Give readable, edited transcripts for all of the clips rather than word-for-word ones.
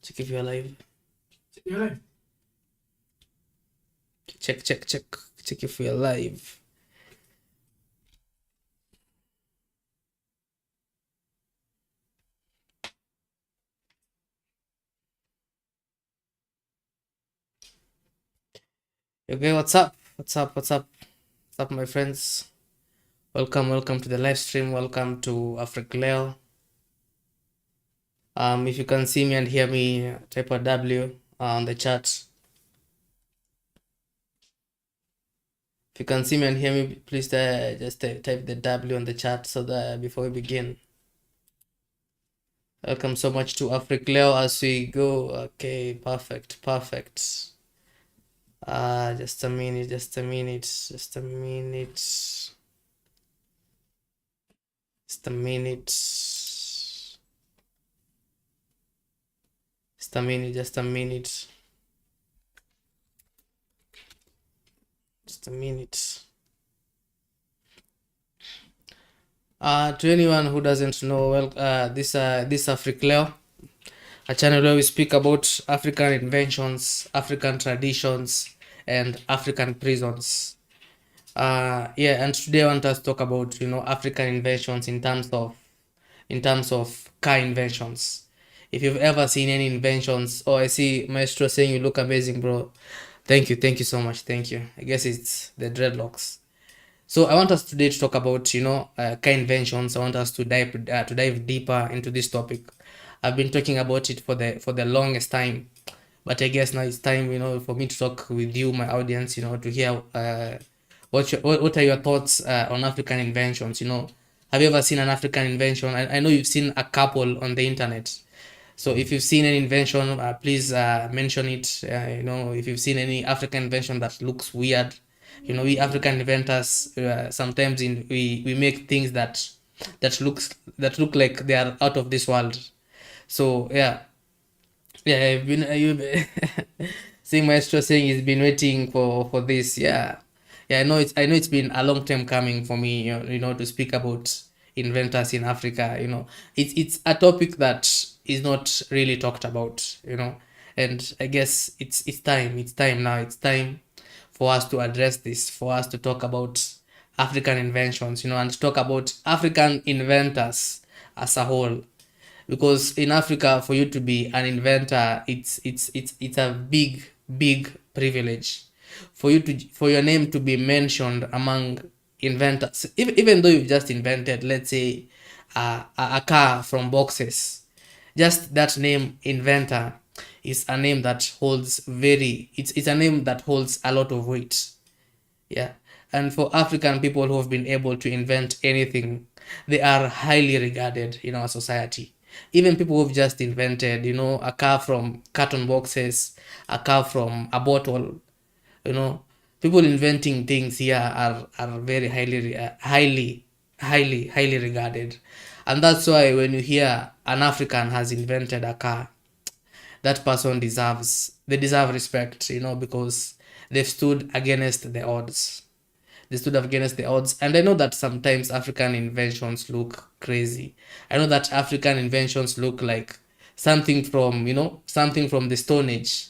Check if you're live. You're live. Check. Check if we're live. Okay, what's up? What's up, my friends? Welcome to the live stream. Welcome to Africa Leo. If you can see me and hear me, type a W on the chat. If you can see me and hear me, please just type the W on the chat so that before we begin. Welcome so much to Africa Leo as we go. Okay, perfect. Just a minute. Just a minute. Just a minute. Just a minute. Just a minute. To anyone who doesn't know, well, this Africleo, a channel where we speak about African inventions, African traditions, and African prisons. Yeah, and today I want us to talk about African inventions in terms of car inventions. If you've ever seen any inventions, oh, I see Maestro saying you look amazing, bro. Thank you so much. Thank you. I guess it's the dreadlocks. So I want us today to talk about car inventions. I want us to dive deeper into this topic. I've been talking about it for the longest time, but I guess now it's time for me to talk with you, my audience, to hear what are your thoughts on African inventions. Have you ever seen an African invention? I know you've seen a couple on the internet. So if you've seen any invention, please mention it. If you've seen any African invention that looks weird, we African inventors sometimes we make things that look like they are out of this world. So yeah, you've seeing Maestro saying he's been waiting for this. Yeah, I know it's been a long time coming for me. To speak about inventors in Africa. It's a topic that is not really talked about. And I guess it's time. It's time now. It's time for us to address this. For us to talk about African inventions. And talk about African inventors as a whole, because in Africa, for you to be an inventor, it's a big privilege for your name to be mentioned among inventors. Even though you've just invented, let's say, a car from boxes, just that name, inventor, is a name that holds it's a name that holds a lot of weight. Yeah. And for African people who have been able to invent anything, they are highly regarded in our society. Even people who've just invented, a car from carton boxes, a car from a bottle, people inventing things here are very highly regarded. And that's why when you hear an African has invented a car, that person they deserve respect, because they've stood against the odds. And I know that sometimes African inventions look crazy. I know that African inventions look like something from the Stone Age.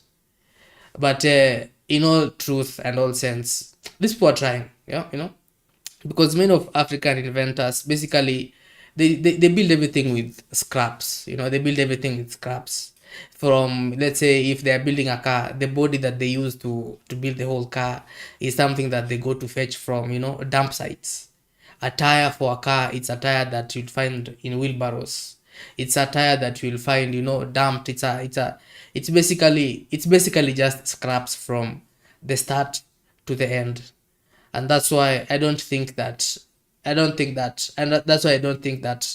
But in all truth and all sense, these people are trying. Yeah, because many of African inventors basically they build everything with scraps. They build everything with scraps. From, let's say, if they are building a car, the body that they use to build the whole car is something that they go to fetch from dump sites. A tire for a car, it's a tire that you'll find in wheelbarrows. It's a tire that you'll find dumped. It's basically just scraps from the start to the end. And that's why I don't think that that's why I don't think that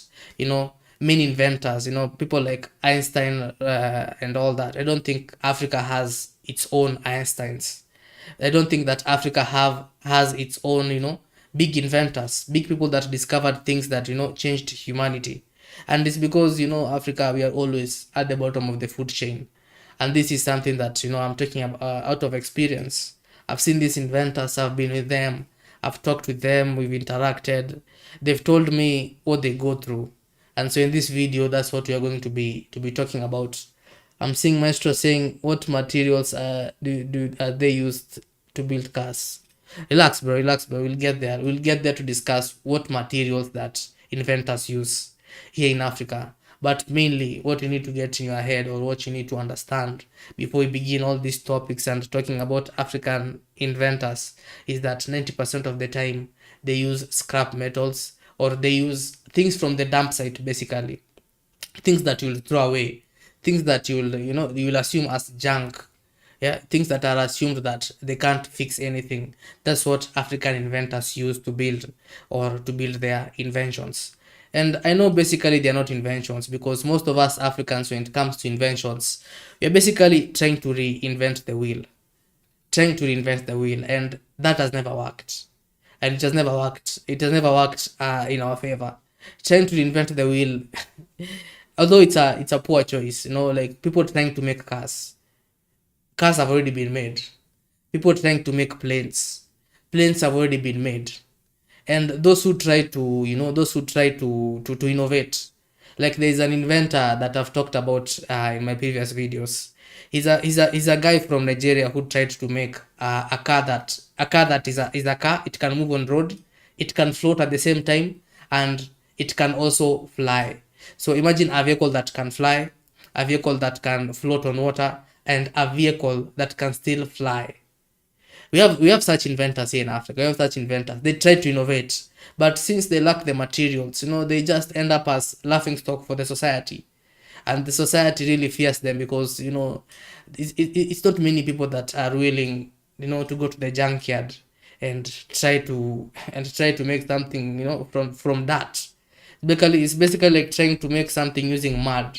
many inventors, people like Einstein and all that, I don't think Africa has its own Einsteins. I don't think that Africa has its own big inventors, big people that discovered things that changed humanity. And it's because Africa, we are always at the bottom of the food chain. And this is something that I'm talking about out of experience. I've seen these inventors, I've been with them, I've talked with them, we've interacted. They've told me what they go through. And so in this video, that's what we are going to be talking about. I'm seeing Maestro saying, what materials are they used to build cars? Relax, bro. Relax, bro. We'll get there. We'll get there to discuss what materials that inventors use here in Africa. But mainly, what you need to get in your head, or what you need to understand before we begin all these topics and talking about African inventors, is that 90% of the time they use scrap metals, or they use things from the dump site, basically things that you'll throw away, things that you'll assume as junk. Yeah, things that are assumed that they can't fix anything. That's what African inventors use to build, or to build their inventions. And I know basically they're not inventions, because most of us Africans, when it comes to inventions, we're basically trying to reinvent the wheel, and that has never worked. And it has never worked in our favor. Trying to reinvent the wheel, although it's a poor choice, like people trying to make cars have already been made. People trying to make planes have already been made. And those who try to innovate, like there's an inventor that I've talked about in my previous videos. He's a guy from Nigeria who tried to make a car that is a car. It can move on road, it can float at the same time, and it can also fly. So imagine a vehicle that can fly, a vehicle that can float on water, and a vehicle that can still fly. We have such inventors here in Africa. We have such inventors. They try to innovate, but since they lack the materials, they just end up as laughing stock for the society, and the society really fears them, because it's not many people that are willing, to go to the junkyard and try to make something, from that. It's basically like trying to make something using mud.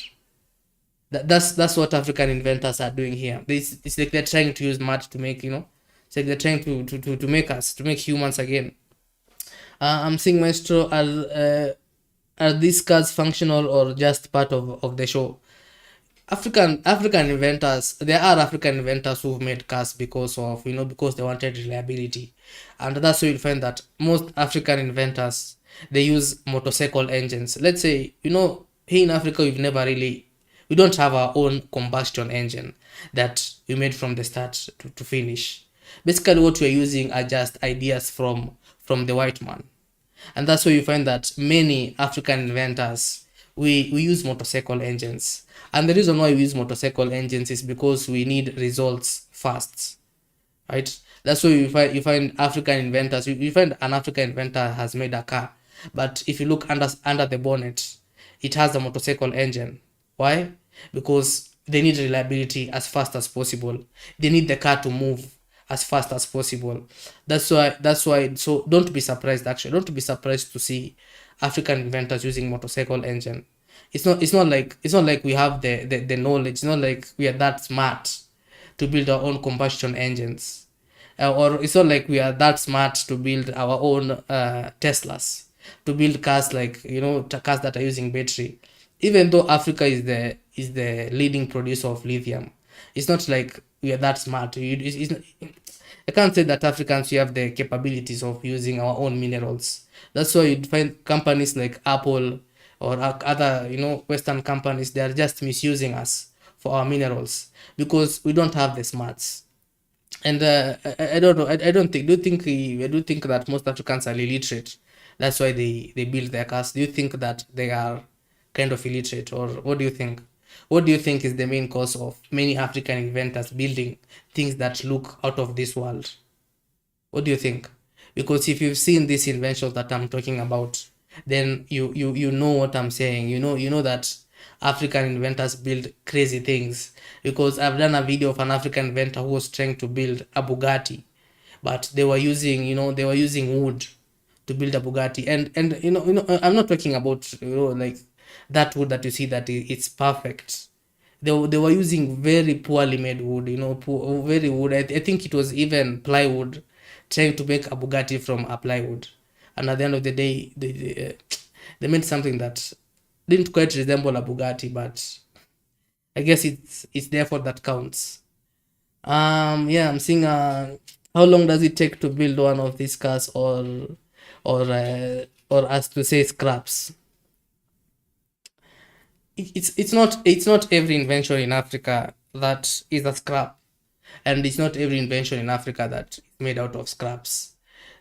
That's what African inventors are doing here. It's like they're trying to use mud to make, it's like they're trying to make humans again. I'm seeing Maestro, are these cards functional or just part of the show? African inventors, there are African inventors who've made cars because they wanted reliability. And that's why you'll find that most African inventors, they use motorcycle engines. Let's say, here in Africa, we don't have our own combustion engine that we made from the start to finish. Basically, what we're using are just ideas from the white man. And that's why you find that many African inventors, we use motorcycle engines. And the reason why we use motorcycle engines is because we need results fast, right? That's why you find African inventors. You find an African inventor has made a car, but if you look under the bonnet, it has a motorcycle engine. Why? Because they need reliability as fast as possible. They need the car to move as fast as possible. That's why. So don't be surprised. Actually, don't be surprised to see African inventors using motorcycle engine. It's not like we have the knowledge. It's not like we are that smart to build our own combustion engines. Or it's not like we are that smart to build our own Teslas, to build cars, like cars that are using battery. Even though Africa is the leading producer of lithium, it's not like we are that smart. I can't say that Africans, we have the capabilities of using our own minerals. That's why you'd find companies like Apple, or other Western companies, they are just misusing us for our minerals, because we don't have the smarts. And I don't know. I don't think. Do you think that most Africans are illiterate? That's why they build their cars. Do you think that they are kind of illiterate, or what do you think? What do you think is the main cause of many African inventors building things that look out of this world? What do you think? Because if you've seen these inventions that I'm talking about, then you know what I'm saying. You know that African inventors build crazy things. Because I've done a video of an African inventor who was trying to build a Bugatti, but they were using wood to build a Bugatti. And I'm not talking about like that wood that you see that it's perfect. They were using very poorly made wood, very wood. I think it was even plywood, trying to make a Bugatti from a plywood. And at the end of the day, they made something that didn't quite resemble a Bugatti, but I guess it's the effort that counts. Yeah, I'm seeing. How long does it take to build one of these cars, or as to say scraps? it's not every invention in Africa that is a scrap, and it's not every invention in Africa that is made out of scraps.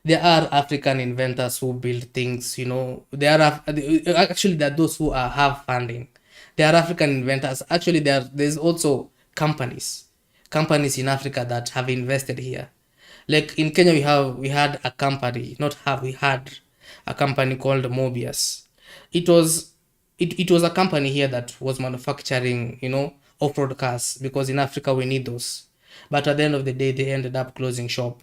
There are African inventors who build things. Actually there are those who have funding. There are African inventors. Actually, there's also companies in Africa that have invested here. Like in Kenya, we had a company called Mobius. It was it was a company here that was manufacturing, off-road cars, because in Africa we need those. But at the end of the day, they ended up closing shop.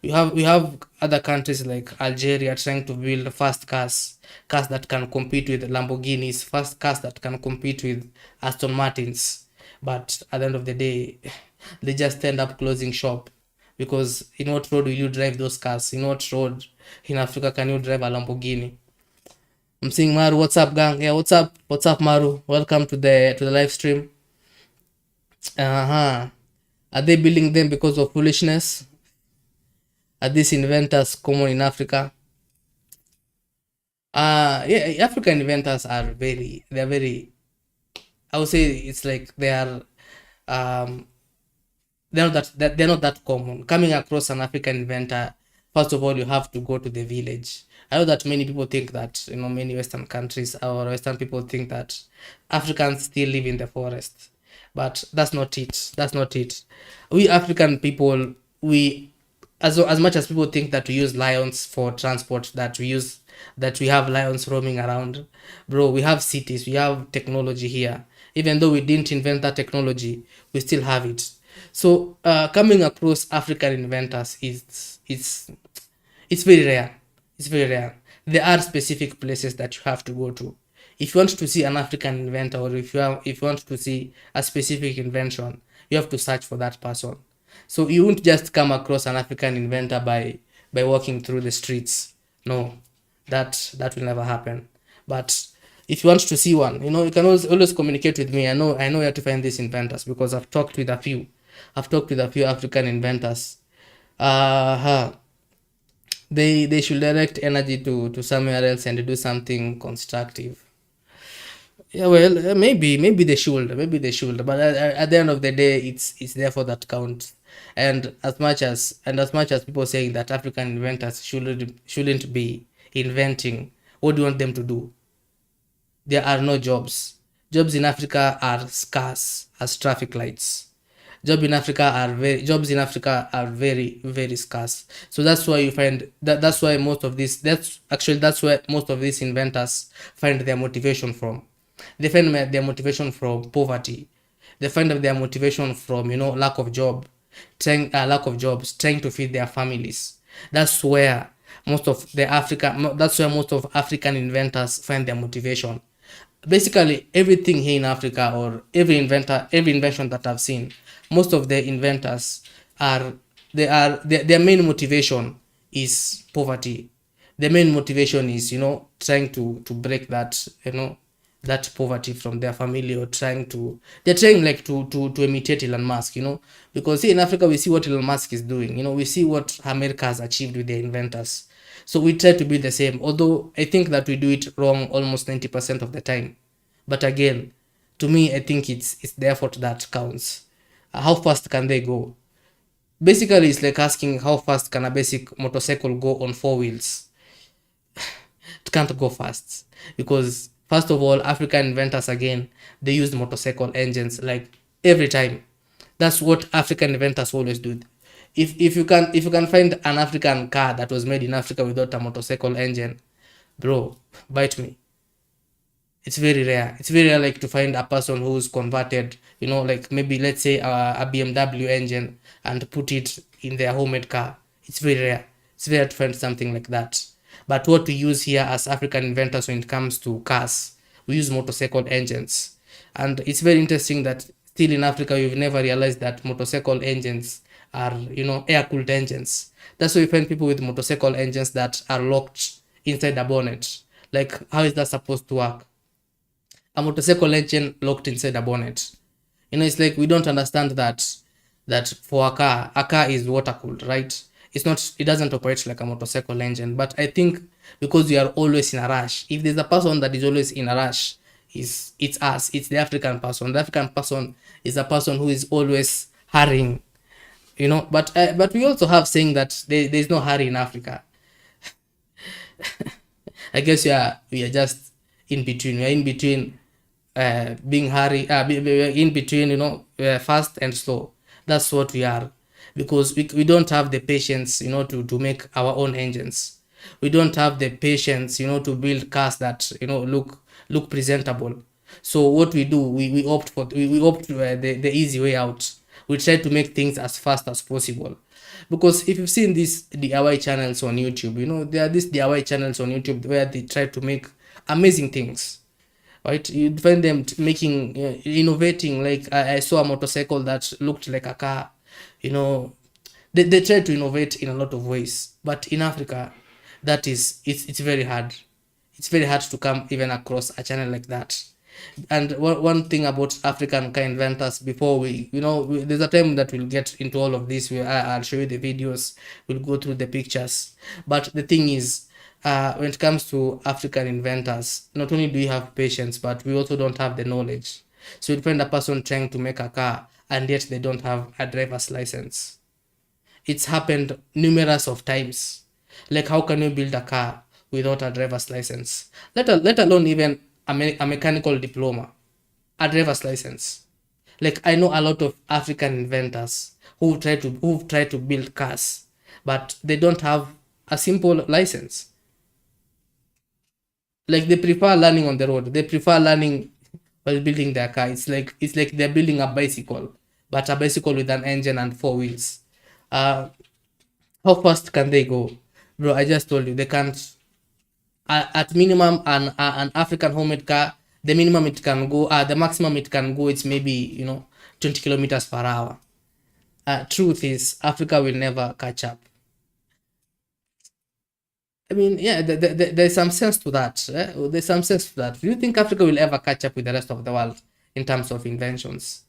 We have other countries like Algeria trying to build fast cars that can compete with Lamborghinis, fast cars that can compete with Aston Martins. But at the end of the day, they just end up closing shop, because in what road will you drive those cars? In what road in Africa can you drive a Lamborghini? I'm seeing Maru. What's up, gang? Yeah, what's up? What's up, Maru? Welcome to the live stream. Uh-huh. Are they building them because of foolishness? Are these inventors common in Africa? Yeah, African inventors they're very, I would say it's like um they're not that common. Coming across an African inventor, first of all, you have to go to the village. I know that many people think that, many Western countries or Western people think that Africans still live in the forest, but that's not it. That's not it. We African people, we as much as people think that we use lions for transport, that we have lions roaming around, bro, we have cities, we have technology here. Even though we didn't invent that technology, we still have it. So coming across African inventors it's very rare. It's very rare. There are specific places that you have to go to. If you want to see an African inventor, or if you want to see a specific invention, you have to search for that person. So you won't just come across an African inventor by walking through the streets. No, that will never happen. But if you want to see one, you can always communicate with me. I know where to find these inventors, because I've talked with a few. I've talked with a few African inventors. Uh, they should direct energy to somewhere else and do something constructive. Yeah, well, maybe they should, but at the end of the day, it's therefore that counts. And as much as people saying that African inventors shouldn't be inventing, what do you want them to do? There are no jobs. Jobs in Africa are scarce as traffic lights. Jobs in Africa are very, very scarce. So that's why you find that's why most of this that's where most of these inventors find their motivation from. They find their motivation from poverty. They find their motivation from, lack of jobs, trying to feed their families. That's where that's where most of African inventors find their motivation. Basically, everything here in Africa, or every invention that I've seen, most of the inventors are their main motivation is poverty. The main motivation is, trying to break that poverty from their family, or they're trying, like, to imitate Elon Musk, because here in Africa we see what Elon Musk is doing. We see what America has achieved with their inventors. So we try to be the same, although I think that we do it wrong almost 90% of the time. But again, to me, I think it's the effort that counts. How fast can they go? Basically, it's like asking how fast can a basic motorcycle go on four wheels. It can't go fast, because first of all, African inventors, again, they use motorcycle engines like every time. That's what African inventors always do. If you can find an African car that was made in Africa without a motorcycle engine, bro, bite me. It's very rare. It's very rare, like, to find a person who's converted, like, maybe, let's say, a BMW engine, and put it in their homemade car. It's very rare. It's very rare to find something like that. But what we use here as African inventors when it comes to cars, we use motorcycle engines. And it's very interesting that still in Africa, we've never realized that motorcycle engines are, air cooled engines. That's why we find people with motorcycle engines that are locked inside the bonnet. Like, how is that supposed to work? A motorcycle engine locked inside a bonnet. It's like we don't understand that for a car is water cooled, right? It doesn't operate like a motorcycle engine. But I think because we are always in a rush, if there's a person that is always in a rush, is it's us, it's the African person. The African person is a person who is always hurrying, but we also have saying that there's no hurry in Africa. I guess we are just in between. We are in between, being hurry, we are in between, fast and slow. That's what we are, because we don't have the patience, to make our own engines. We don't have the patience, to build cars that look presentable. So what we do, we opt for we opt the easy way out. We try to make things as fast as possible, because if you've seen these DIY channels on YouTube, there are these DIY channels on YouTube where they try to make amazing things, right? You find them making, innovating. Like I saw a motorcycle that looked like a car. you know they try to innovate in a lot of ways, but in Africa, it's very hard. It's very hard to come even across a channel like that. And one thing about African car inventors, before there's a time that we'll get into all of this. I'll show you the videos, we'll go through the pictures. But the thing is, when it comes to African inventors, not only do we have patience, but we also don't have the knowledge. So you'll find a person trying to make a car, and yet they don't have a driver's license. It's happened numerous of times. Like, how can you build a car without a driver's license? Let alone even a mechanical diploma, a driver's license. Like, I know a lot of African inventors who've tried to build cars, but they don't have a simple license. Like, they prefer learning on the road. They prefer learning while building their car. It's like they're building a bicycle, but a bicycle with an engine and four wheels. Uh, how fast can they go, bro? I just told you they can't. At minimum, an African homemade car, the minimum it can go, the maximum it can go, it's maybe 20 kilometers per hour. Truth is, Africa will never catch up. I mean, yeah, there's some sense to that. There's some sense to that. Do you think Africa will ever catch up with the rest of the world in terms of inventions?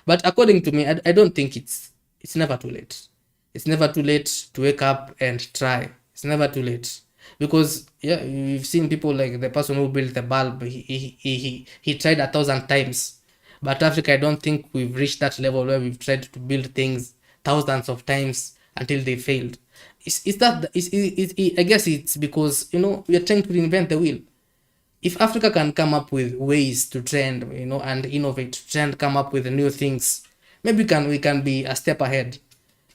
But according to me, I don't think it's never too late. It's never too late to wake up and try. It's never too late, because yeah, you've seen people like the person who built the bulb. He tried 1,000 times, but Africa, I don't think we've reached that level where we've tried to build things thousands of times until they failed. Is that I guess it's because we are trying to reinvent the wheel. If Africa can come up with ways to trend, and innovate, to trend, come up with new things, maybe we can be a step ahead.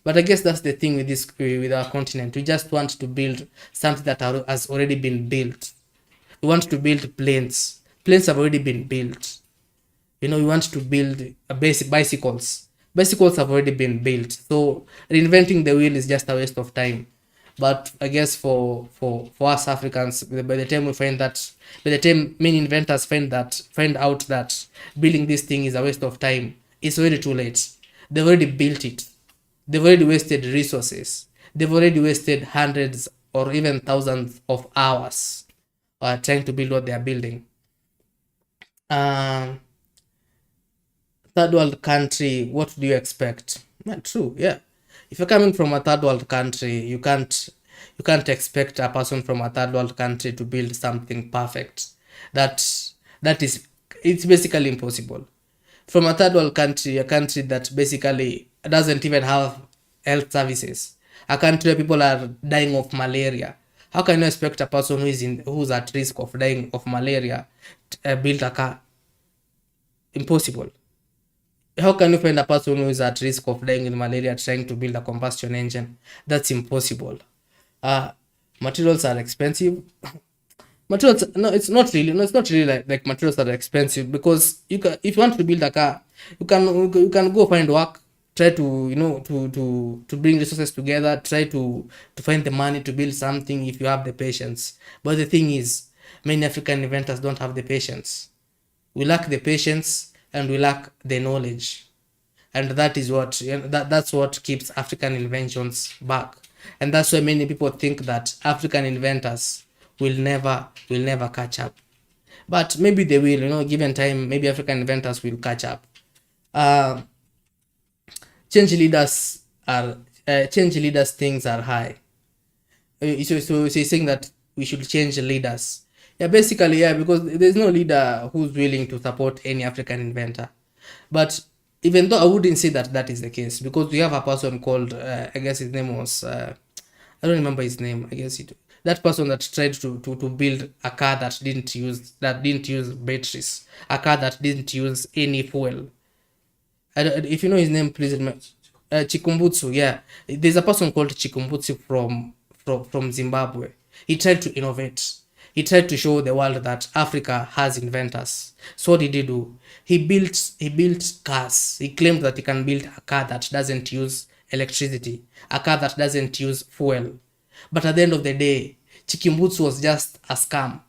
But I guess that's the thing with our continent. We just want to build something that has already been built. We want to build planes. Planes have already been built. We want to build a basic bicycles. Bicycles have already been built. So reinventing the wheel is just a waste of time. But I guess for us Africans, by the time many inventors find out that building this thing is a waste of time, it's already too late. They've already built it. They've already wasted resources. They've already wasted hundreds or even thousands of hours trying to build what they are building. Um, Third world country, what do you expect? Yeah, true, yeah. If you're coming from a third world country, you can't expect a person from a third world country to build something perfect. That that is it's basically impossible. From a third world country, a country that basically doesn't even have health services, a country where people are dying of malaria. How can you expect a person who's at risk of dying of malaria to build a car? Impossible. How can you find a person who is at risk of dying in malaria trying to build a combustion engine? That's impossible. Uh, Materials are expensive. Materials, no, it's not really like materials are expensive, because if you want to build a car, you can go find work, try to to bring resources together, try to find the money to build something if you have the patience. But the thing is, many African inventors don't have the patience. We lack the patience, and we lack the knowledge, and that is what that's what keeps African inventions back. And that's why many people think that African inventors will never catch up. But maybe they will, given time. Maybe African inventors will catch up. uh Change leaders things are high. So you're saying that we should change leaders. Yeah, basically, yeah, because there's no leader who's willing to support any African inventor. But even though I wouldn't say that that is the case, because we have a person called, I guess his name was, I don't remember his name. I guess that person that tried to build a car that didn't use batteries, a car that didn't use any fuel. If you know his name, please remember. Chikumbutsu, yeah. There's a person called Chikumbutsu from Zimbabwe. He tried to innovate. He tried to show the world that Africa has inventors. So what did he do? He built cars. He claimed that he can build a car that doesn't use electricity, a car that doesn't use fuel. But at the end of the day, Chikimbutsu was just a scam.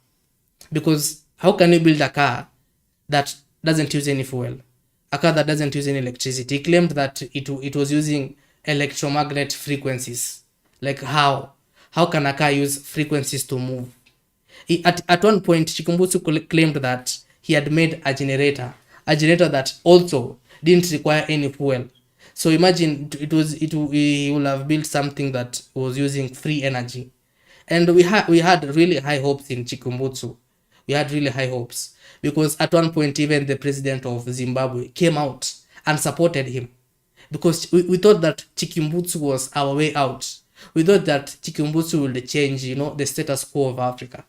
Because how can you build a car that doesn't use any fuel? A car that doesn't use any electricity. He claimed that it was using electromagnet frequencies. Like how? How can a car use frequencies to move? At one point, Chikumbutsu claimed that he had made a generator that also didn't require any fuel. So imagine he would have built something that was using free energy, and we had really high hopes in Chikumbutsu. We had really high hopes because at one point even the president of Zimbabwe came out and supported him because we thought that Chikumbutsu was our way out. We thought that Chikumbutsu would change, the status quo of Africa.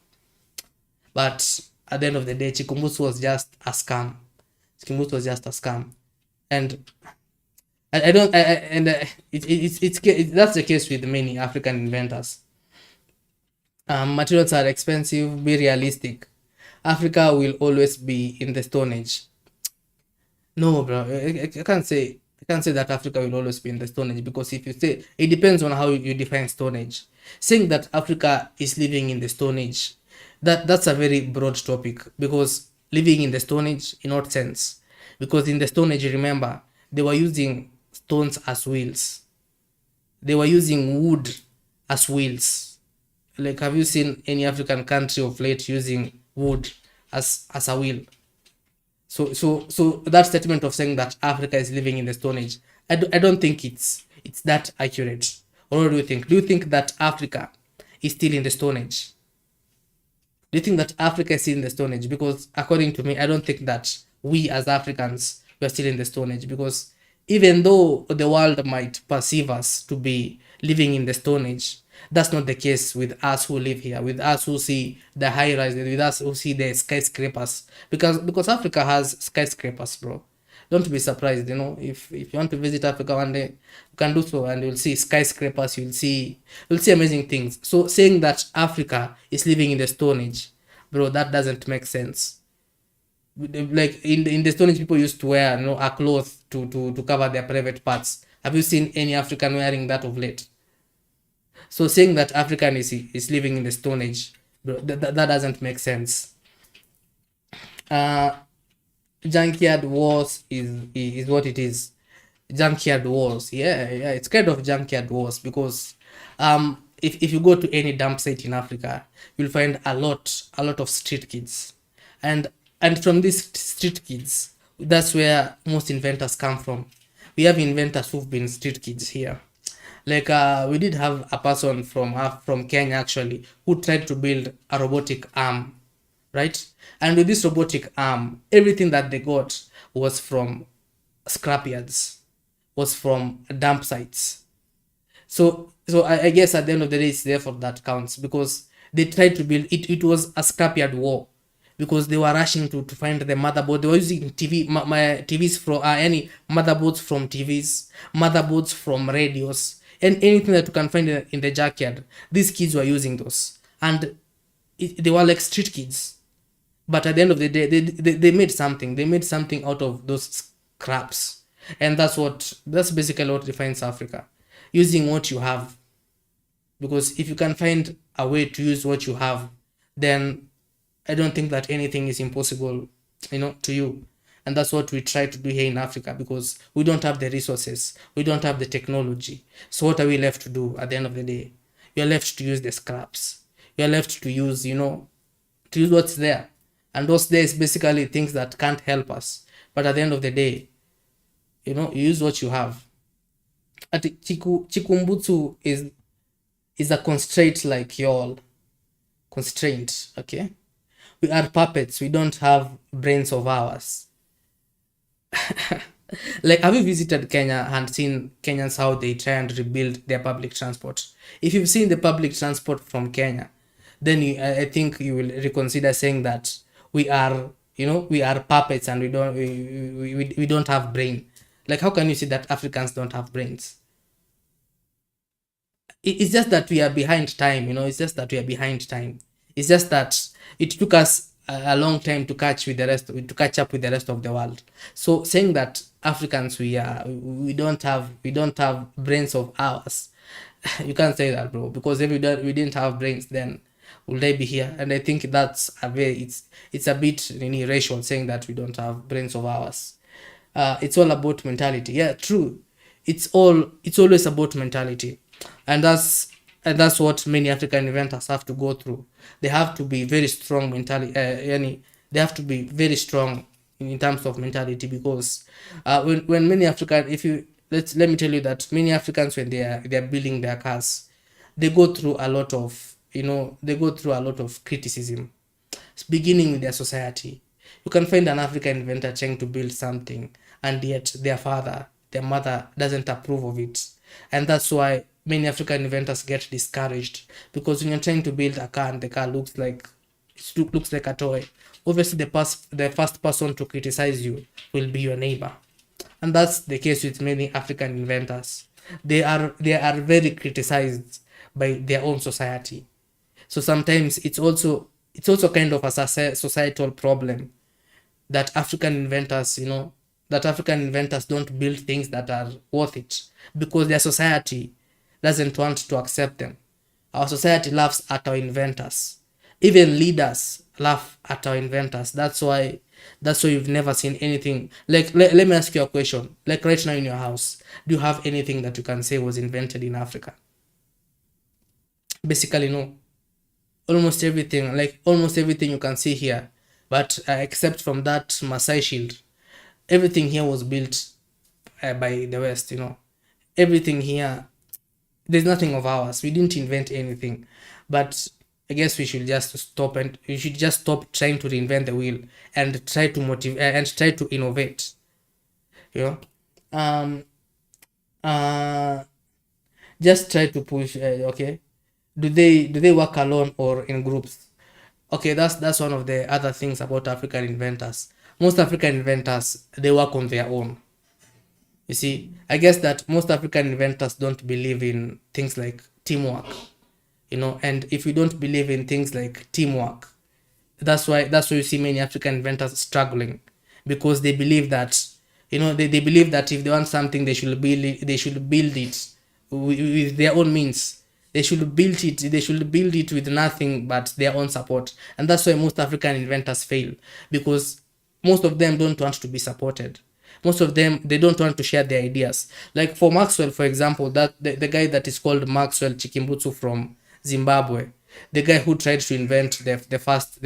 But at the end of the day, Chikumbutsu was just a scam. Chikumbutsu was just a scam, and I don't. And that's the case with many African inventors. Materials are expensive. Be realistic. Africa will always be in the Stone Age. No, bro. I can't say that Africa will always be in the Stone Age because if you say it depends on how you define Stone Age. Saying that Africa is living in the Stone Age, that's a very broad topic because living in the Stone Age in what sense? Because in the Stone Age, remember, they were using stones as wheels. They were using wood as wheels. Like, have you seen any African country of late using wood as a wheel? So that statement of saying that Africa is living in the Stone Age, I don't think it's that accurate. Or what do you think? Do you think that Africa is still in the Stone Age? Do you think that Africa is still in the Stone Age? Because according to me, I don't think that we as Africans were still in the Stone Age. Because even though the world might perceive us to be living in the Stone Age, that's not the case with us who live here, with us who see the high rise, with us who see the skyscrapers. Because Africa has skyscrapers, bro. Don't be surprised, if you want to visit Africa one day, you can do so, and you'll see skyscrapers. You'll see amazing things. So saying that Africa is living in the Stone Age, bro, that doesn't make sense. Like in the Stone Age, people used to wear, a cloth to cover their private parts. Have you seen any African wearing that of late? So saying that African is living in the Stone Age, bro, that doesn't make sense. Uh, Junkyard wars is what it is. Junkyard wars, yeah, it's kind of junkyard wars because if you go to any dump site in Africa, you'll find a lot of street kids, and from these street kids, that's where most inventors come from. We have inventors who've been street kids here. Like we did have a person from Kenya actually who tried to build a robotic arm, right? And with this robotic arm, everything that they got was from scrapyards, was from dump sites. So I guess at the end of the day, it's therefore that counts because they tried to build it. It was a scrapyard war because they were rushing to find the motherboard. They were using my TVs from any motherboards from TVs, motherboards from radios, and anything that you can find in the junkyard. These kids were using those, and they were like street kids. But at the end of the day, they made something. They made something out of those scraps, and that's basically what defines Africa, using what you have. Because if you can find a way to use what you have, then I don't think that anything is impossible, to you. And that's what we try to do here in Africa because we don't have the resources, we don't have the technology. So what are we left to do at the end of the day? We are left to use the scraps. We are left to use, what's there. And what's there is basically things that can't help us. But at the end of the day, you use what you have. Chikumbutsu is a constraint like y'all. Constraint, okay? We are puppets. We don't have brains of ours. Like, have you visited Kenya and seen Kenyans how they try and rebuild their public transport? If you've seen the public transport from Kenya, then I think you will reconsider saying that we are, we are puppets and we don't have brain. Like, how can you say that Africans don't have brains? It's just that we are behind time, it's just that we are behind time. It's just that it took us a long time to catch up with the rest of the world. So saying that Africans, we don't have brains of ours, you can't say that, bro, because if we didn't have brains, then will they be here? And I think that's it's a bit racial saying that we don't have brains of ours. It's all about mentality. Yeah, true. It's always about mentality, and that's what many African inventors have to go through. They have to be very strong mentally. They have to be very strong in terms of mentality, because when many African, if you let me tell you that many Africans, when they are building their cars, they go through a lot of criticism, beginning with their society. You can find an African inventor trying to build something, and yet their mother doesn't approve of it. And that's why many African inventors get discouraged, because when you're trying to build a car and the car looks like a toy, obviously the first person to criticize you will be your neighbor. And that's the case with many African inventors. They are very criticized by their own society. So sometimes it's also kind of a societal problem that African inventors don't build things that are worth it, because their society doesn't want to accept them. Our society laughs at our inventors. Even leaders laugh at our inventors. That's why you've never seen anything. Like, let me ask you a question. Like, right now in your house, do you have anything that you can say was invented in Africa? Basically, no. Almost everything you can see here, but except from that Maasai shield, everything here was built by the West. Everything here, there's nothing of ours. We didn't invent anything. But I guess we should just stop trying to reinvent the wheel, and try to motivate and try to innovate. You know, um, uh, just try to push. Okay, do they work alone or in groups? Okay, that's one of the other things about African inventors. Most African inventors, they work on their own. You see, I guess that most African inventors don't believe in things like teamwork. And if you don't believe in things like teamwork, that's why you see many African inventors struggling, because they believe that if they want something, they should build it with their own means. They should build it with nothing but their own support. And that's why most African inventors fail, because most of them don't want to be supported. Most of them, they don't want to share their ideas. Like for Maxwell, for example, that the guy that is called Maxwell Chikimbutsu from Zimbabwe, the guy who tried to invent the first.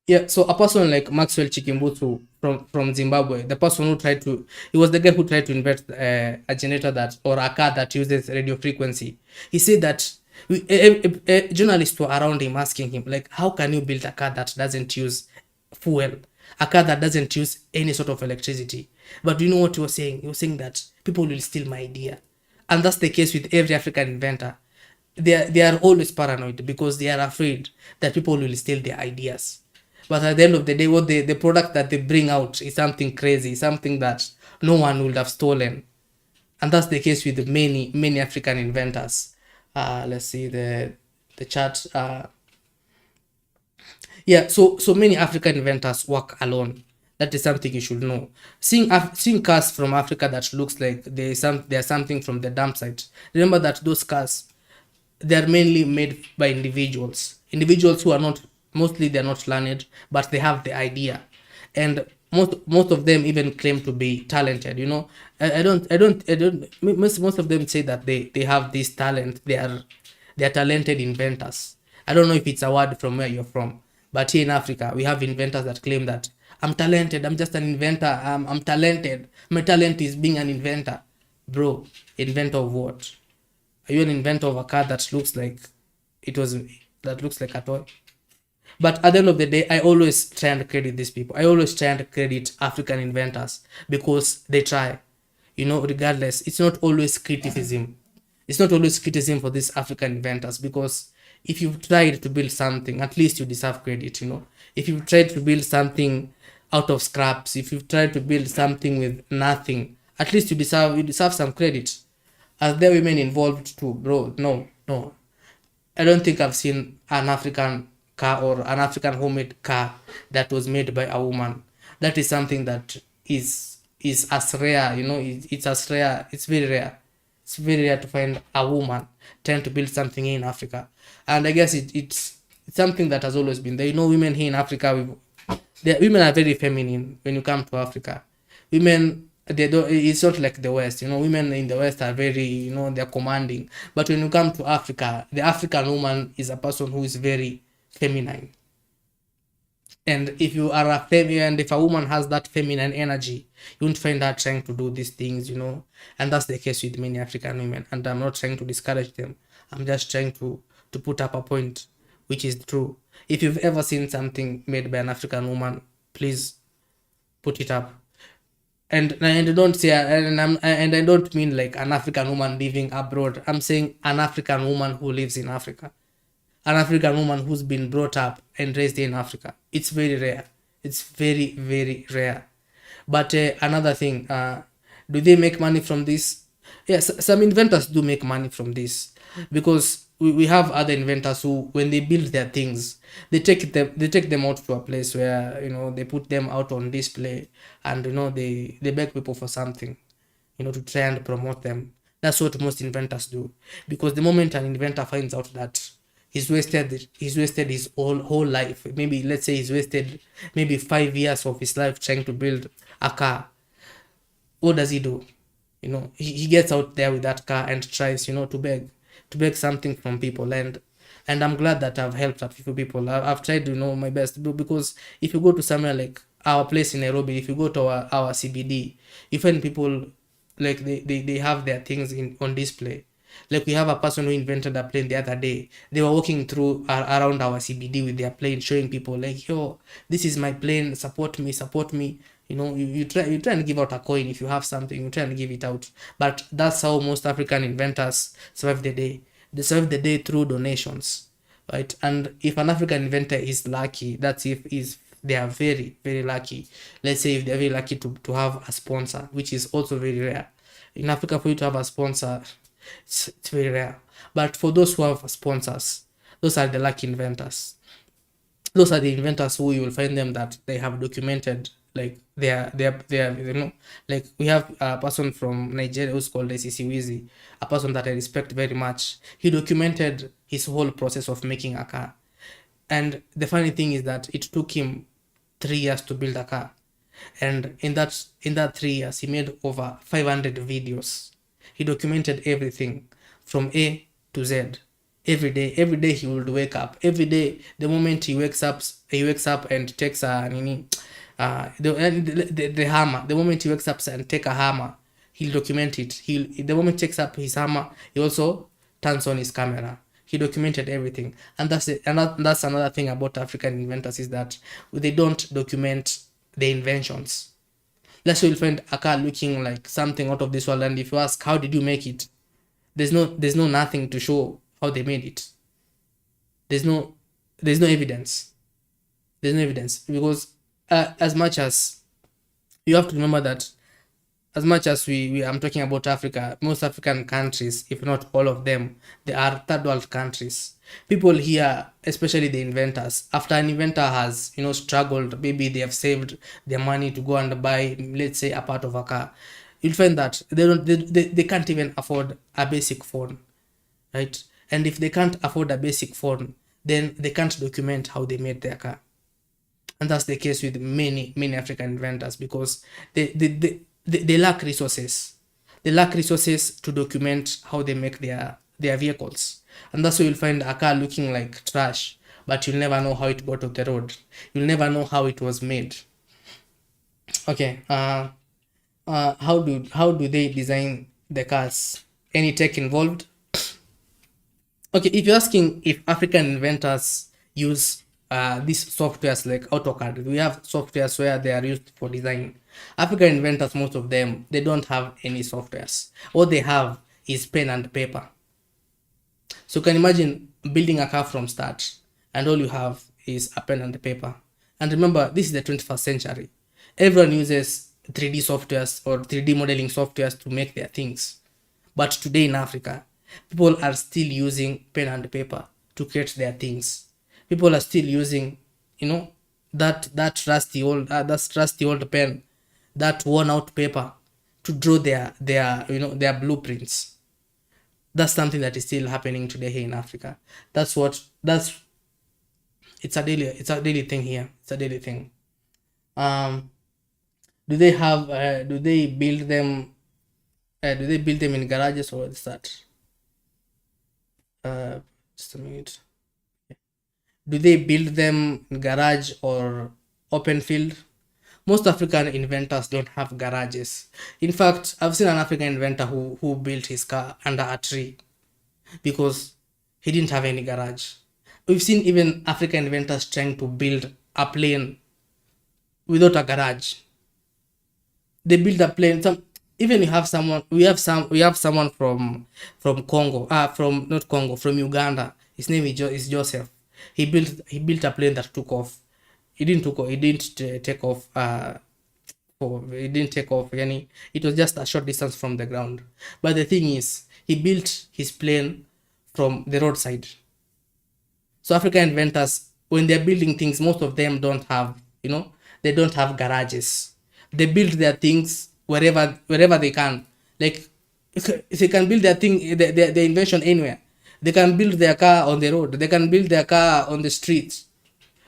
Yeah, so a person like Maxwell Chikimbutsu from Zimbabwe, he was the guy who tried to invent a generator or a car that uses radio frequency. He said that journalists were around him asking him, like, how can you build a car that doesn't use fuel, a car that doesn't use any sort of electricity? But do you know what he was saying? He was saying that people will steal my idea. And that's the case with every African inventor. They are always paranoid, because they are afraid that people will steal their ideas. But at the end of the day, what the product that they bring out is something crazy, something that no one would have stolen. And that's the case with many many African inventors. Let's see the chart. Yeah, so many African inventors work alone. That is something you should know. Seeing cars from Africa that looks like there's something from the dump site. Remember that those cars, they're mainly made by individuals who are not, mostly they're not learned, but they have the idea. And most of them even claim to be talented. I don't most of them say that they have this talent. They are talented inventors. I don't know if it's a word from where you're from, but here in Africa we have inventors that claim that I'm talented, I'm just an inventor, I'm talented, my talent is being an inventor. Bro, inventor of what? Are you an inventor of a car that looks like it was that looks like a toy? But at the end of the day, I always try and credit these people. I always try and credit African inventors because they try. Regardless, it's not always criticism. It's not always criticism for these African inventors, because if you've tried to build something, at least you deserve credit. If you've tried to build something out of scraps, if you've tried to build something with nothing, at least you deserve some credit. Are there women involved too, bro? No, no. I don't think I've seen an African car or an African homemade car that was made by a woman. That is something that is as rare, it's as rare, it's very rare. It's very rare to find a woman trying to build something here in Africa. And I guess it's something that has always been there. Women here in Africa, women are very feminine when you come to Africa. Women, they don't, it's not like the West. Women in the West are very, they're commanding. But when you come to Africa, the African woman is a person who is very feminine. And if you are and if a woman has that feminine energy, you won't find her trying to do these things. And that's the case with many African women. And I'm not trying to discourage them. I'm just trying to put up a point, which is true. If you've ever seen something made by an African woman, please put it up. And I don't say, and I don't mean like an African woman living abroad. I'm saying an African woman who lives in Africa, an African woman who's been brought up and raised in Africa. It's very rare. It's very, very rare. But another thing, do they make money from this? Yes, some inventors do make money from this, because we have other inventors who, when they build their things, they take them out to a place where they put them out on display, and they beg people for something, to try and promote them. That's what most inventors do, because the moment an inventor finds out that he's wasted his whole life, maybe let's say he's wasted maybe 5 years of his life trying to build a car, what does he do? He gets out there with that car and tries, to beg something from people. And I'm glad that I've helped a few people. I've tried to my best, because if you go to somewhere like our place in Nairobi, if you go to our CBD, you find people like they have their things on display. Like, we have a person who invented a plane the other day. They were walking through around our CBD with their plane, showing people like, yo, this is my plane, support me, support me. You try and give out a coin. If you have something, you try and give it out. But that's how most African inventors survive the day. They survive the day through donations, right? And if an African inventor is lucky, that's if is they are very, very lucky. Let's say if they're very lucky to have a sponsor, which is also very rare. In Africa, for you to have a sponsor, it's very rare. But for those who have sponsors, those are the lucky inventors. Those are the inventors who you will find them that they have documented, like they are like, we have a person from Nigeria who's called ACC Wizi, a person that I respect very much. He documented his whole process of making a car. And the funny thing is that it took him 3 years to build a car. And in that 3 years, he made over 500 videos. He documented everything from A to Z. Every day he would wake up. Every day, the moment he wakes up and takes the hammer. The moment he wakes up and take a hammer, he'll document it. The moment he takes up his hammer, he also turns on his camera. He documented everything. And that's another thing about African inventors, is that they don't document the inventions. Let's say you'll find a car looking like something out of this world, and if you ask, how did you make it? There's no nothing to show how they made it. There's no evidence. There's no evidence, because as much as you have to remember that, as much as I'm talking about Africa, most African countries, if not all of them, they are third world countries. People here, especially the inventors, after an inventor has struggled, maybe they have saved their money to go and buy, let's say, a part of a car, you'll find that they can't even afford a basic phone, right? And if they can't afford a basic phone, then they can't document how they made their car. And that's the case with many African inventors, because they lack resources. They lack resources to document how they make their vehicles. And that's why you'll find a car looking like trash, but you'll never know how it got off the road. You'll never know how it was made. Okay. How do they design the cars? Any tech involved? Okay, if you're asking if African inventors use these softwares like AutoCAD, we have softwares where they are used for design. African inventors, most of them, they don't have any softwares. All they have is pen and paper. So you can imagine building a car from start, and all you have is a pen and paper. And remember, this is the 21st century. Everyone uses 3D softwares or 3D modeling softwares to make their things. But today in Africa, people are still using pen and paper to create their things. People are still using, you know, that rusty old pen, that worn out paper to draw their blueprints. That's something that is still happening today here in Africa. That's it's a daily thing here. It's a daily thing. Um, do they build them in garages or what's that? Uh, just a minute. Do they build them in garage or open field? Most African inventors don't have garages. In fact, I've seen an African inventor who built his car under a tree because he didn't have any garage. We've seen even African inventors trying to build a plane without a garage. They build a plane. Even we have someone from Congo, from not Congo, from Uganda. His name is Joseph. He built a plane that took off. He didn't take off. It didn't take off. Yani, it was just a short distance from the ground. But the thing is, he built his plane from the roadside. So African inventors, when they're building things, most of them they don't have garages. They build their things wherever they can. Like if they can build their invention anywhere. They can build their car on the road. They can build their car on the streets.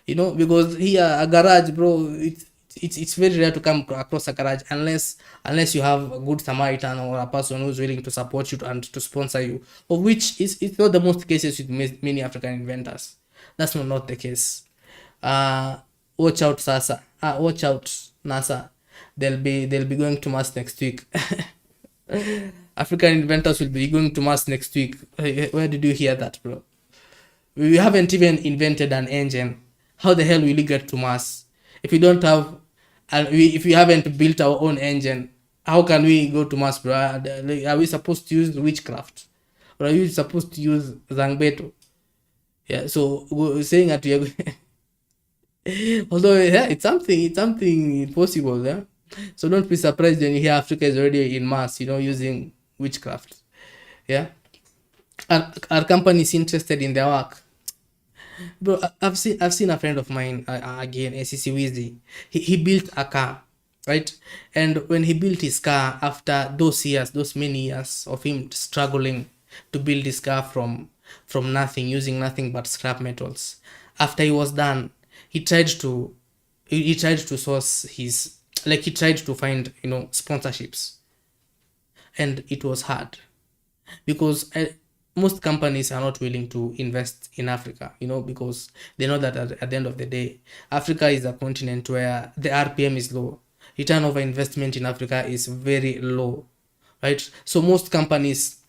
Because here a garage, bro, it's very rare to come across a garage unless you have a good Samaritan or a person who's willing to support you and to sponsor you, of which is it's not the most cases with many African inventors. That's not the case. uh Watch out, Sasa. Watch out, NASA. They'll be going to Mars next week. African inventors will be going to Mars next week. Where did you hear that, bro? We haven't even invented an engine. How the hell will we get to Mars if we don't have, if we haven't built our own engine? How can we go to Mars, bro? Are we supposed to use witchcraft, or are you supposed to use Zangbeto? Yeah. So saying that we are, although yeah, it's something possible. Yeah. So don't be surprised when you hear Africa is already in Mars. Using witchcraft. Yeah. Are companies interested in their work? Bro, I've seen a friend of mine, again, ACC Wheezy. He built a car, right? And when he built his car, after those many years of him struggling to build his car from nothing, using nothing but scrap metals, after he was done, he tried to he tried to source his, like, he tried to find sponsorships, and it was hard because most companies are not willing to invest in Africa, because they know that at the end of the day, Africa is a continent where the RPM is low. Return over investment in Africa is very low, right? So most companies,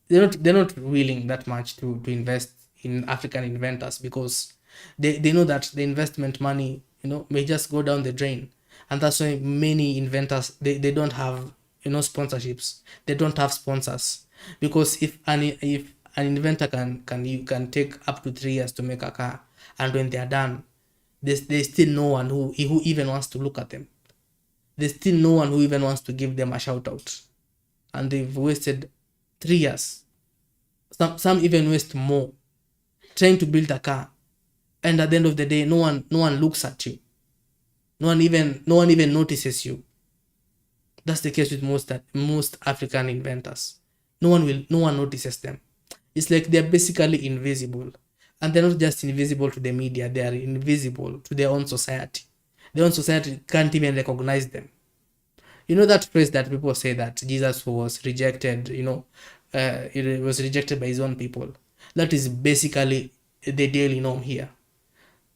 they're not willing that much to invest in African inventors because they know that the investment money may just go down the drain. And that's why many inventors, they don't have sponsorships. They don't have sponsors, because if an inventor can take up to 3 years to make a car, and when they are done, there's still no one who even wants to look at them. There's still no one who even wants to give them a shout out, and they've wasted 3 years. Some even waste more trying to build a car, and at the end of the day, no one looks at you. No one even notices you. That's the case with most African inventors. No one notices them. It's like they're basically invisible. And they're not just invisible to the media, they are invisible to their own society. Their own society can't even recognize them. You know that phrase that people say that Jesus was rejected, it was rejected by his own people. That is basically the daily norm here.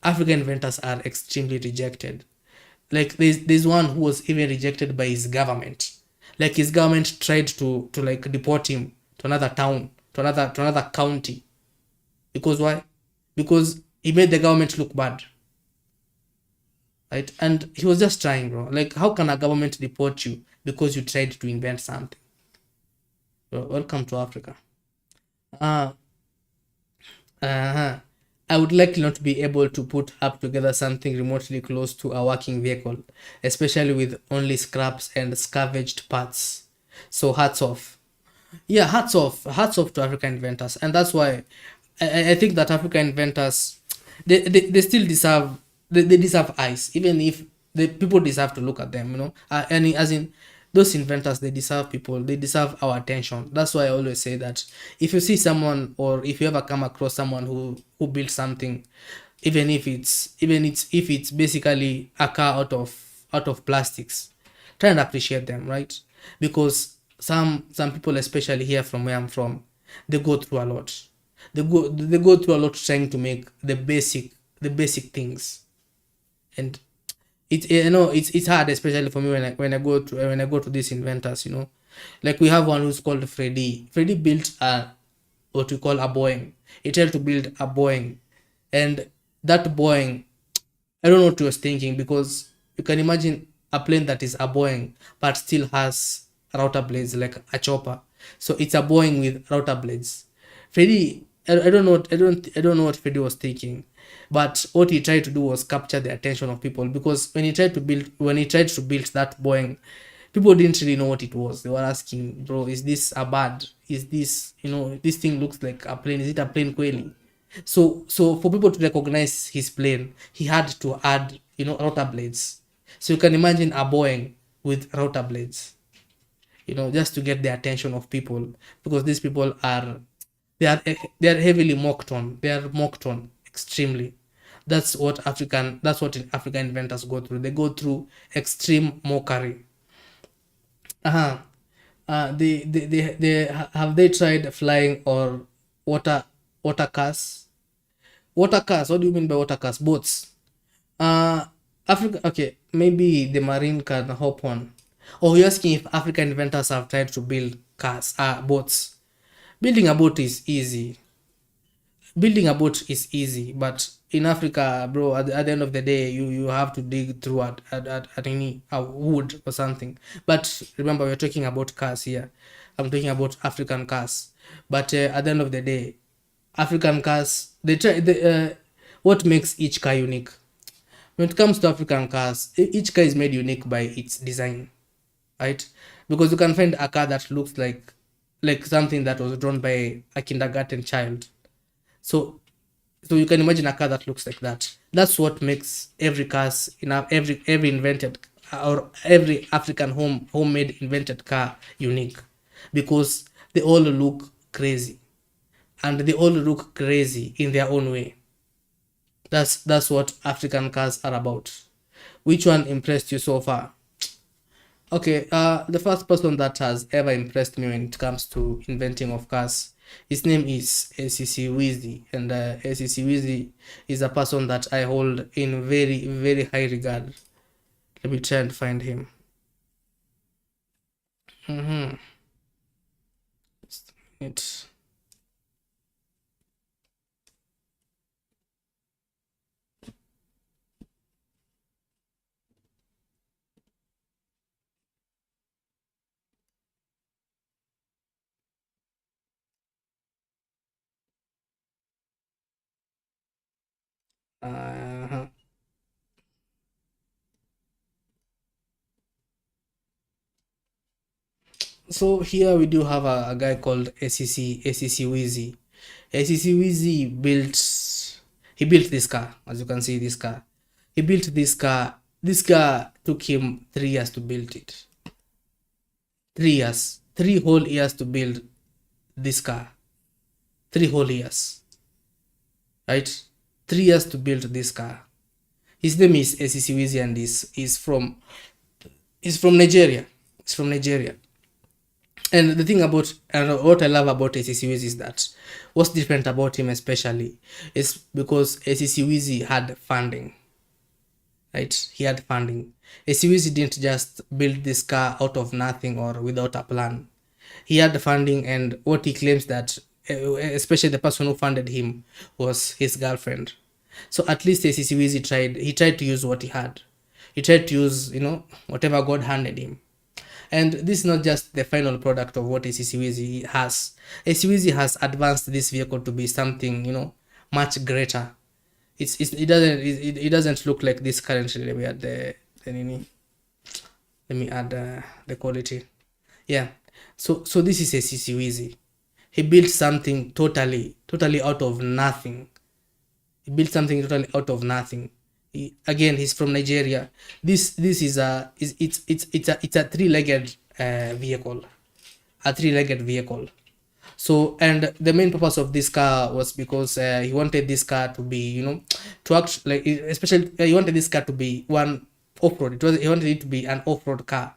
African inventors are extremely rejected. Like there's one who was even rejected by his government. Like his government tried to like deport him to another town, to another county. Because why? Because he made the government look bad, right? And he was just trying, bro. Like, how can a government deport you because you tried to invent something? Bro, welcome to Africa. Uh, uh-huh. I would likely not be able to put up together something remotely close to a working vehicle, especially with only scraps and scavenged parts. So hats off. Yeah, hats off to African inventors, and that's why I think that African inventors, they still deserve, they deserve eyes, even if the people deserve to look at them, and as in those inventors, they deserve people, they deserve our attention. That's why I always say that if you see someone, or if you ever come across someone who built something, if it's basically a car out of plastics, try and appreciate them, right? Because some people, especially here from where I'm from, they go through a lot. They go through a lot trying to make the basic things. And it's hard, especially for me, when I go to these inventors. Like, we have one who's called Freddy built a what we call a Boeing. He tried to build a Boeing, and that Boeing, I don't know what he was thinking, because you can imagine a plane that is a Boeing but still has router blades like a chopper. So it's a Boeing with router blades. Freddy, I don't know I don't know what Freddy was thinking, but what he tried to do was capture the attention of people, because when he tried to build that Boeing, people didn't really know what it was. They were asking, bro, is this a bird? Is this, this thing looks like a plane? Is it a plane, kweli? So for people to recognize his plane, he had to add, router blades. So you can imagine a Boeing with router blades, just to get the attention of people, because these people they are heavily mocked on. They are mocked on extremely. That's what African inventors go through. They go through extreme mockery. Uh-huh. Have they tried flying or water water cars? Water cars. What do you mean by water cars? Boats. Uh, Africa. Okay, maybe the marine can hop on. Or you're asking if African inventors have tried to build cars, boats. Building a boat is easy. Building a boat is easy, but in Africa, bro, at the end of the day, you have to dig through at any a wood or something. But remember, we're talking about cars here. I'm talking about African cars. But at the end of the day, African cars, what makes each car unique? When it comes to African cars, each car is made unique by its design, right? Because you can find a car that looks like something that was drawn by a kindergarten child. So so you can imagine a car that looks like that. That's what makes every invented, or every African homemade invented car unique, because they all look crazy, and they all look crazy in their own way. That's what African cars are about. Which one impressed you so far? Okay, the first person that has ever impressed me when it comes to inventing of cars, his name is ACC Wheezy, and ACC Wheezy is a person that I hold in very, very high regard. Let me try and find him. Mm-hmm. Just a minute. Uh, so here we do have a guy called ACC Wheezy. ACC Wheezy built this car. As you can see, this car. He built this car. This car took him 3 years to build it. 3 years. 3 whole years to build this car. 3 whole years. Right? 3 years to build this car. His name is ACC Wheezy, and is from Nigeria. He's from Nigeria. And the thing about, and what I love about ACC Wheezy is that what's different about him, especially, is because ACC Wheezy had funding. right? He had funding. Esiwisi didn't just build this car out of nothing or without a plan. He had the funding, and what he claims that, especially the person who funded him, was his girlfriend. So at least Esiwisi tried. He tried to use what he had. He tried to use, whatever God handed him. And this is not just the final product of what Esiwisi has. Esiwisi has advanced this vehicle to be something, much greater. It doesn't look like this currently. We had let me add the quality. Yeah. So this is a Sisiwizi. He built something totally out of nothing. He built something totally out of nothing. Again, he's from Nigeria. This is a is it's a three-legged vehicle. A three-legged vehicle. So, and the main purpose of this car was because he wanted this car to be, to act like, especially he wanted this car to be one off-road. He wanted it to be an off-road car,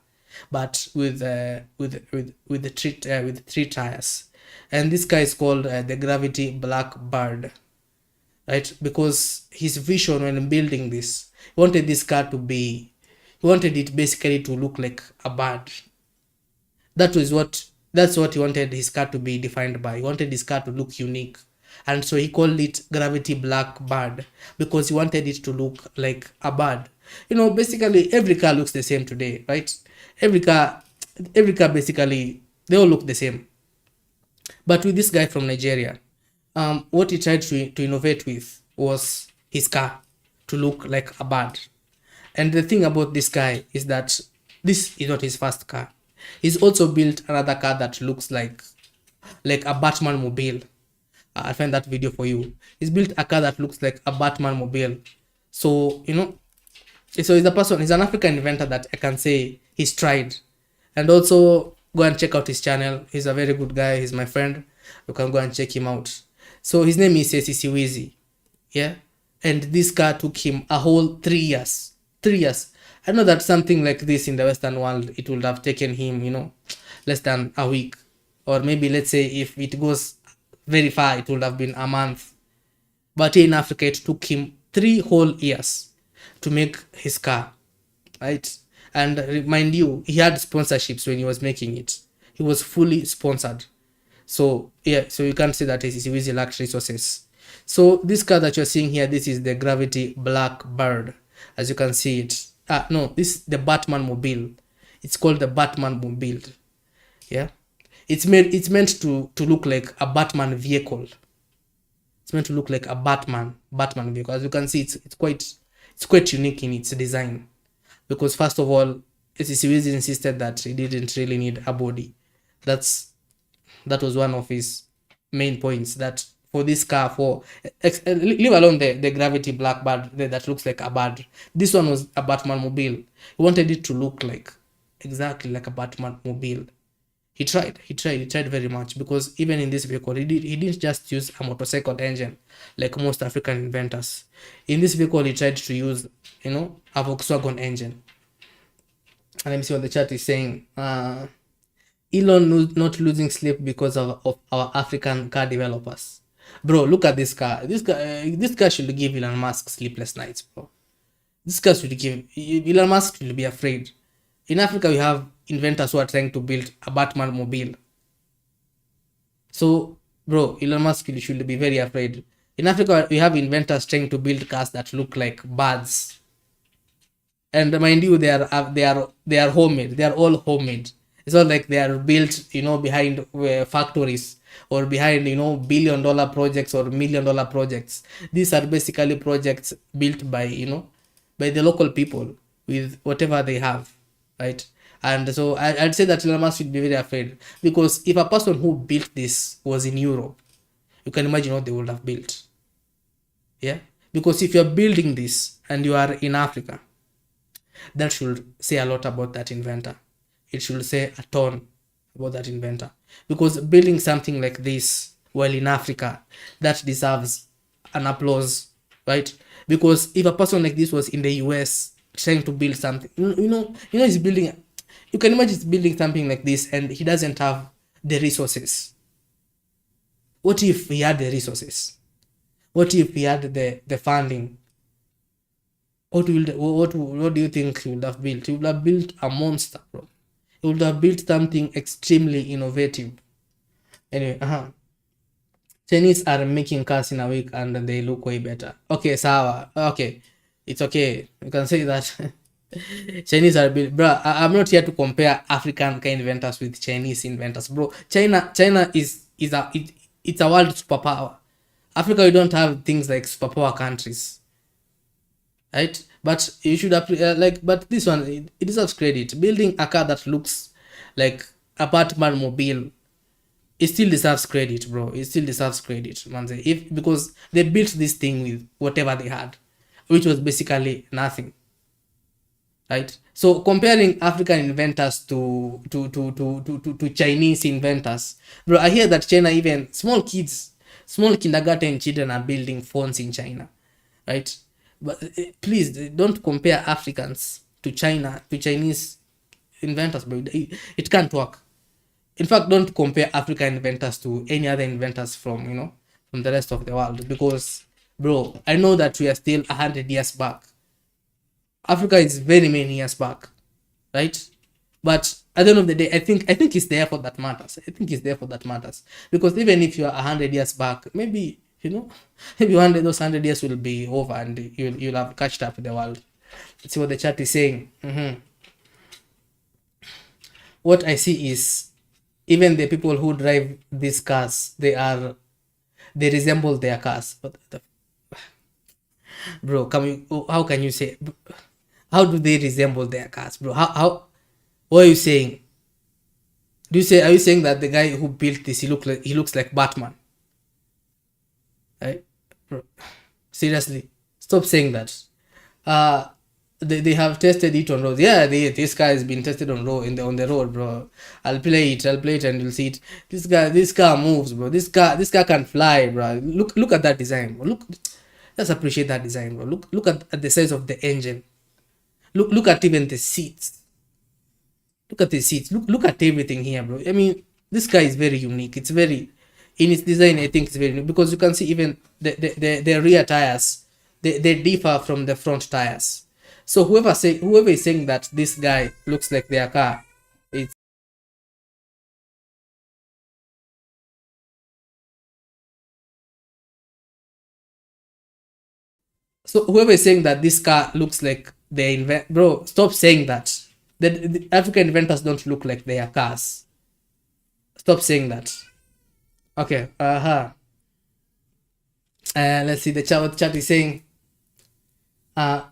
but with the with three tires. And this car is called the Gravity Black Bird, right? Because his vision when building this, he wanted this car to be, he wanted it basically to look like a bird. That's what he wanted his car to be defined by. He wanted his car to look unique. And so he called it Gravity Black Bird because he wanted it to look like a bird. Basically every car looks the same today, right? Every car basically, they all look the same. But with this guy from Nigeria, what he tried to innovate with was his car to look like a bird. And the thing about this guy is that this is not his first car. He's also built another car that looks like a Batman mobile. I'll find that video for you. He's built a car that looks like a Batman mobile. So, so he's an African inventor that I can say he's tried. And also go and check out his channel. He's a very good guy. He's my friend. You can go and check him out. So his name is Siwizi. Yeah. And this car took him a whole 3 years. 3 years. I know that something like this in the Western world, it would have taken him, less than a week. Or maybe let's say if it goes very far, it would have been a month. But here in Africa, it took him 3 whole years to make his car, right? And remind you, he had sponsorships when he was making it. He was fully sponsored. So yeah, so you can see that it's easy lacked resources. So this car that you're seeing here, this is the Gravity Black Bird. As you can see it. No, this is the Batman mobile. It's called the Batman mobile. Yeah. It's meant to look like a Batman vehicle. It's meant to look like a Batman vehicle. As you can see, it's quite unique in its design. Because first of all, Siwizi insisted that he didn't really need a body. That was one of his main points, that for this car, leave alone the Gravity Black Bird that looks like a bird. This one was a Batman mobile. He wanted it to look like exactly like a Batman mobile. He tried very much, because even in this vehicle, he didn't just use a motorcycle engine like most African inventors. In this vehicle, he tried to use, a Volkswagen engine. And let me see what the chat is saying. Elon not losing sleep because of our African car developers. Bro, look at this car. This car should give Elon Musk sleepless nights, bro. This car should give Elon Musk should be afraid. In Africa, we have inventors who are trying to build a Batman mobile. So, bro, Elon Musk should be very afraid. In Africa, we have inventors trying to build cars that look like birds. And mind you, they are homemade. They are all homemade. It's not like they are built, behind factories or behind, $1 billion projects or $1 million projects. These are basically projects built by, by the local people with whatever they have, right? And so I'd say that Elon Musk should be very afraid, because if a person who built this was in Europe, you can imagine what they would have built. Yeah, because if you're building this and you are in Africa, that should say a lot about that inventor. It should say a ton about that inventor, because building something like this while in Africa, that deserves an applause, right? Because if a person like this was in the US trying to build something, he's building, you can imagine he's building something like this and he doesn't have the resources. What if he had the resources? What if he had the funding? What do you think he would have built? He would have built a monster, bro. He would have built something extremely innovative. Anyway, Chinese are making cars in a week and they look way better. Okay, sawa. Okay, it's okay. You can say that. Chinese are built, bro. I'm not here to compare African car inventors with Chinese inventors, bro. China is it's a world superpower. Africa, we don't have things like superpower countries, right? But you should like, but this one, it deserves credit. Building a car that looks like a Batman mobile, it still deserves credit, bro. It still deserves credit, man. If because they built this thing with whatever they had, which was basically nothing, right? So comparing African inventors to Chinese inventors, bro, I hear that China, even small kindergarten children are building phones in China, right? But please don't compare Africans to Chinese inventors, bro. It can't work. In fact, don't compare African inventors to any other inventors from from the rest of the world, because, bro, I know that we are still 100 years back. Africa is very many years back, right? But at the end of the day, I think it's the effort that matters. I think it's the effort that matters, because even if you are 100 years back, maybe maybe one day those 100 years will be over and you'll have catched up with the world. Let's see what the chat is saying. What I see is, even the people who drive these cars, they resemble their cars. But bro, how can you say, how do they resemble their cars, bro? How what are you saying? Are you saying that the guy who built this, he looks like Batman, right? Bro, seriously, stop saying that. uh they have tested it on roads. Yeah, this guy has been tested on the road, bro. I'll play it and you'll see it. This car moves, bro. This car can fly, bro. Look at that design, bro. Let's appreciate that design, bro. Look at the size of the engine. Look at even the seats. Look at the seats. Look at everything here, bro. I mean, this car is very unique. It's very, in its design, I think it's very unique, because you can see even the rear tires, they differ from the front tires. So whoever is saying that this guy looks like their car, it's so whoever is saying that this car looks like they invent, bro, stop saying that. The African inventors don't look like their cars. Stop saying that. Okay. Let's see the chat. What the chat is saying. Uh,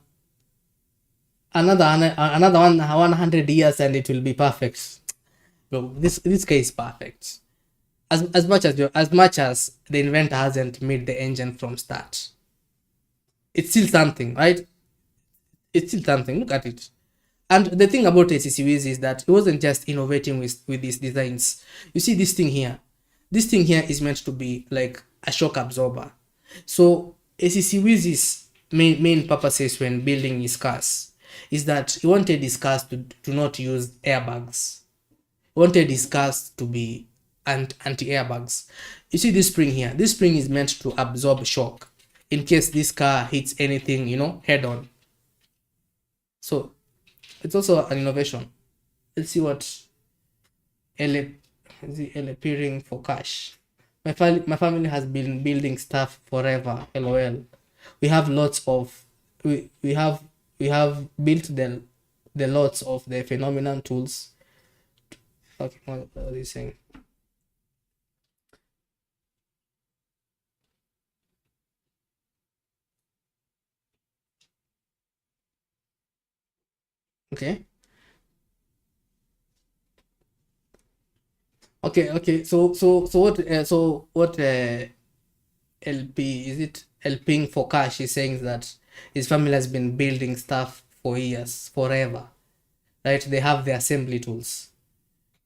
another 100 years and it will be perfect, bro. This guy is perfect. As much as the inventor hasn't made the engine from start, it's still something, right? It's still something. Look at it. And the thing about ACCWs is that it wasn't just innovating with these designs. You see this thing here. This thing here is meant to be like a shock absorber. So ACCWs' main purposes when building his cars is that he wanted his cars to not use airbags. He wanted his cars to be anti-airbags. You see this spring here. This spring is meant to absorb shock in case this car hits anything, head on. So it's also an innovation. Let's see what Ele appearing for cash. My family has been building stuff forever. LOL. We have lots of we have built the lots of the phenomenon tools. Okay, what are you saying? Okay. Okay. So what LP, is it helping for cash, is saying that his family has been building stuff for years, forever, right? They have the assembly tools.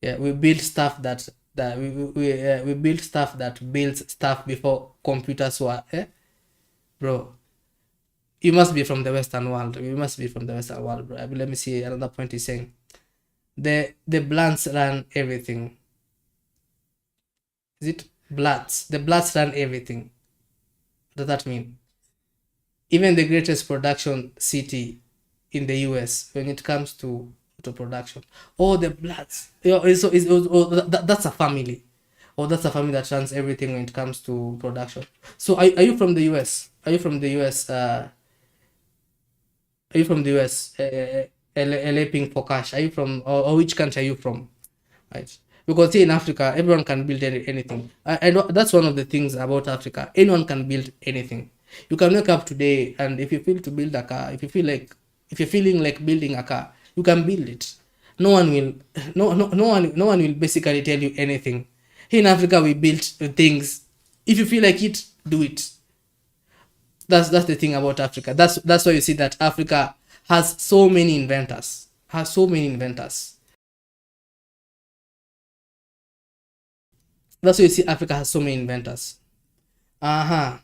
Yeah, we build stuff we build stuff that builds stuff before computers were, bro. You must be from the Western world. You must be from the Western world, bro. Let me see another point. He's saying the blunts run everything. Is it blunts? The blunts run everything. What does that mean? even the greatest production city in the US when it comes to production. All the bloods, that's a family, or that's a family that runs everything when it comes to production. So are you from the US? Are you from the US? Are you from the US? LA Pink for cash. Are you from, or which country are you from? Right? Because here in Africa, everyone can build anything. I know that's one of the things about Africa. Anyone can build anything. You can wake up today, and if you feel to build a car, if you're feeling like building a car, you can build it. No one will, no one will basically tell you anything. Here in Africa, we build things. If you feel like it, do it. That's the thing about Africa. That's why you see that Africa has so many inventors. Has so many inventors. That's why you see Africa has so many inventors. Uh-huh.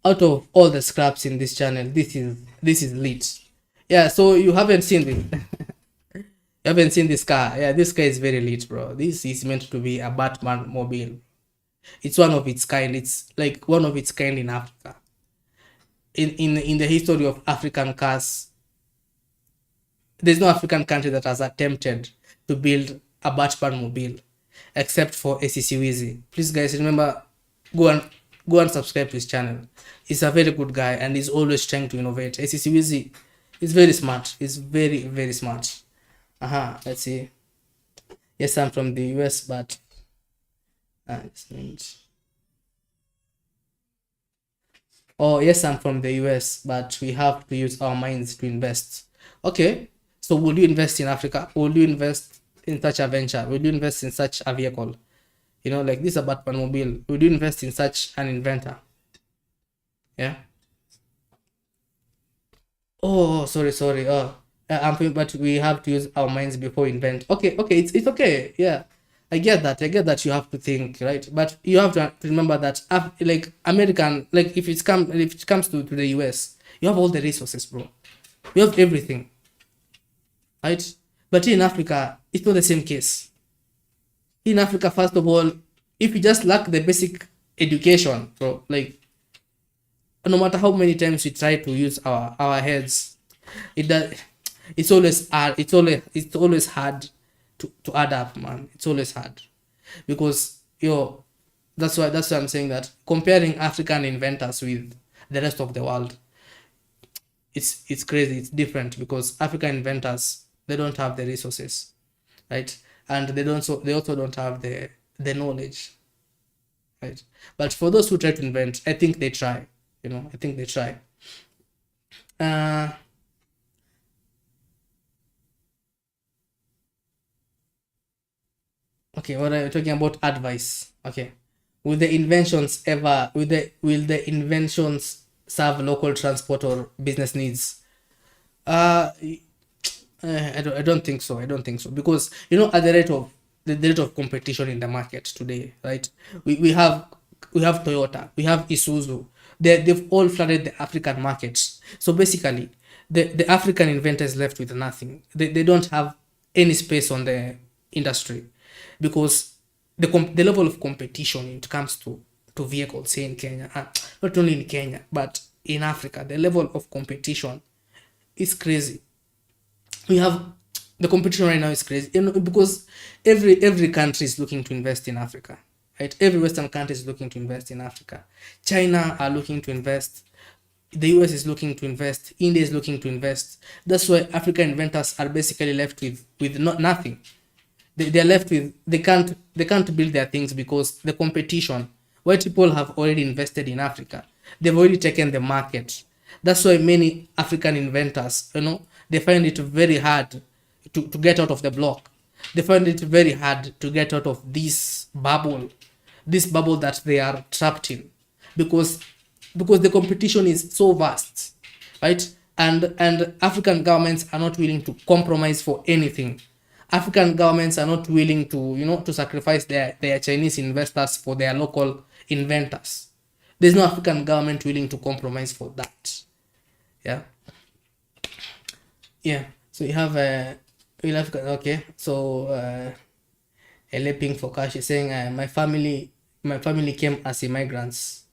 Out of all the scraps in this channel, this is lit. Yeah, so you haven't seen this. You haven't seen this car. Yeah, this car is very lit, bro. This is meant to be a Batman mobile. It's one of its kind. It's like one of its kind in Africa. In the history of African cars, there's no African country that has attempted to build a Batman mobile except for ACC Wheezy. Please, guys, remember, go and go and subscribe to his channel. He's a very good guy and he's always trying to innovate. ACC Wheezy is very smart. He's very, very smart. Let's see. Yes, I'm from the US, but this means. Oh, yes, I'm from the US, but we have to use our minds to invest. Okay, so will you invest in Africa? Will you invest in such a venture? Will you invest in such a vehicle? Like this about Mobile. Will you invest in such an inventor? Yeah. Oh, sorry, sorry. But we have to use our minds before we invent. Okay, okay, it's okay. Yeah, I get that. I get that you have to think, right? But you have to remember that, like American, like if it comes to the US, you have all the resources, bro. You have everything, right? But here in Africa, it's not the same case. In Africa, first of all, if you just lack the basic education, bro, like no matter how many times we try to use our heads, it does. It's always hard. It's always hard to add up, man. It's always hard because that's why I'm saying that comparing African inventors with the rest of the world, it's crazy. It's different because African inventors, they don't have the resources, right? And they also don't have the knowledge, right? But for those who try to invent, I think they try. I think they try. Uh, okay, what are you talking about? Advice. Okay. Will the inventions serve local transport or business needs? Uh, I don't think so. I don't think so because at the rate of competition in the market today, right? We have Toyota, we have Isuzu. They've all flooded the African markets. So basically, the African inventor is left with nothing. They don't have any space on the industry because the level of competition when it comes to vehicles here in Kenya, not only in Kenya but in Africa, the level of competition is crazy. We have the competition right now is crazy, because every country is looking to invest in Africa, right? Every Western country is looking to invest in Africa. China are looking to invest. The US is looking to invest. India is looking to invest. That's why African inventors are basically left with nothing. They're left with, they can't build their things because the competition, white people have already invested in Africa. They've already taken the market. That's why many African inventors, they find it very hard to get out of the block. They find it very hard to get out of this bubble that they are trapped in, because the competition is so vast, right? And African governments are not willing to compromise for anything. African governments are not willing to sacrifice their Chinese investors for their local inventors. There's no African government willing to compromise for that. Yeah. Yeah. So you have okay. So a leaping for cash is saying, my family came as immigrants.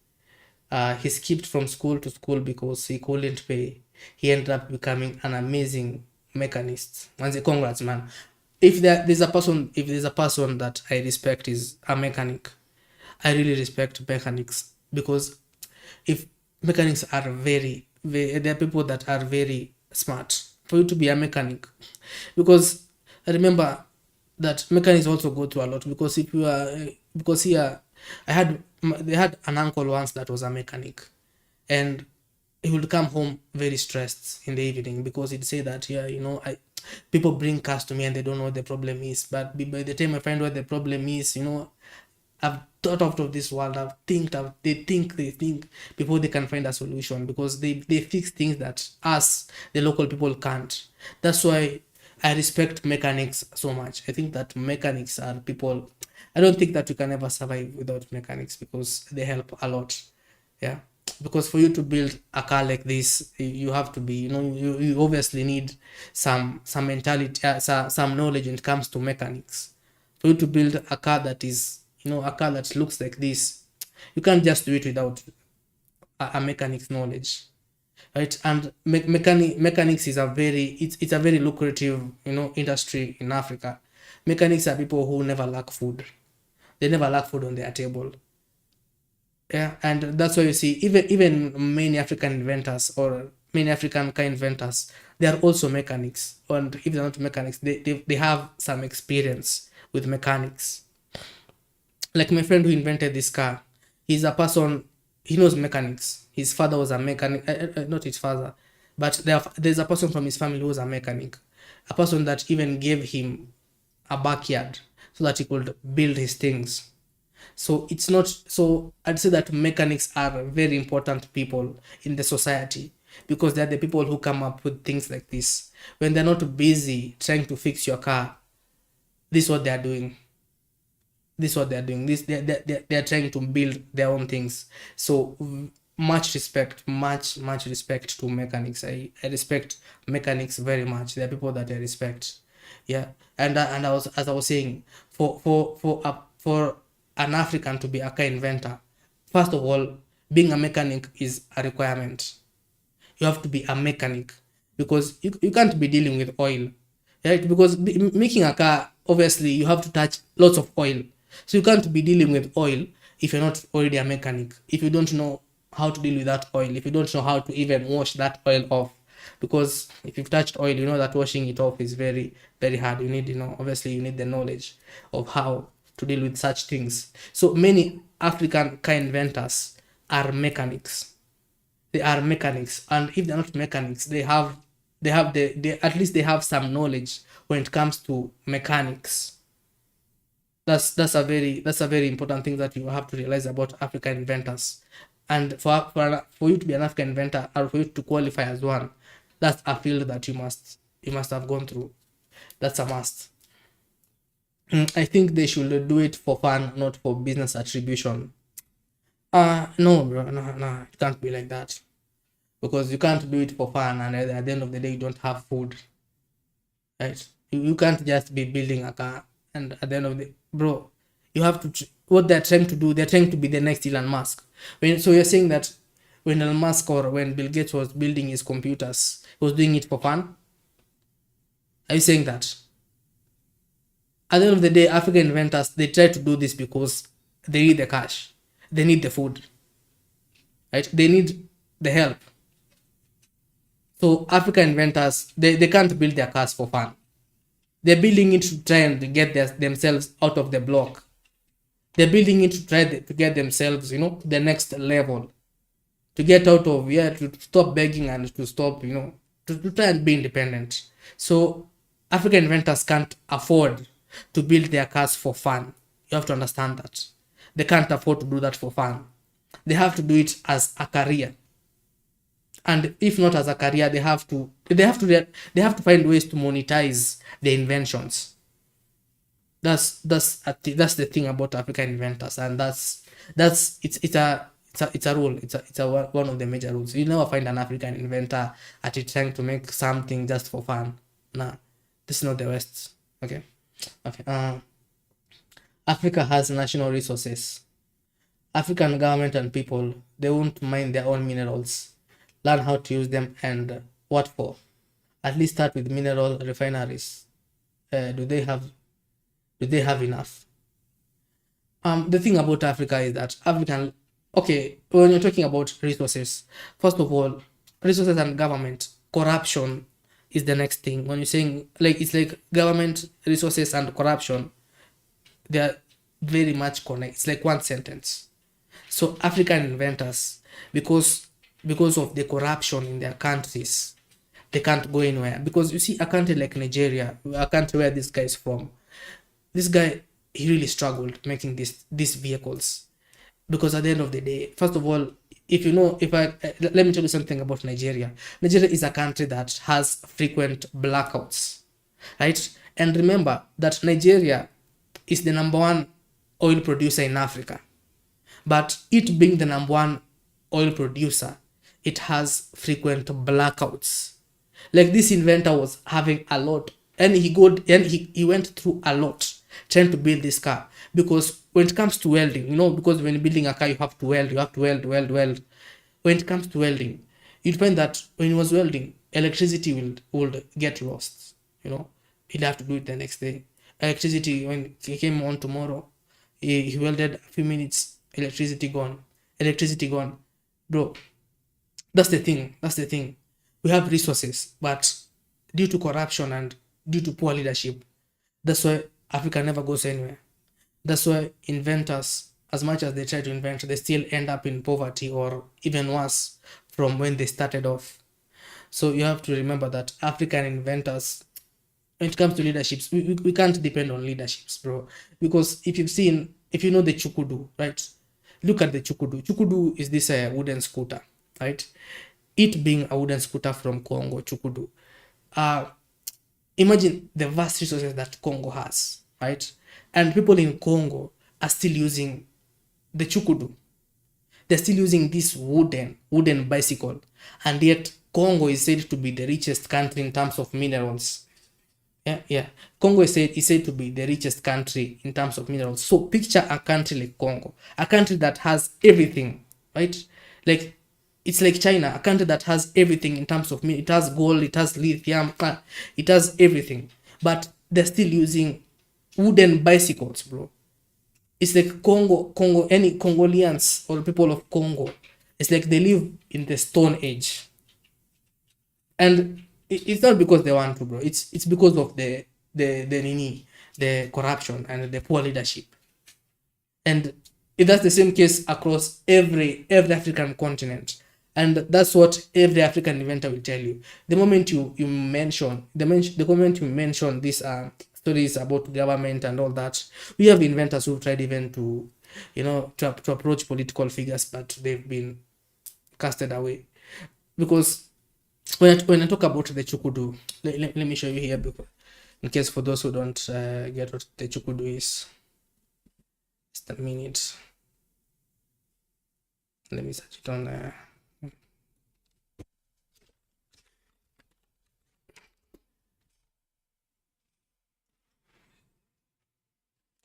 He skipped from school to school because he couldn't pay. He ended up becoming an amazing mechanist. And say, congrats, man. If there's a person that I respect is a mechanic, I really respect mechanics because if mechanics are there are people that are very smart for you to be a mechanic, because I remember that mechanics also go through a lot because if you are because here they had an uncle once that was a mechanic, and he would come home very stressed in the evening because he'd say that, yeah, people bring cars to me and they don't know what the problem is, but by the time I find what the problem is, I've thought out of this world. They think before they can find a solution because they fix things that us, the local people, can't. That's why I respect mechanics so much. I think that mechanics are people. I don't think that we can ever survive without mechanics because they help a lot. Yeah, because for you to build a car like this, you have to be, you obviously need some mentality, some knowledge when it comes to mechanics. For you to build a car that is, a car that looks like this, you can't just do it without a mechanic's knowledge, right? And mechanics is a very, it's a very lucrative, industry in Africa. Mechanics are people who never lack food. They never lack food on their table. Yeah, and that's why you see even many African inventors or many African car inventors, they are also mechanics. And if they're not mechanics, they have some experience with mechanics. Like my friend who invented this car, he's a person, he knows mechanics. His father was a mechanic, not his father, but there's a person from his family who was a mechanic, a person that even gave him a backyard so that he could build his things. So it's not, so I'd say that mechanics are very important people in the society because they're the people who come up with things like this. When they're not busy trying to fix your car, this is what they're doing. They're trying to build their own things. So much respect, much respect to mechanics. I respect mechanics very much. There are people that I respect. Yeah, and I was, as I was saying, for an African to be a car inventor, first of all, being a mechanic is a requirement. You have to be a mechanic because you can't be dealing with oil, right? Because making a car, obviously you have to touch lots of oil, so you can't be dealing with oil if you're not already a mechanic, if you don't know how to deal with that oil, if you don't know how to even wash that oil off, because if you've touched oil, you know that washing it off is very very hard. You need, obviously you need the knowledge of how to deal with such things. So many African car inventors are mechanics. They are mechanics, and if they're not mechanics, they at least they have some knowledge when it comes to mechanics. That's a very important thing that you have to realize about African inventors. And for you to be an African inventor, or for you to qualify as one, that's a field that you must have gone through. That's a must. I think they should do it for fun, not for business attribution. No, bro, no, it can't be like that, because you can't do it for fun and at the end of the day you don't have food, right? You can't just be building a car and at the end of the, bro, you have to what they're trying to do, they're trying to be the next Elon Musk. So you're saying that when Elon Musk or when Bill Gates was building his computers, he was doing it for fun? Are you saying that? At the end of the day, African inventors, they try to do this because they need the cash, they need the food, right? They need the help. So African inventors, they can't build their cars for fun. They're building it to try and get themselves out of the block. They're building it to try to get themselves, to the next level, to get out of, yeah, to stop begging and to stop, to try and be independent. So African inventors can't afford to build their cars for fun. You have to understand that. They can't afford to do that for fun. They have to do it as a career. And if not as a career, they have to find ways to monetize their inventions. That's the thing about African inventors, and it's a rule. It's one of the major rules. You never find an African inventor at it trying to make something just for fun. Nah, this is not the West. Okay. Okay. Africa has national resources. African government and people, they won't mine their own minerals, learn how to use them, and what for? At least start with mineral refineries. Do they have enough? The thing about Africa is that African, okay, when you're talking about resources, first of all, resources and government, corruption is the next thing. When you're saying, like, it's like government, resources, and corruption, they are very much connected. It's like one sentence. So African inventors, because of the corruption in their countries, they can't go anywhere. Because you see, a country like Nigeria, a country where this guy is from, this guy, he really struggled making these vehicles, because at the end of the day, first of all, if you know, if I let me tell you something about Nigeria. Nigeria is a country that has frequent blackouts, right? And remember that Nigeria is the number one oil producer in Africa. But it being the number one oil producer, it has frequent blackouts. Like, this inventor was having a lot, and he went through a lot trying to build this car. Because when it comes to welding, because when you're building a car, you have to weld. When it comes to welding, you'd find that when he was welding, electricity will get lost. He'll have to do it the next day. Electricity, when he came on tomorrow, he welded a few minutes, electricity gone. Bro, that's the thing. We have resources, but due to corruption and due to poor leadership, that's why Africa never goes anywhere. That's why inventors, as much as they try to invent, they still end up in poverty, or even worse from when they started off. So you have to remember that African inventors, when it comes to leaderships, we can't depend on leaderships, bro. Because if you know the Chukudu, right? Look at the Chukudu. Chukudu is this wooden scooter, right? It being a wooden scooter from Congo, Chukudu. Uh, Imagine the vast resources that Congo has, right? And people in Congo are still using the Chukudu. They're still using this wooden bicycle. And yet Congo is said to be the richest country in terms of minerals. Yeah. Congo is said to be the richest country in terms of minerals. So picture a country like Congo, a country that has everything, right? Like, it's like China, a country that has everything in terms of it has gold, it has lithium, it has everything, but they're still using wooden bicycles, bro. It's like any Congolians or people of Congo, it's like they live in the Stone Age. And it's not because they want to, bro. It's because of the corruption and the poor leadership. And that's the same case across every African continent. And that's what every African inventor will tell you. The moment you mention the moment you mention these stories about government and all that, we have inventors who tried even to to approach political figures, but they've been casted away. Because when I talk about the Chukudu, let me show you here, because in case for those who don't get what the Chukudu is. Just a minute. Let me search it on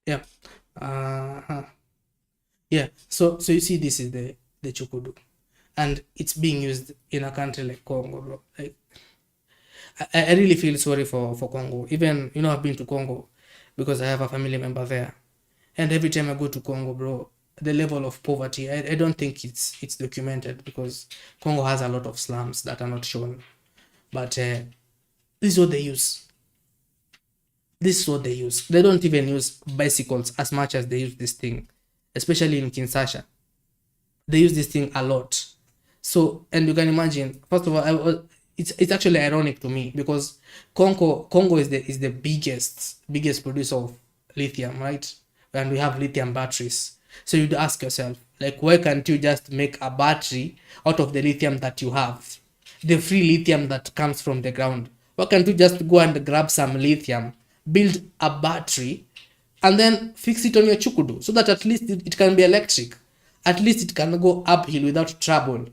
yeah. Yeah. So you see, this is the Chukudu, and it's being used in a country like Congo, bro. Like, I really feel sorry for Congo. Even, I've been to Congo because I have a family member there. And every time I go to Congo, bro, the level of poverty, I don't think it's documented, because Congo has a lot of slums that are not shown. But this is what they use. This is what they use. They don't even use bicycles as much as they use this thing, especially in Kinshasa. They use this thing a lot. So, and you can imagine, first of all, it's actually ironic to me, because Congo is the biggest producer of lithium, right? And we have lithium batteries. So you'd ask yourself, like, why can't you just make a battery out of the lithium that you have, the free lithium that comes from the ground? Why can't you just go and grab some lithium, build a battery, and then fix it on your Chukudu, so that at least it can be electric, at least it can go uphill without trouble,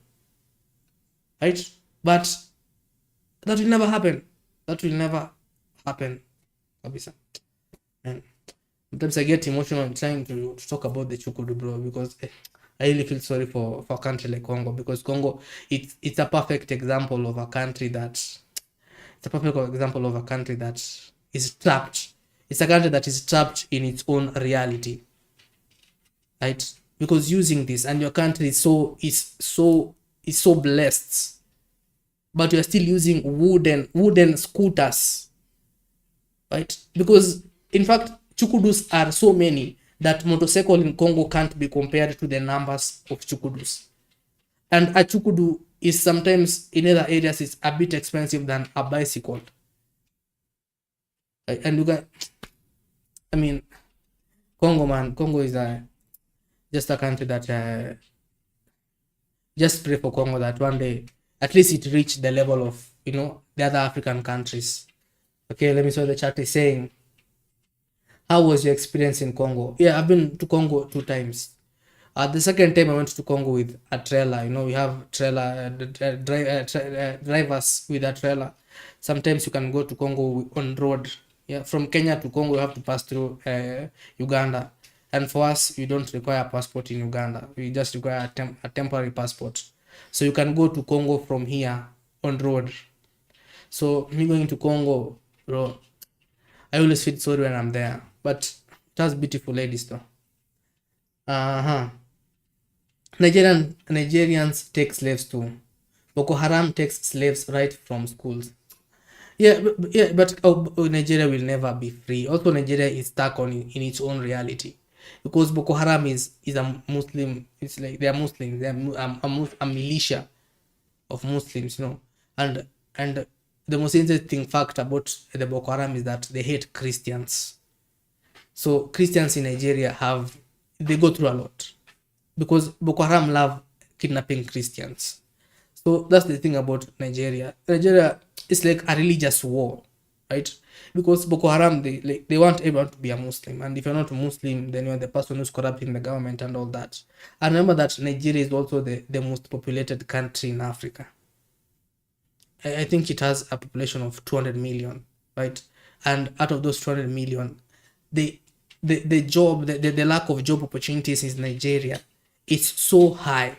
right? But that will never happen. That will never happen, kabisa. And sometimes I get emotional trying to talk about the Chukudu, bro, because I really feel sorry for a country like Congo, because Congo, it's a perfect example of a country that it's a perfect example of a country that is trapped. It's a country that is trapped in its own reality, right? Because using this, and your country is so blessed, but you're still using wooden scooters, right? Because in fact, chukudus are so many that motorcycle in Congo can't be compared to the numbers of chukudus. And a chukudu is sometimes in other areas is a bit expensive than a bicycle. Right? And you can, I mean, Congo, man, Congo is just a country that just pray for Congo that one day at least it reach the level of the other African countries. Okay, let me see what the chat is saying. How was your experience in Congo? Yeah, I've been to Congo 2 times. The second time I went to Congo with a trailer. We have trailer drivers with a trailer. Sometimes you can go to Congo on road. Yeah, from Kenya to Congo, you have to pass through Uganda. And for us, you don't require a passport in Uganda. We just require a temporary passport. So you can go to Congo from here on road. So me going to Congo, bro, I always feel sorry when I'm there. But it has beautiful ladies though. Uh-huh. Nigerians take slaves too. Boko Haram takes slaves right from schools. Yeah, but Nigeria will never be free. Also, Nigeria is stuck in its own reality, because Boko Haram is a Muslim. It's like they are Muslims. They are a militia of Muslims. And the most interesting fact about the Boko Haram is that they hate Christians. So Christians in Nigeria they go through a lot, because Boko Haram love kidnapping Christians. So that's the thing about Nigeria. Nigeria is like a religious war, right? Because Boko Haram, they want everyone to be a Muslim, and if you're not a Muslim, then you're the person who's corrupting the government and all that. And remember that Nigeria is also the most populated country in Africa. I think it has a population of 200 million, right? And out of those 200 million, the lack of job opportunities in Nigeria is so high.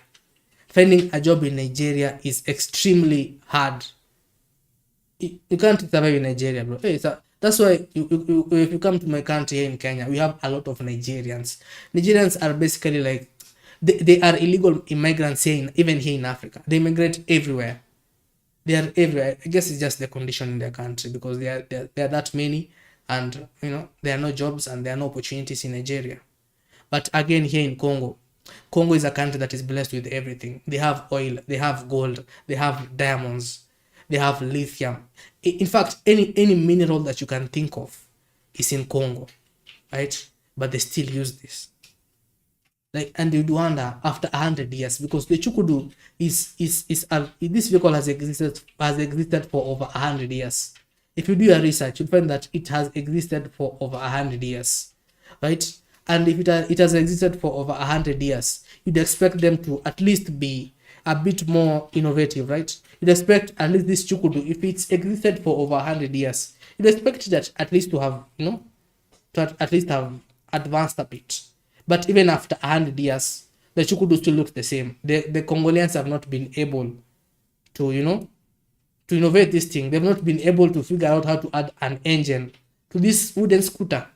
Finding a job in Nigeria is extremely hard. You can't survive in Nigeria, bro. Hey, that's why if you come to my country here in Kenya, we have a lot of Nigerians. Nigerians are basically like they are illegal immigrants even here in Africa. They migrate everywhere. They are everywhere. I guess it's just the condition in their country, because they are that many, and there are no jobs and there are no opportunities in Nigeria. But again, here in Congo is a country that is blessed with everything. They have oil, they have gold, they have diamonds, they have lithium. In fact, any mineral that you can think of is in Congo, right? But they still use this. And you'd wonder after 100 years, because the chukudu this vehicle has existed for over 100 years. If you do your research, you'll find that it has existed for over 100 years, right? And if it has existed for over 100 years, you'd expect them to at least be a bit more innovative, right? You'd expect at least this chukudu, if it's existed for over 100 years, you'd expect that at least to have, to at least have advanced a bit. But even after 100 years, the chukudu still looks the same. The Congolians have not been able to, to innovate this thing. They've not been able to figure out how to add an engine to this wooden scooter.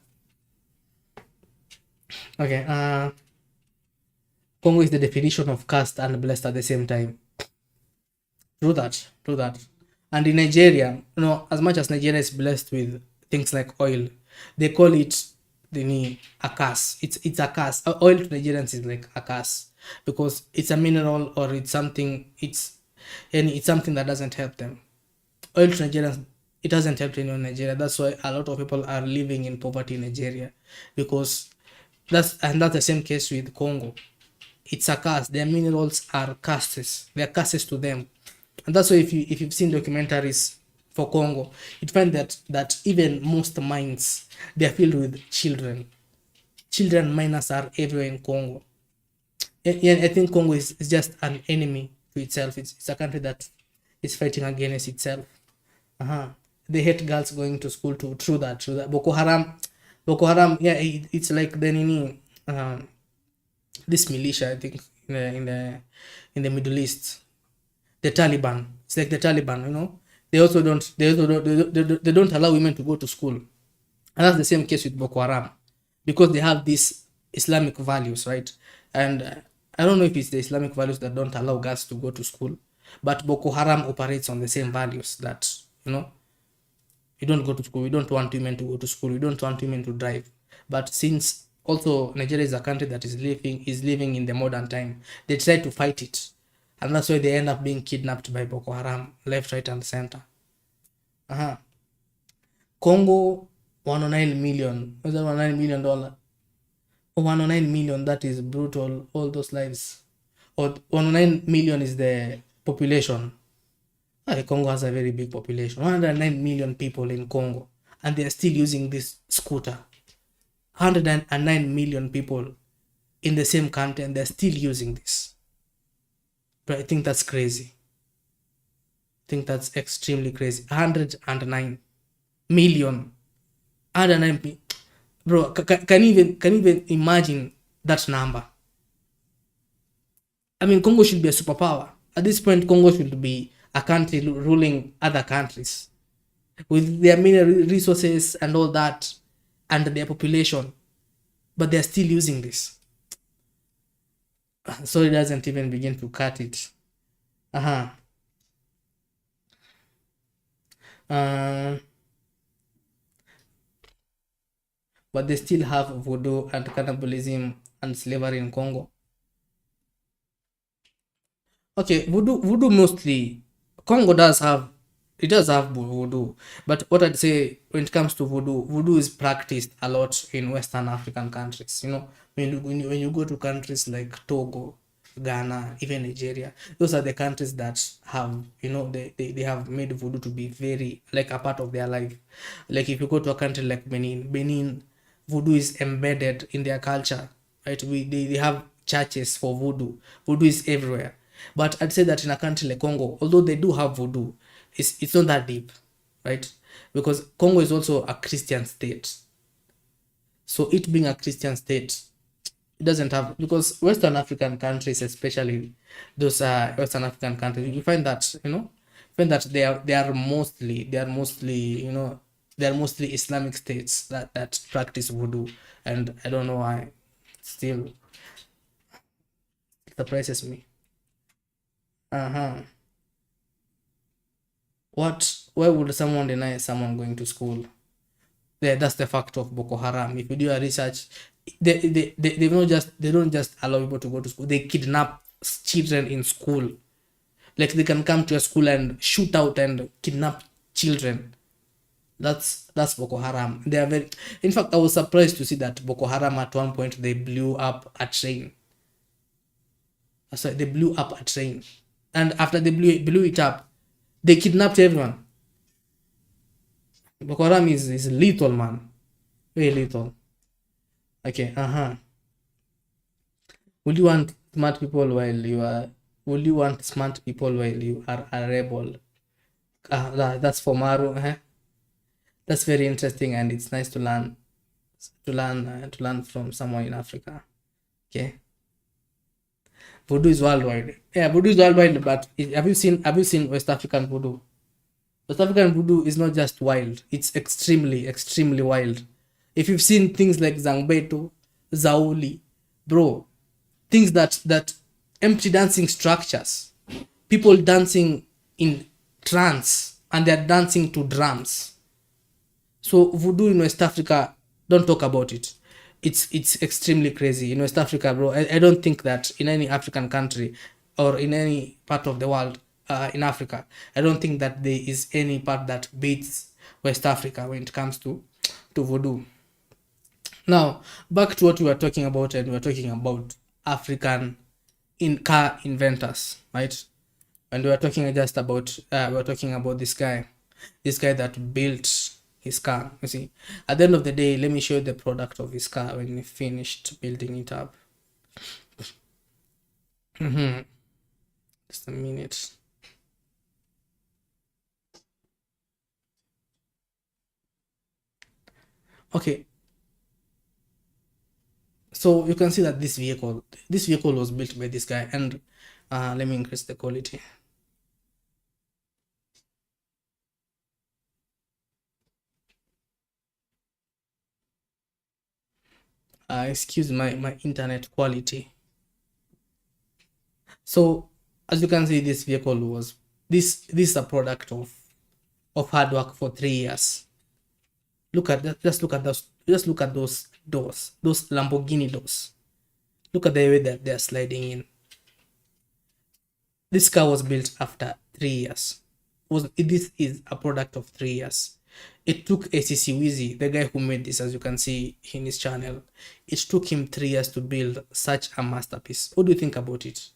Okay, Congo is the definition of cursed and blessed at the same time. True that. And in Nigeria, as much as Nigeria is blessed with things like oil, they call it a curse. It's a curse. Oil to Nigerians is like a curse, because it's a mineral, or it's something. It's something that doesn't help them. Oil to Nigerians, it doesn't help anyone in Nigeria. That's why a lot of people are living in poverty in Nigeria, because that's the same case with Congo. It's a curse. Their minerals are curses. They are curses to them, and that's why if you've seen documentaries for Congo, you find that even most mines, they are filled with children. Children miners are everywhere in Congo. I think Congo is just an enemy to itself. It's a country that is fighting against itself. They hate girls going to school too. True that. Boko Haram, yeah, it's like the this militia. I think in the Middle East. The Taliban. It's like the Taliban, you know. They don't allow women to go to school. And that's the same case with Boko Haram, because they have these Islamic values, right? And I don't know if it's the Islamic values that don't allow girls to go to school, but Boko Haram operates on the same values that, you know, you don't go to school, you don't want women to go to school, you don't want women to drive. But since also Nigeria is a country that is living in the modern time, they try to fight it. And that's why they end up being kidnapped by Boko Haram, left, right, and center. Uh-huh. Congo, 109 million. Was that $109 million? Oh, 109 million, that is brutal. All those lives. Or 109 million is the population. Congo has a very big population, 109 million people in Congo, and they are still using this scooter. 109 million people in the same country, and they're still using this. But I think that's crazy. I think that's extremely crazy. 109 million. 109 bro, can you even imagine that number? I mean, Congo should be a superpower. At this point, Congo should be a country ruling other countries with their mineral resources and all that, and their population, but they're still using this. So it doesn't even begin to cut it. Uh-huh. Uh, but they still have voodoo and cannibalism and slavery in Congo. Okay, voodoo mostly. Congo does have voodoo, but what I'd say when it comes to voodoo is practiced a lot in Western African countries. You know, when you go to countries like Togo, Ghana, even Nigeria, those are the countries that have, they have made voodoo to be very like a part of their life. Like if you go to a country like Benin, voodoo is embedded in their culture, right? They have churches for voodoo. Voodoo is everywhere. But I'd say that in a country like Congo, although they do have voodoo, it's not that deep, right? Because Congo is also a Christian state. So it being a Christian state, it doesn't have, because Western African countries, especially those Western African countries, you find that, they are mostly Islamic states that practice voodoo. And I don't know why. Still surprises me. Uh-huh. Why would someone deny someone going to school? Yeah, that's the fact of Boko Haram. If you do a research, they don't just allow people to go to school. They kidnap children in school. Like they can come to a school and shoot out and kidnap children. That's Boko Haram. They are very. In fact, I was surprised to see that Boko Haram at one point they blew up a train. Sorry, they blew up a train, and after they blew it up, they kidnapped everyone. Boko Haram is lethal, man. Very lethal. Okay, uh-huh. Would you want smart people while you are Would you want smart people while you are a rebel? That's for Maru. That's very interesting, and it's nice to learn from someone in Africa. Okay, voodoo is worldwide. Yeah, voodoo is worldwide. But have you seen West African voodoo? West African voodoo is not just wild; it's extremely, extremely wild. If you've seen things like Zangbeto, Zauli, bro, things that empty dancing structures, people dancing in trance, and they're dancing to drums. So voodoo in West Africa, don't talk about it. It's extremely crazy in West Africa, bro. I don't think that in any African country or in any part of the world, in Africa, I don't think that there is any part that beats West Africa when it comes to voodoo. Now, back to what we were talking about, and we were talking about African in car inventors, right? And we were talking about this guy that built his car. You see, at the end of the day, let me show you the product of his car when he finished building it up. Just a minute. Okay, So you can see that this vehicle was built by this guy. And let me increase the quality. Excuse my internet quality. So as you can see, this is a product of hard work for 3 years. Look at that, just look at those doors, those Lamborghini doors. Look at the way that they're sliding in. This car was built after 3 years. This is a product of 3 years. It took ACC Wheezy, the guy who made this, as you can see in his channel, it took him 3 years to build such a masterpiece. What do you think about it?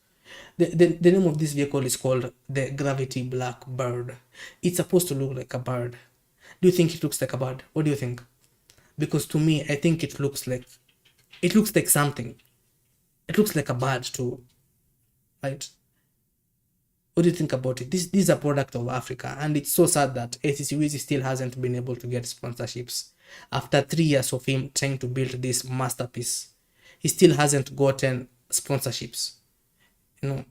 The name of this vehicle is called the Gravity Black Bird. It's supposed to look like a bird. Do you think it looks like a bird? What do you think? Because to me, I think it looks like something. It looks like a bird too, right? What do you think about it? This is a product of Africa, and it's so sad that ACC still hasn't been able to get sponsorships. After 3 years of him trying to build this masterpiece, he still hasn't gotten sponsorships. You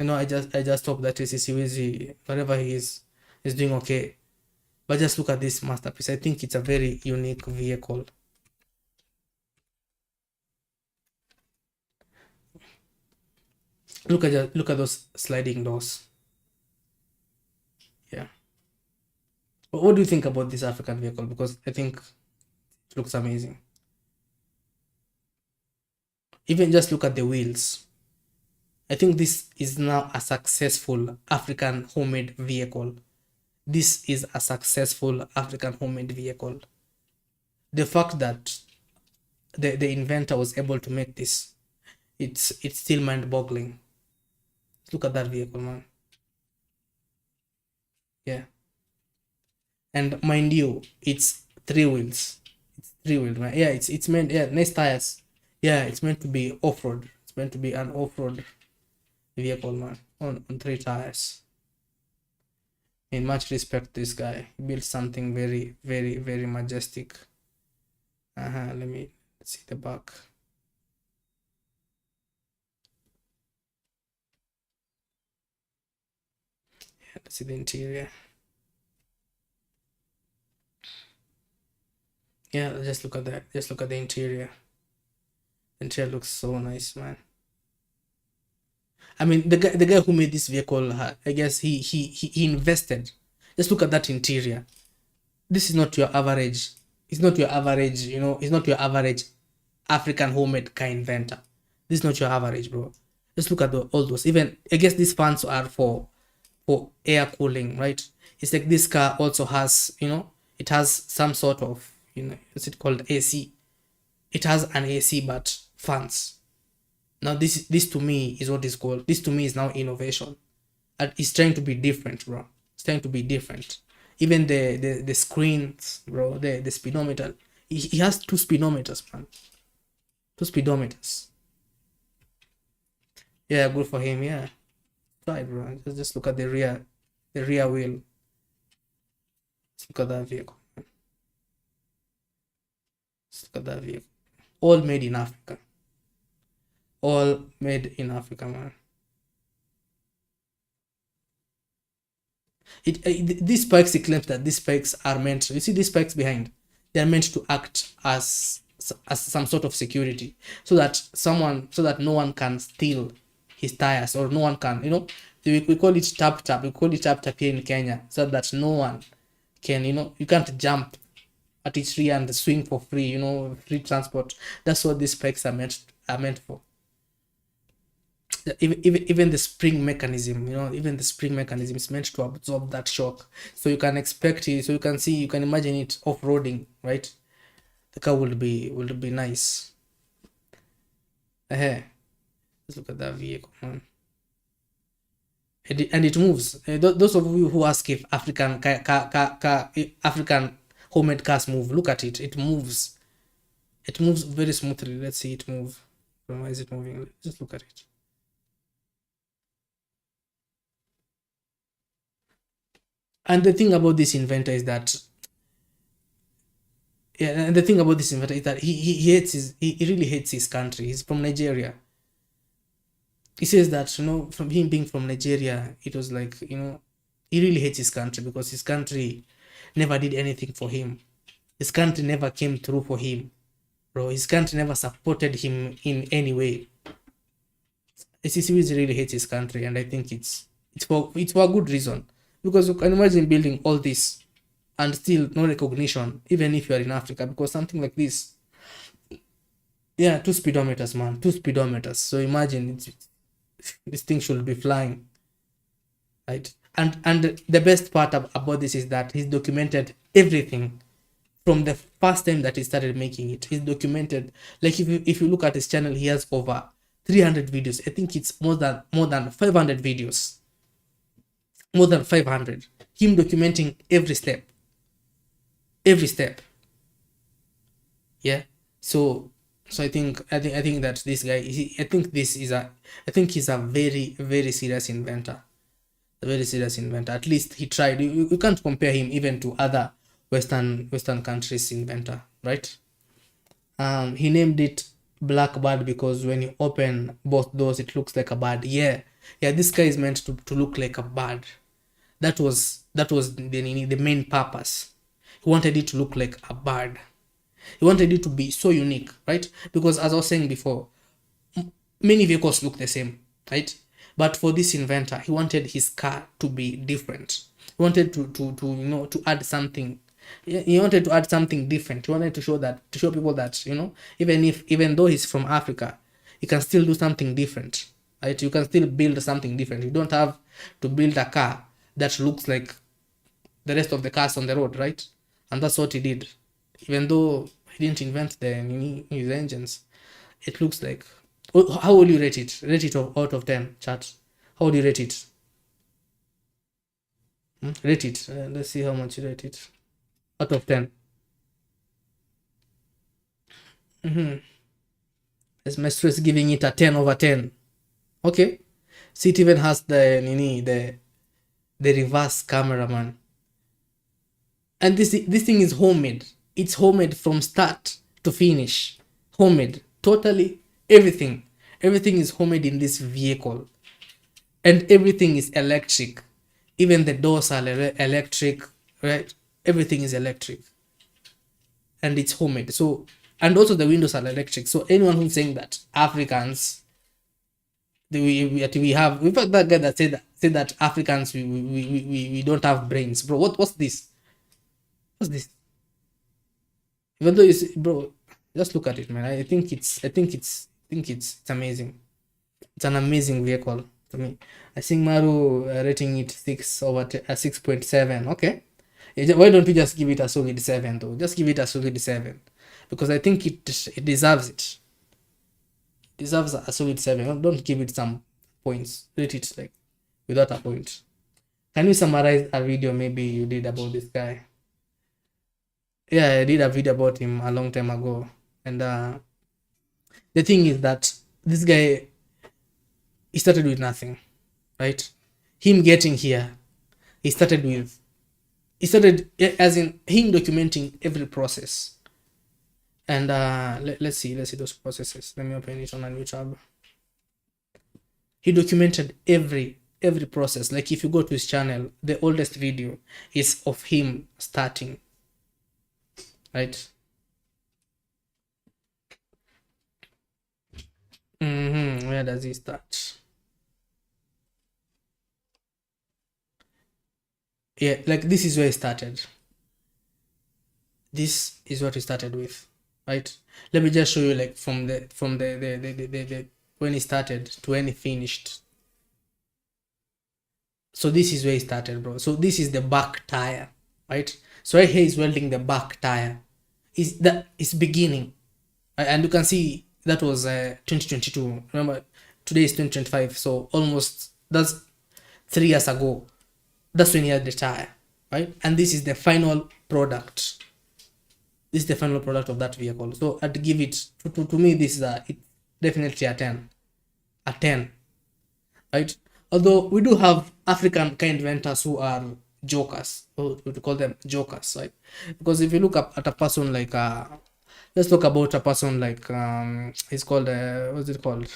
know, I just hope that ACC, whatever he is doing okay. But just look at this masterpiece. I think it's a very unique vehicle. Look at those sliding doors. Yeah. What do you think about this African vehicle? Because I think it looks amazing. Even just look at the wheels. I think this is now a successful African homemade vehicle. This is a successful African homemade vehicle. The fact that the inventor was able to make this, it's still mind-boggling. Look at that vehicle, man. Yeah. And mind you, it's three wheels. It's three wheels, man. Yeah, it's meant, yeah, nice tires. Yeah, it's meant to be off-road. It's meant to be an off-road vehicle, man. On three tires. In much respect, this guy he built something very, very, very majestic. Let me see the back. Yeah, let's see the interior. Yeah, just look at that. Just look at the interior. The interior looks so nice, man. I mean, the guy who made this vehicle, I guess he invested. Just look at that interior. This is not your average. It's not your average. It's not your average African homemade car inventor. This is not your average, bro. Just look at all those. Even I guess these fans are for air cooling, right? It's like this car also has, it has some sort of, what's it called, AC. It has an AC, but fans. Now this to me is what is called. This to me is now innovation, and it's trying to be different, bro. It's trying to be different. Even the screens, bro. The speedometer. He has two speedometers, man. Two speedometers. Yeah, good for him. Yeah, right, bro. Just look at the rear wheel. Just look at that vehicle. Just look at that vehicle. All made in Africa. All made in Africa, man. These spikes, he claims that these spikes are meant. You see these spikes behind. They are meant to act as some sort of security, so that no one can steal his tires, or no one can. We call it tap tap. We call it tap tap here in Kenya, so that no one can. You can't jump at each tree and swing for free. Free transport. That's what these spikes are meant for. Even the spring mechanism, is meant to absorb that shock, so you can expect it, so you can imagine it off-roading, right? The car will be nice. Hey, let's look at that vehicle, man. And it moves. Those of you who ask if African homemade cars move, look at it. It moves very smoothly. Let's see it move. Why is it moving? Just look at it. And the thing about this inventor is that Yeah, and the thing about this inventor is that he hates he really hates his country. He's from Nigeria. He says that, from him being from Nigeria, it was like, he really hates his country because his country never did anything for him. His country never came through for him, bro. His country never supported him in any way. SCCWs really hates his country, and I think it's for a good reason, because you can imagine building all this and still no recognition, even if you are in Africa, because something like this, yeah, 2 speedometers, man, 2 speedometers. So imagine this thing should be flying, right? And the best part about this is that he's documented everything from the first time that he started making it. He's documented, like, if you look at his channel, he has over 300 videos. I think it's more than 500 videos, more than 500, him documenting every step. Yeah. So I think that this guy, I think he's a very, very serious inventor. A very serious inventor. At least he tried. You can't compare him even to other Western countries inventor, right? He named it Blackbird because when you open both doors, it looks like a bird. Yeah. This guy is meant to look like a bird. That was the main purpose. He wanted it to look like a bird. He wanted it to be so unique, right? Because as I was saying before, many vehicles look the same, right? But for this inventor, he wanted his car to be different. He wanted to add something. He wanted to add something different. He wanted to show people that, even though he's from Africa, he can still do something different, right? You can still build something different. You don't have to build a car that looks like the rest of the cars on the road, right? And that's what he did. Even though he didn't invent his engines, it looks like. How would you rate it? Rate it out of 10, chat. How would you rate it? Rate it. Let's see how much you rate it. Out of 10. As Maestro is giving it a 10 over 10. Okay. See, it even has the reverse camera, man. And this thing is homemade. It's homemade from start to finish. Homemade. Totally everything. Everything is homemade in this vehicle. And everything is electric. Even the doors are electric, right? Everything is electric. And it's homemade. So, and also the windows are electric. So anyone who's saying that Africans, we have, we've got that guy that said that Africans, we don't have brains, bro. What's this? What's this? Even though bro, just look at it, man. I think it's amazing. It's an amazing vehicle to me. I think Maru rating it 6.7. Okay, why don't we just give it a solid 7 though? Just give it a solid 7, because I think it deserves it. It deserves a solid 7. Don't give it some points. Rate it like without a point. Can you summarize a video maybe you did about this guy? Yeah, I did a video about him a long time ago, and the thing is that this guy, he started with nothing, right? Him getting here, he started as in him documenting every process. And let's see those processes. Let me open it on a new tab. He documented every process. Like if you go to his channel, the oldest video is of him starting, right? Where does he start? Yeah, like this is where he started. This is what he started with, right? Let me just show you, like, from the when he started to when he finished. So this is where he started, bro. So this is the back tire, right? So right here is welding the back tire. Is beginning, and you can see that was 2022. Remember, today is 2025, so almost that's 3 years ago. That's when he had the tire, right? And this is the final product. This is the final product of that vehicle. So I'd give it to me. This is definitely a 10, right? Although we do have African car inventors who are jokers, or we call them jokers, right? Because if you look up at a person like let's talk about a person like he's called what's it called,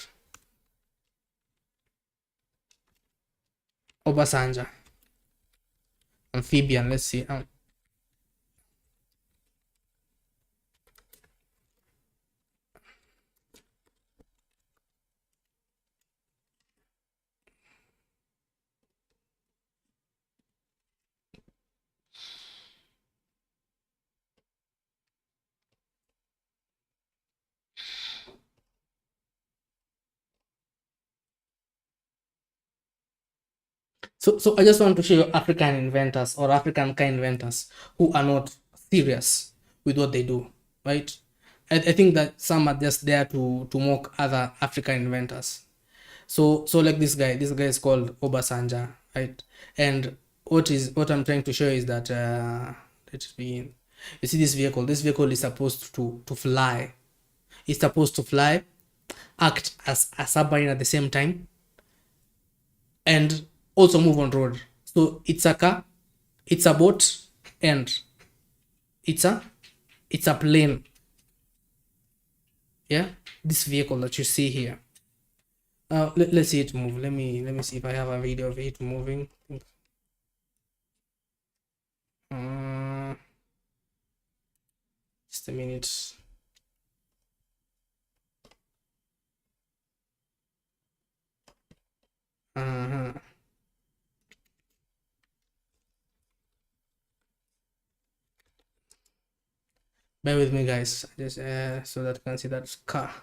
Obasanja, amphibian. Let's see. So I just want to show you African inventors or African car inventors who are not serious with what they do, right? I think that some are just there to mock other African inventors. So like this guy is called Obasanja, right? And what I'm trying to show is that let's begin. You see this vehicle. This vehicle is supposed to fly. It's supposed to fly, act as a submarine at the same time, and also move on road. So it's a car, it's a boat, and it's a it's a plane. Yeah, this vehicle that you see here. Let's see it move. Let me see if I have a video of it moving. Uh, just a minute. Uh-huh. Bear with me, guys. Just so that you can see that car.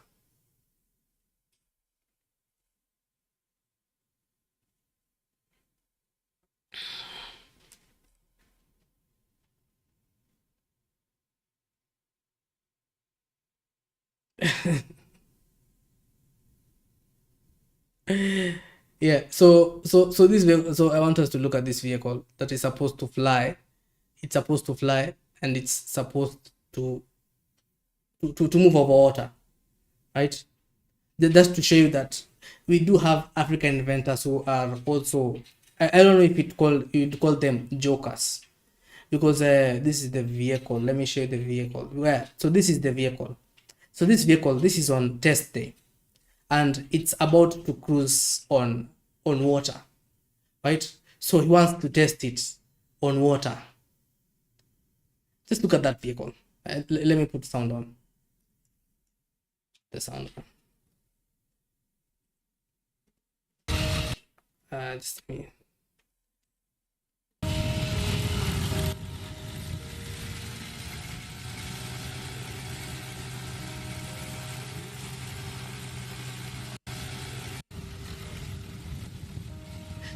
Yeah. So this vehicle. So I want us to look at this vehicle that is supposed to fly. It's supposed to fly, and it's supposed to move over water, right? That's to show you that we do have African inventors who are also, I don't know if you'd call them jokers, because this is the vehicle. Let me show you the vehicle. Where so this is the vehicle. So this is on test day, and it's about to cruise on water, right? So he wants to test it on water. Just look at that vehicle. Let me put sound on the sound. Just a minute.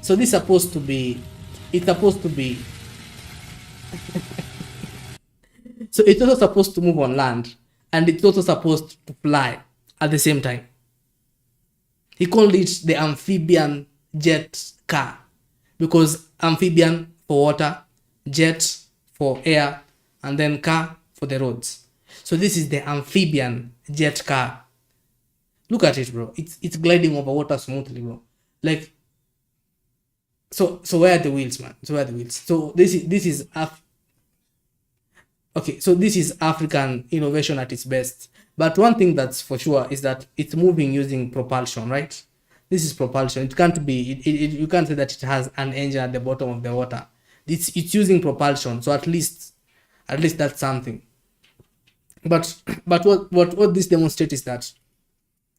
So this supposed to be, it's supposed to be, so it's also supposed to move on land, and it's also supposed to fly at the same time. He called it the amphibian jet car, because amphibian for water, jet for air, and then car for the roads. So this is the amphibian jet car. Look at it, bro. It's gliding over water smoothly, bro. Like, so where are the wheels, man? So where are the wheels? So this is okay. So this is African innovation at its best. But one thing that's for sure is that it's moving using propulsion, right? This is propulsion. It can't be. You can't say that it has an engine at the bottom of the water. It's using propulsion. So at least that's something. But what this demonstrates is that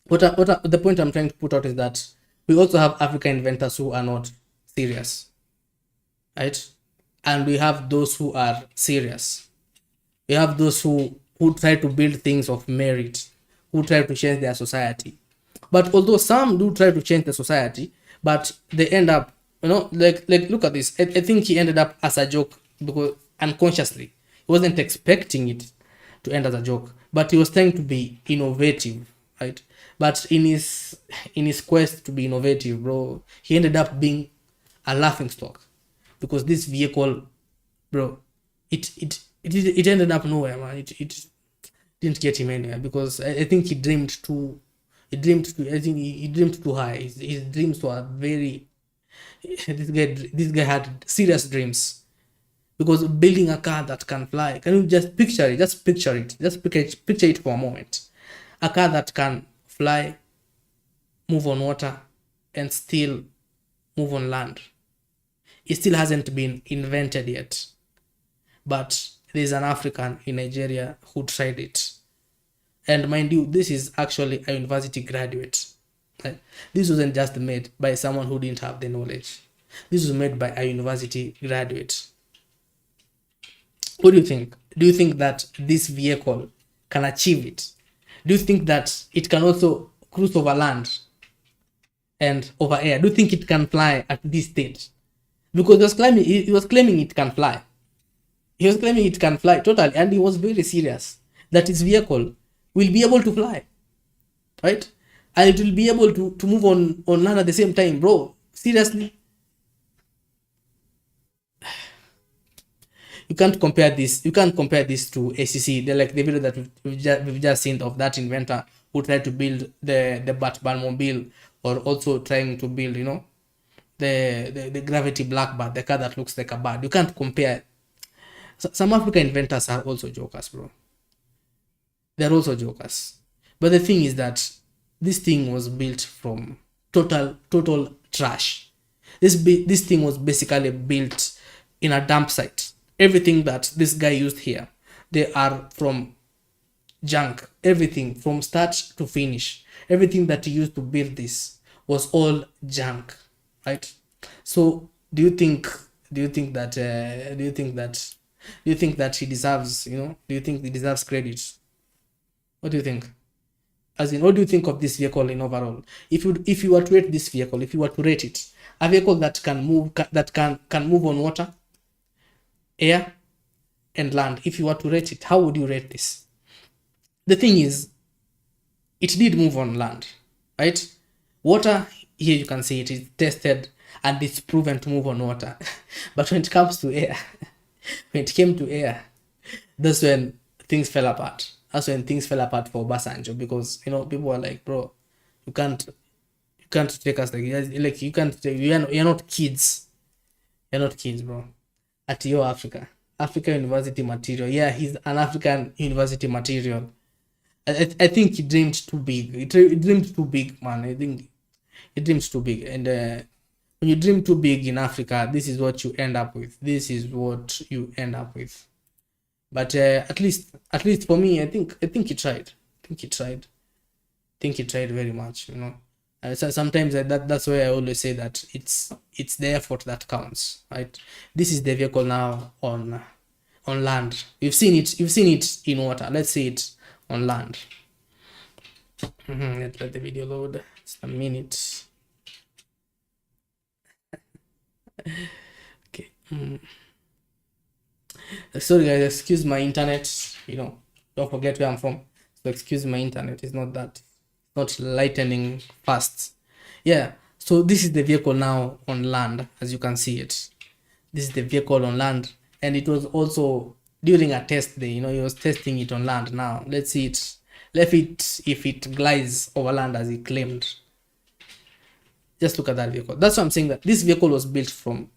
the point I'm trying to put out is that we also have African inventors who are not serious, right? And we have those who are serious. We have those who try to build things of merit, who try to change their society. But although some do try to change the society, but they end up, like look at this. I think he ended up as a joke because unconsciously he wasn't expecting it to end as a joke, but he was trying to be innovative, right? But in his quest to be innovative, bro, he ended up being a laughing stock, because this vehicle, bro, it ended up nowhere, man. It didn't get him anywhere, because I think he dreamed too. I think he dreamed too high. His dreams were very, This guy had serious dreams, because building a car that can fly. Can you just picture it? Just picture it. Just picture it for a moment. A car that can fly, move on water, and still move on land. It still hasn't been invented yet. But there's an African in Nigeria who tried it. And mind you, this is actually a university graduate. This wasn't just made by someone who didn't have the knowledge. This was made by a university graduate. What do you think? Do you think that this vehicle can achieve it? Do you think that it can also cruise over land and over air? Do you think it can fly at this stage? Because he was claiming it can fly. He was claiming it can fly totally, and he was very serious that his vehicle will be able to fly, right? And it will be able to move on land at the same time, bro. Seriously, you can't compare this. You can't compare this to ACC. They're like the video that we've just seen of that inventor who tried to build the Batmobile, or also trying to build, the gravity blackbird, the car that looks like a bird. You can't compare. Some African inventors are also jokers, bro. They're also jokers. But the thing is that this thing was built from total trash. This thing was basically built in a dump site. Everything that this guy used here, they are from junk. Everything from start to finish. Everything that he used to build this was all junk, right? So do you think that he deserves, do you think he deserves credit? What do you think? As in, what do you think of this vehicle in overall? If you were to rate this vehicle, if you were to rate it, a vehicle that can move, that can move on water, air, and land, if you were to rate it, how would you rate this? The thing is, it did move on land, right? Water, here you can see it is tested and it's proven to move on water. But when it comes to air, when it came to air, that's when things fell apart. That's when things fell apart for Basanjo, because people were like, bro, you can't take us like you can't. You're not kids. You're not kids, bro. At your Africa university material. Yeah, he's an African university material. I think he dreamed too big. He dreamed too big, man. I think he dreams too big, and when you dream too big in Africa, this is what you end up with. But at least for me, I think he tried. I think he tried very much. So sometimes that's why I always say that it's the effort that counts, right? This is the vehicle now on land. You've seen it in water. Let's see it on land. Let the video load. Just a minute. Okay. Sorry guys, excuse my internet. Don't forget where I'm from. So excuse my internet. It's not lightening fast. Yeah. So this is the vehicle now on land, as you can see it. This is the vehicle on land, and it was also during a test day. He was testing it on land. Now let's see it. If it glides over land as he claimed. Just look at that vehicle. That's what I'm saying, that this vehicle was built from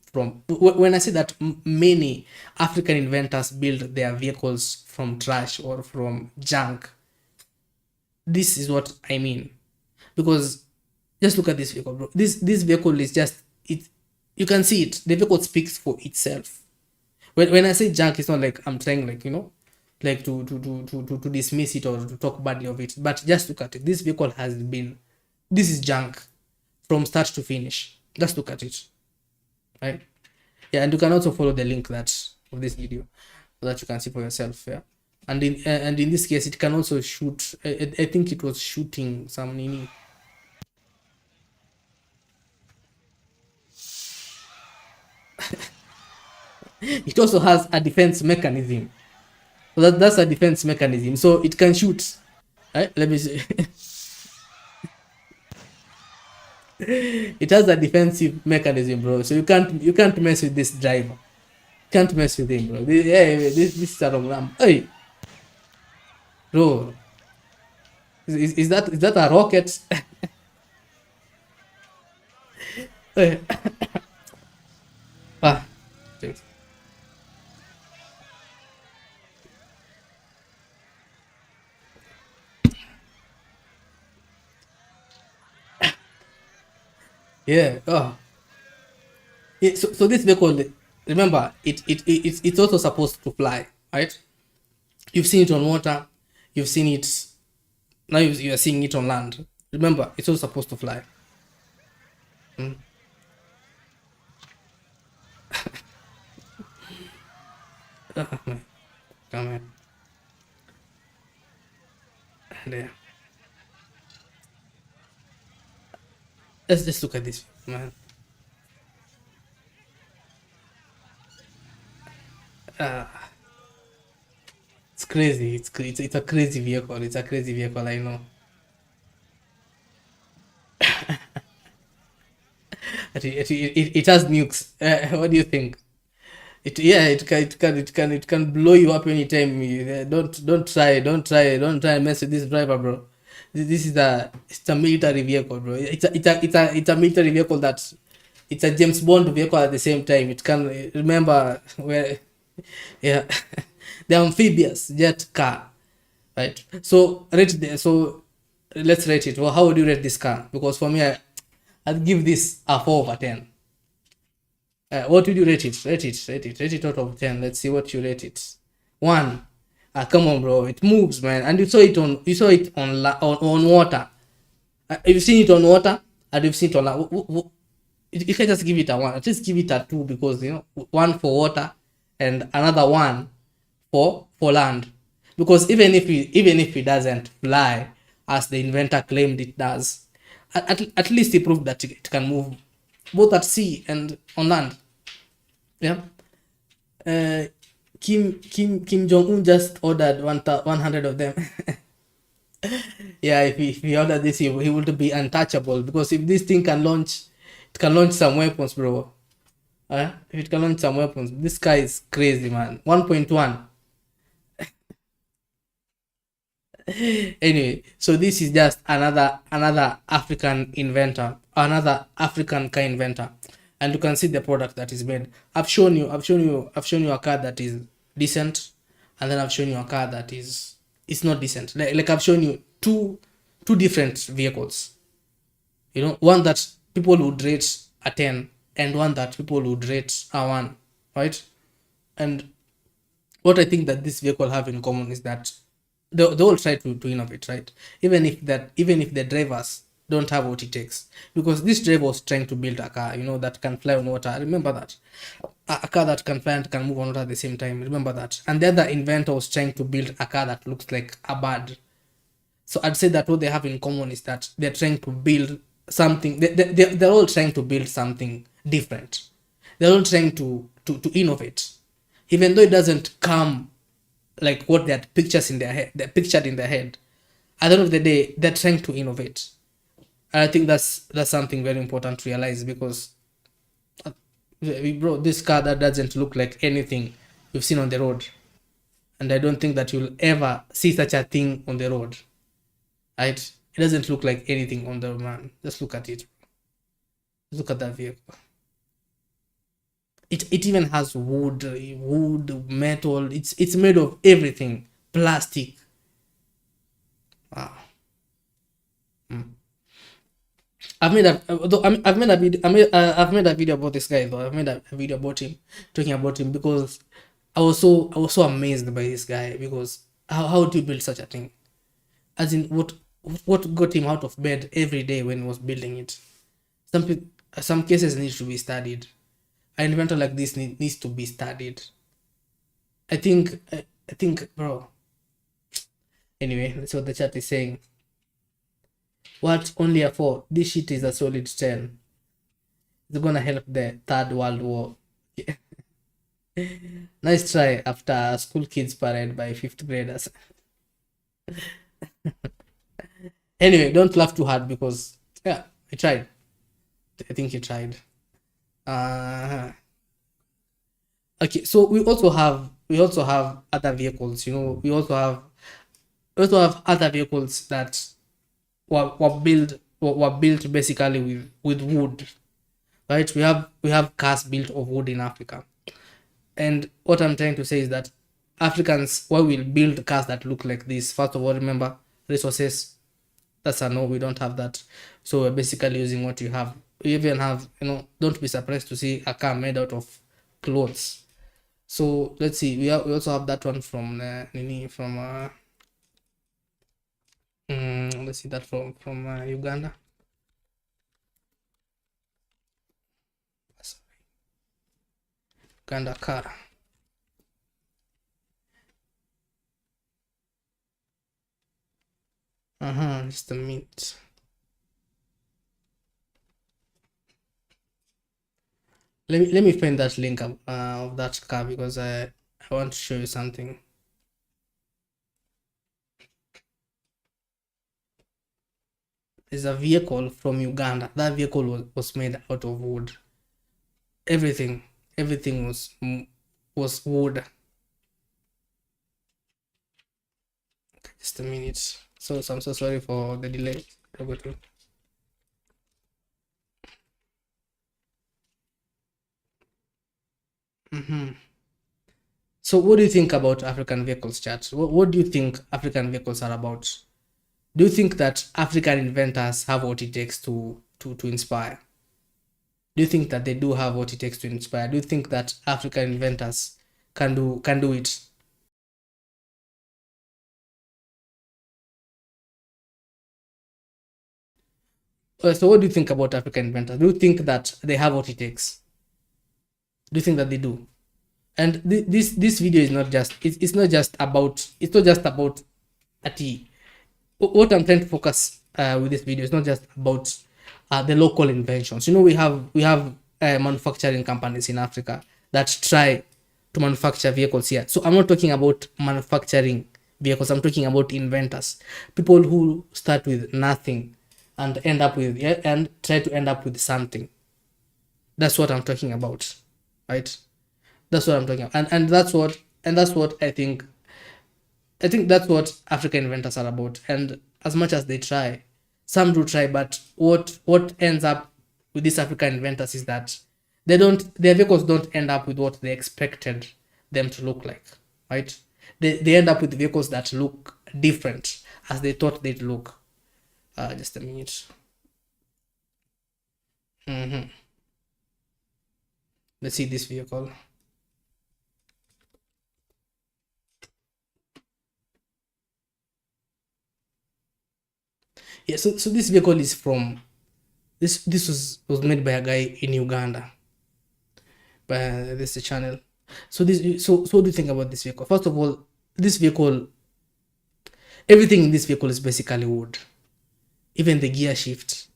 when I say that many African inventors build their vehicles from trash or from junk. This is what I mean. Because just look at this vehicle, bro. This vehicle is just it. You can see it. The vehicle speaks for itself. When I say junk, it's not like I'm trying like to dismiss it or to talk badly of it. But just look at it. This vehicle this is junk from start to finish. Just look at it, right? Yeah, and you can also follow the link of this video so that you can see for yourself. Yeah, and in this case, it can also shoot. I think it was shooting some nini. It also has a defense mechanism. So that's a defense mechanism. So it can shoot. Right? Let me see. It has a defensive mechanism, bro. So you can't mess with this driver. Can't mess with him, bro. This is a wrong ram. Hey, bro. Is that a rocket? Yeah. Oh. So this vehicle, remember, it's also supposed to fly, right? You've seen it on water, you've seen it now. You are seeing it on land. Remember, it's also supposed to fly. Mm. Come on, there. Let's just look at this, man. It's crazy. It's a crazy vehicle. It's a crazy vehicle. I know. It has nukes. What do you think? It can blow you up anytime. Don't try and mess with this driver, bro. This is a military vehicle, bro. It's a military vehicle that it's a James Bond vehicle at the same time. It can remember where, yeah, the amphibious jet car, right? So let's rate it. Well, how would you rate this car? Because for me, I'd give this a 4/10. What would you rate it? Rate it out of 10. Let's see what you rate it. One. Ah, come on, bro. It moves, man. And you saw it on water. You've seen it on water, and you've seen it on land. You can just give it a one. Just give it a two, because one for water and another one for land. Because even if it doesn't fly as the inventor claimed it does, at least he proved that it can move both at sea and on land. Yeah. Uh, Kim Jong Un just ordered 100 of them. Yeah, if he ordered this, he would be untouchable, because if this thing can launch, it can launch some weapons, bro. If it can launch some weapons, this guy is crazy, man. 1.1. Anyway, so this is just another African inventor, another African car inventor, and you can see the product that is made. I've shown you a car that is decent, and then I've shown you a car that is it's not decent. Like I've shown you two different vehicles. One that people would rate a 10, and one that people would rate a 1, right? And what I think that this vehicle have in common is that they all try to innovate, right? Even if the drivers don't have what it takes, because this driver was trying to build a car, that can fly on water. Remember that, a car that can fly and can move on water at the same time. Remember that. And the other inventor was trying to build a car that looks like a bird. So I'd say that what they have in common is that they're trying to build something. They're all trying to build something different. They're all trying to innovate, even though it doesn't come like what they had pictures in their head. They're pictured in their head. At the end of the day, they're trying to innovate. And I think that's something very important to realize, because bro, this car that doesn't look like anything you've seen on the road, and I don't think that you'll ever see such a thing on the road. Right? It doesn't look like anything on the man. Just look at it. Look at that vehicle. It even has wood, metal. It's made of everything. Plastic. Wow. Mm. I've made a video about this guy, though. I've made a video about him, talking about him, because I was so amazed by this guy, because how do you build such a thing? As in, what got him out of bed every day when he was building it? Some cases need to be studied. An inventor like this needs to be studied. I think, bro. Anyway, that's what the chat is saying. What, only a 4? This shit is a solid 10. It's gonna help the third world war. Nice try after a school kids parade by fifth graders. Anyway, don't laugh too hard, because yeah, I tried. I think he tried. Uh okay, so we also have other vehicles. We also have other vehicles that were built basically with wood, right? We have cars built of wood in Africa. And what I'm trying to say is that Africans, why will build cars that look like this? First of all, remember, resources. That's a no, we don't have that. So we're basically using what you have We even have, don't be surprised to see a car made out of clothes. So let's see, we also have that one from from let's see that from Uganda. Sorry, Uganda car. Just a minute. Let me find that link of that car, because I want to show you something. There's a vehicle from Uganda. That vehicle was made out of wood. Everything was wood. Just a minute. So I'm so sorry for the delay. Mm-hmm. So what do you think about African vehicles, chat? What do you think African vehicles are about? Do you think that African inventors have what it takes to inspire? Do you think that they do have what it takes to inspire? Do you think that African inventors can do it? So what do you think about African inventors? Do you think that they have what it takes? Do you think that they do? And this video is not just it's not just about a tea. What I'm trying to focus with this video is not just about the local inventions. We have manufacturing companies in Africa that try to manufacture vehicles here. So I'm not talking about manufacturing vehicles. I'm talking about inventors, people who start with nothing and end up with, yeah, and try to end up with something. That's what I'm talking about, right? That's what I'm talking about, and that's what I think that's what African inventors are about. And as much as they try, some do try, but what ends up with these African inventors is that their vehicles don't end up with what they expected them to look like, right? They end up with vehicles that look different as they thought they'd look. Just a minute. hmm Let's see this vehicle. Yeah, so this vehicle is from this was made by a guy in Uganda. By this channel. So what do you think about this vehicle? First of all, this vehicle, everything in this vehicle is basically wood. Even the gear shift,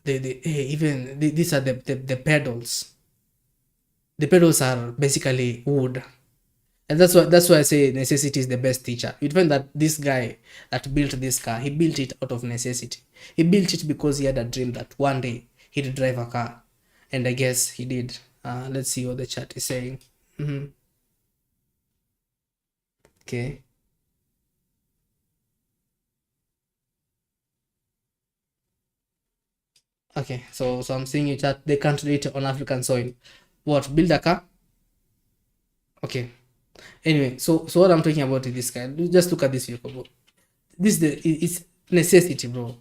these are the pedals. The pedals are basically wood. And that's why I say necessity is the best teacher. You'd find that this guy that built this car, he built it out of necessity. He built it because he had a dream that one day he'd drive a car, and I guess he did. Let's see what the chat is saying. hmm Okay. Okay. So I'm seeing you chat. They can't do it on African soil. What? Build a car? Okay. Anyway, so what I'm talking about is this guy. Just look at this vehicle, bro. It's necessity, bro.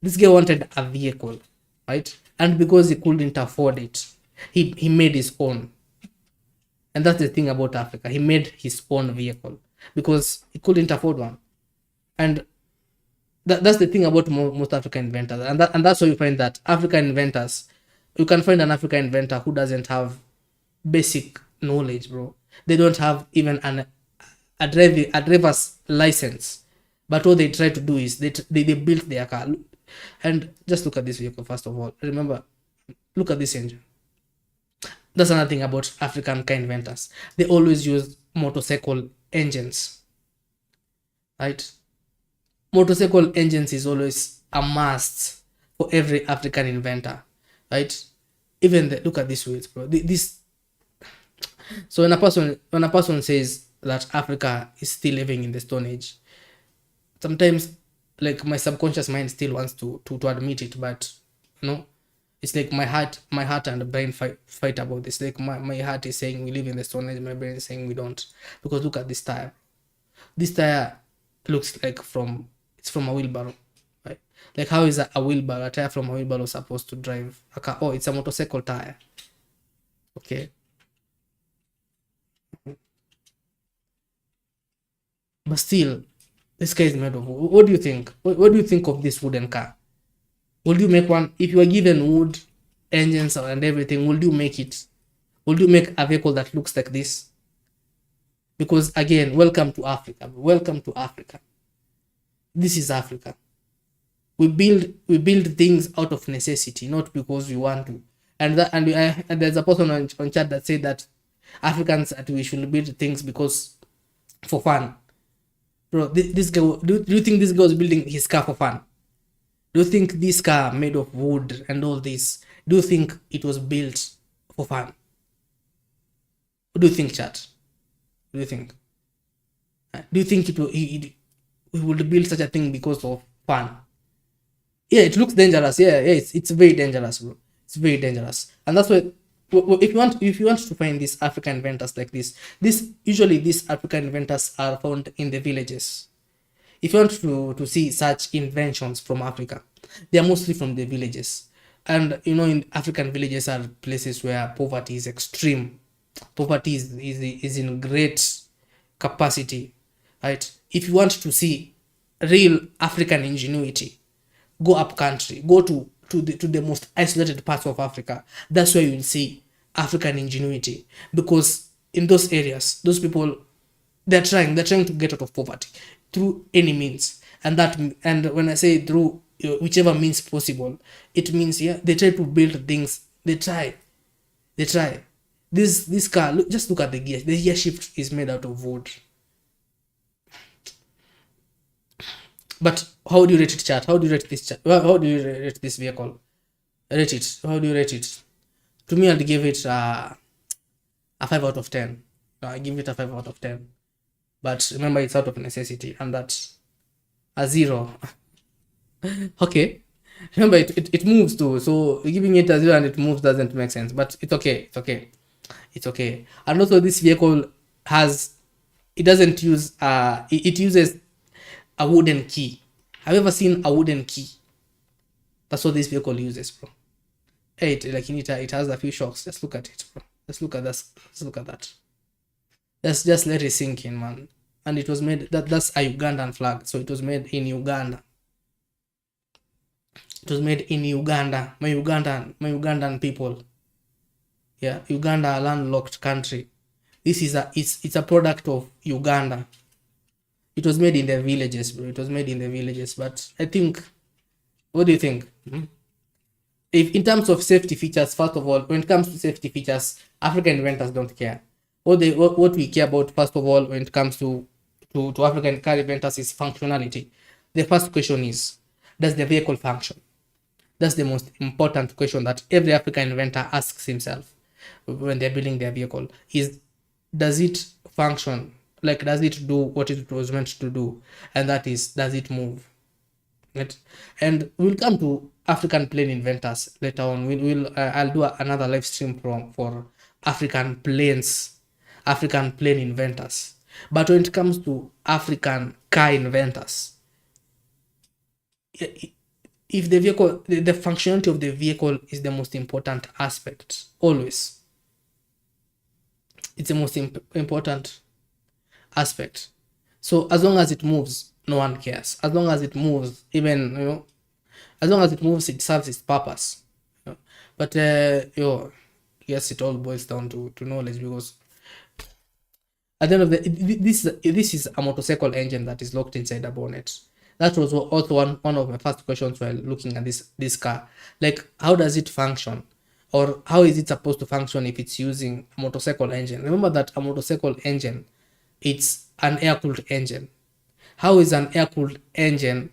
This guy wanted a vehicle, right? And because he couldn't afford it, he made his own. And that's the thing about Africa. He made his own vehicle because he couldn't afford one. And that's the thing about most African inventors. And that's why you find that African inventors, you can find an African inventor who doesn't have basic knowledge, bro. They don't have even a driver's license. But what they try to do is they built their car. And just look at this vehicle, first of all. Remember, look at this engine. That's another thing about African car inventors. They always use motorcycle engines, right? Motorcycle engines is always a must for every African inventor, right? Even look at this wheels, bro. This so when a person says that Africa is still living in the Stone Age, sometimes like my subconscious mind still wants to admit it, but you know, it's like my heart and brain fight about this. Like my heart is saying we live in the Stone Age, my brain is saying we don't. Because look at this tire. This tire looks like it's from a wheelbarrow, right? Like how is a wheelbarrow, a tire from a wheelbarrow supposed to drive a car? Oh, it's a motorcycle tire. Okay. But still, this car is made of wood. What do you think? What do you think of this wooden car? Would you make one if you were given wood engines and everything? Would you make it? Would you make a vehicle that looks like this? Because again, welcome to Africa. Welcome to Africa. This is Africa. We build things out of necessity, not because we want to. And there's a person on chat that said that Africans, that we should build things because for fun. Bro, this guy, do you think this guy was building his car for fun? Do you think this car made of wood and all this, do you think it was built for fun? What do you think, chat? What do you think? Do you think he would build such a thing because of fun? Yeah, it looks dangerous. Yeah, it's very dangerous, bro. It's very dangerous, and that's why if you want to find these African inventors like this usually these African inventors are found in the villages. If you want to see such inventions from Africa, they are mostly from the villages. And in African villages are places where poverty is extreme. Poverty is in great capacity, right? If you want to see real African ingenuity, go up country, go to the most isolated parts of Africa. That's where you'll see African ingenuity, because in those areas, those people, they're trying to get out of poverty through any means. And when I say through whichever means possible, it means, yeah, they try to build things. They try this car. Just look at the gear. The gear shift is made out of wood. But how do you rate it, chat? How do you rate this chat? How do you rate this vehicle? Rate it. How do you rate it? To me, I'd give it a 5 out of 10. I give it a 5 out of 10. But remember, it's out of necessity, and that's a 0. Okay. Remember, it moves too. So giving it a 0 and it moves doesn't make sense. But it's okay. It's okay. It's okay. And also, this vehicle it doesn't use it uses a wooden key. Have you ever seen a wooden key? That's what this vehicle uses, bro. Hey, it has a few shocks. Just look at it, bro. Just look at this. Just look at that. Just let it sink in, man. And it was made, that's a Ugandan flag. So it was made in Uganda. It was made in Uganda. My Ugandan people. Yeah, Uganda, a landlocked country. This is it's a product of Uganda. It was made in the villages, bro. It was made in the villages. But I think, what do you think? If in terms of safety features, first of all, when it comes to safety features, African inventors don't care. What we care about, first of all, when it comes to African car inventors, is functionality. The first question is, does the vehicle function? That's the most important question that every African inventor asks himself when they're building their vehicle. Does it function? Like, does it do what it was meant to do? And that is, does it move? Right? And we'll come to African plane inventors later on. I'll do another live stream for African plane inventors. But when it comes to African car inventors, if the vehicle, the functionality of the vehicle is the most important aspect, always. It's the most important aspect. So as long as it moves, no one cares. As long as it moves, as long as it moves, it serves its purpose. But yes, it all boils down to knowledge, because at the end of this is a motorcycle engine that is locked inside a bonnet. That was also one of my first questions while looking at this car. Like, how does it function? Or how is it supposed to function if it's using a motorcycle engine? Remember that a motorcycle engine, it's an air-cooled engine. How is an air-cooled engine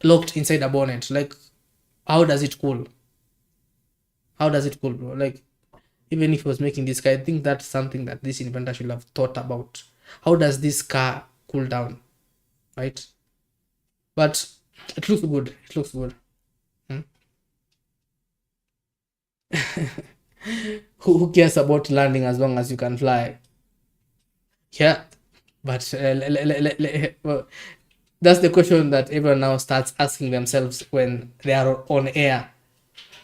locked inside a bonnet? Like, how does it cool? How does it cool, bro? Like, even if he was making this car, I think that's something that this inventor should have thought about. How does this car cool down? Right? But it looks good. It looks good. Who cares about landing as long as you can fly? Yeah, but That's the question that everyone now starts asking themselves when they are on air,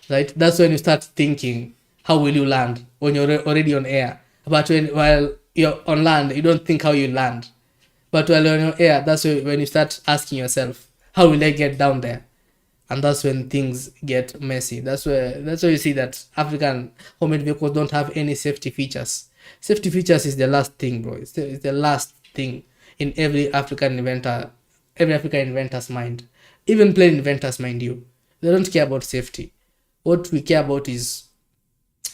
right? That's when you start thinking, how will you land when you're already on air? But while you're on land, you don't think how you land. But while you're on air, that's when you start asking yourself, how will I get down there? And that's when things get messy. That's where you see that African homemade vehicles don't have any safety features. Safety features is the last thing, bro. It's the last thing in every African inventor's mind. Even plain inventors, mind you, they don't care about safety. What we care about is,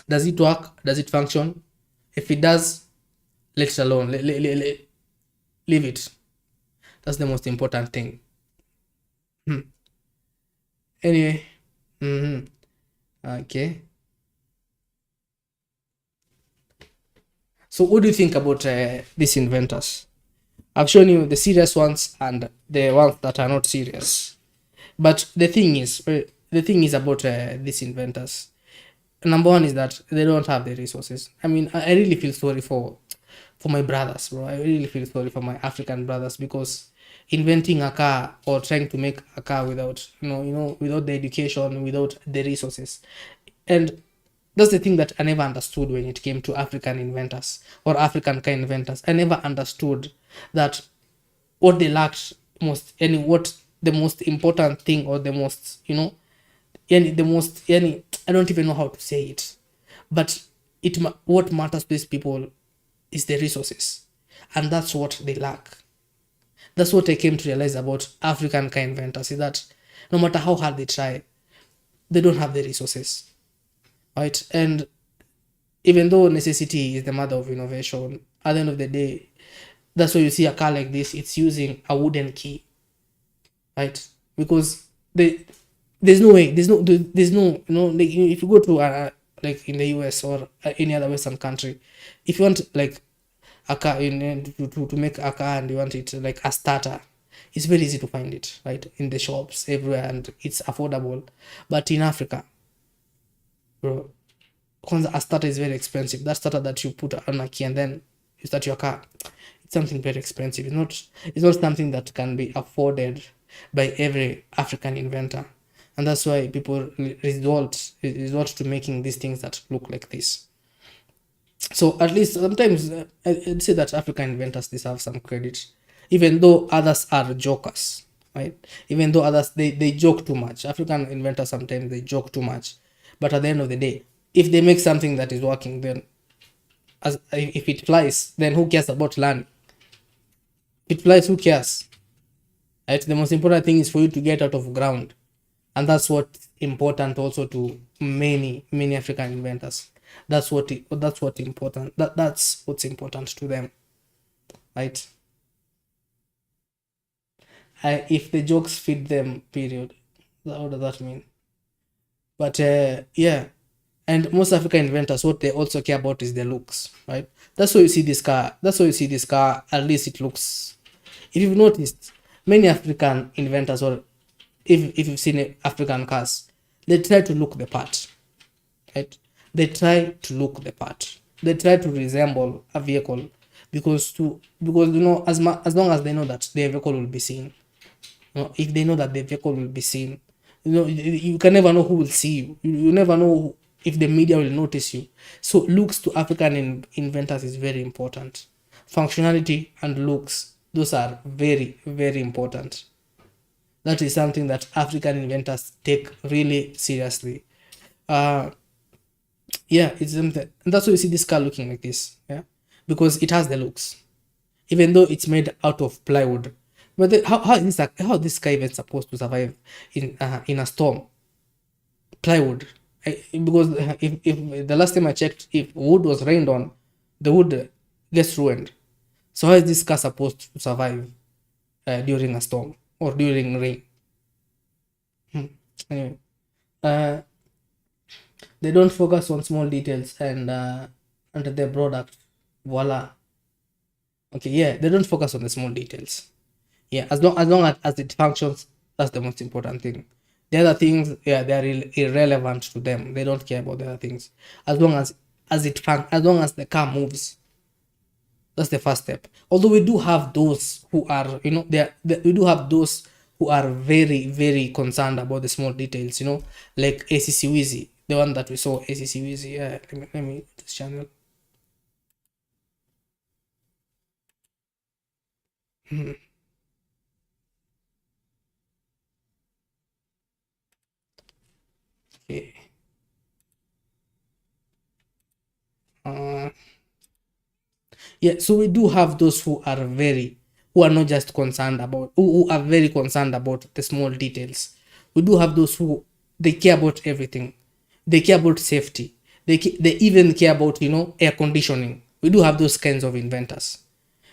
does it work? Does it function? If it does, let it alone. Leave it. That's the most important thing. Hmm. Anyway, okay. So, what do you think about these inventors? I've shown you the serious ones and the ones that are not serious. But the thing is about these inventors. Number one is that they don't have the resources. I mean, I really feel sorry for my brothers, bro. I really feel sorry for my African brothers, because inventing a car or trying to make a car without without the education, without the resources, and that's the thing that I never understood when it came to African inventors or African car inventors. I never understood that what they lacked most, and what the most important thing, or the most, the most, I don't even know how to say it, but what matters to these people is the resources, and that's what they lack. That's what I came to realize about African car inventors, is that no matter how hard they try, they don't have the resources, right? And even though necessity is the mother of innovation, at the end of the day, that's why you see a car like this, it's using a wooden key, right? Because there's no way, there's no, like, if you go to like in the US or any other Western country, if you want like a car, to make a car, and you want it like a starter, it's very easy to find it, right, in the shops everywhere, and it's affordable. But in Africa, bro, a starter is very expensive. That starter that you put on a key and then you start your car, it's something very expensive. It's not something that can be afforded by every African inventor. And that's why people resort to making these things that look like this. So at least sometimes I'd say that African inventors deserve some credit, even though others are jokers, right? Even though others, they joke too much. African inventors sometimes they joke too much, but at the end of the day, if they make something that is working, then if it flies, then who cares about land? If it flies, who cares? Right? The most important thing is for you to get out of ground, and that's what's important also to many African inventors. That's what's important to them, right? If the jokes fit them, period. What does that mean? But yeah, and most African inventors, what they also care about is their looks, right? That's why you see this car. That's why you see this car. At least it looks. If you've noticed, many African inventors, or if you've seen African cars, they try to look the part, right? They try to look the part. They try to resemble a vehicle, because as long as they know that their vehicle will be seen, if they know that the vehicle will be seen, you can never know who will see you. You never know if the media will notice you. So looks to African inventors is very important. Functionality and looks, those are very, very important. That is something that African inventors take really seriously. Uh, yeah, it's something, and that's why you see this car looking like this. Yeah, because it has the looks, even though it's made out of plywood. But how this car even supposed to survive in a storm? Plywood. Because if the last time I checked, if wood was rained on, the wood gets ruined. So how is this car supposed to survive during a storm or during rain? Anyway, uh, they don't focus on small details and their product. Voila. Okay, yeah, they don't focus on the small details. Yeah, as long as it functions, that's the most important thing. The other things, yeah, they are irrelevant to them. They don't care about the other things. As long as as long as the car moves, That's the first step. Although we do have those who are, we do have those who are very, very concerned about the small details, like ACC Wheezy, the one that we saw, ACC Wheezy. Yeah, let me this channel. Mhm. Okay. Uh, yeah, so we do have those who are not just concerned about, who are very concerned about the small details. We do have those who they care about everything. They care about safety. They even care about air conditioning. We do have those kinds of inventors.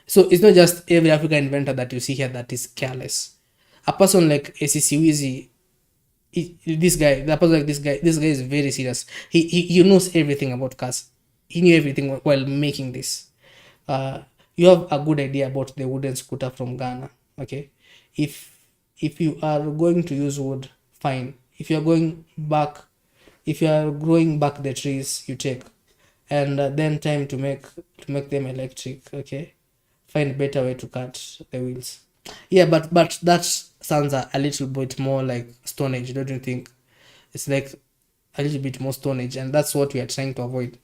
So it's not just every African inventor that you see here that is careless. A person like ACC Wizi, the person like this guy is very serious. He knows everything about cars. He knew everything while making this. uh, you have a good idea about the wooden scooter from Ghana. Okay, if if you are going to use wood, fine. If you are going back, if you are growing back the trees, you take, and then time to make them electric. Okay, find better way to cut the wheels. Yeah, but that sounds a little bit more like Stone Age, don't you think? It's like a little bit more Stone Age, and that's what we are trying to avoid.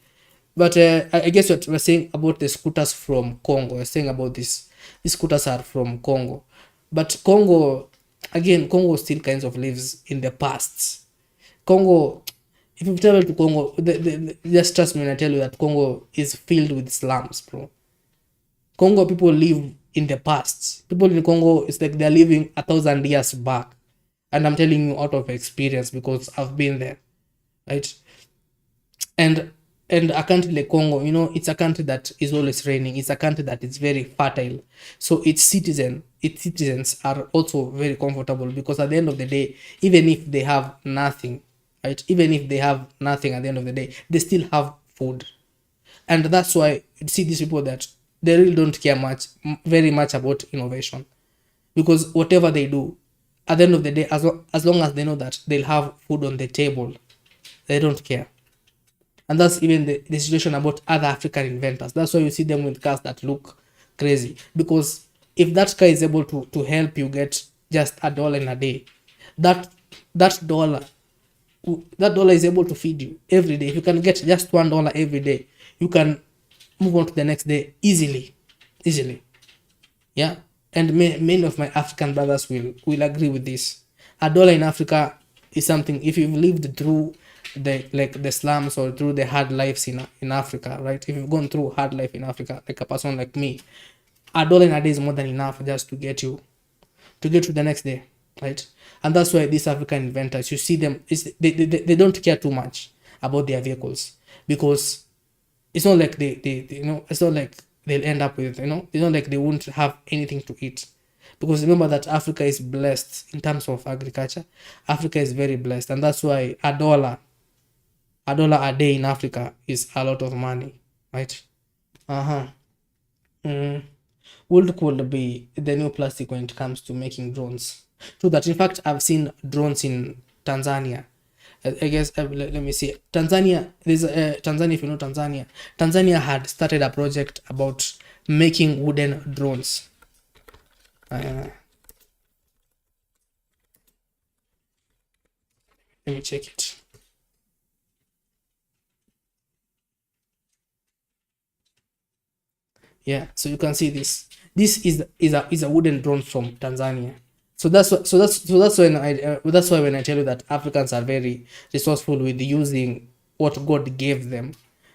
But I guess what we're saying about the scooters from Congo, we're saying about this. These scooters are from Congo, but Congo, again, Congo still kinds of lives in the past. Congo, if you travel to Congo, just trust me when I tell you that Congo is filled with slums, bro. Congo people live in the past. People in Congo, it's like they're living 1,000 years back, and I'm telling you out of experience because I've been there, right? and and a country like Congo, it's a country that is always raining. It's a country that is very fertile. So its citizens are also very comfortable because at the end of the day, even if they have nothing, right? Even if they have nothing at the end of the day, they still have food. And that's why you see these people that they really don't care very much about innovation, because whatever they do, at the end of the day, as long as they know that they'll have food on the table, they don't care. And that's even the situation about other African inventors. That's why you see them with cars that look crazy. Because if that car is able to help you get just $1 in a day, that that dollar that dollar is able to feed you every day. If you can get just $1 every day, you can move on to the next day easily. Easily. Yeah, and many of my African brothers will agree with this. $1 in Africa is something. If you've lived through the slums or through the hard lives in Africa, right? If you've gone through hard life in Africa, like a person like me, $1 in a day is more than enough just to get you the next day, right? And that's why these African inventors, you see them, they don't care too much about their vehicles, because it's not like it's not like they'll end up with, it's not like they won't have anything to eat. Because remember that Africa is blessed in terms of agriculture. Africa is very blessed, and that's why a dollar a day in Africa is a lot of money, right? Uh-huh. Mm. Wood could be the new plastic when it comes to making drones. True that. In fact, I've seen drones in Tanzania. I guess let me see. Tanzania. If you know Tanzania, Tanzania had started a project about making wooden drones. Uh, Let me check it. Yeah, so you can see this. This is a wooden drone from Tanzania. That's why when I tell you that Africans are very resourceful with using what God gave them,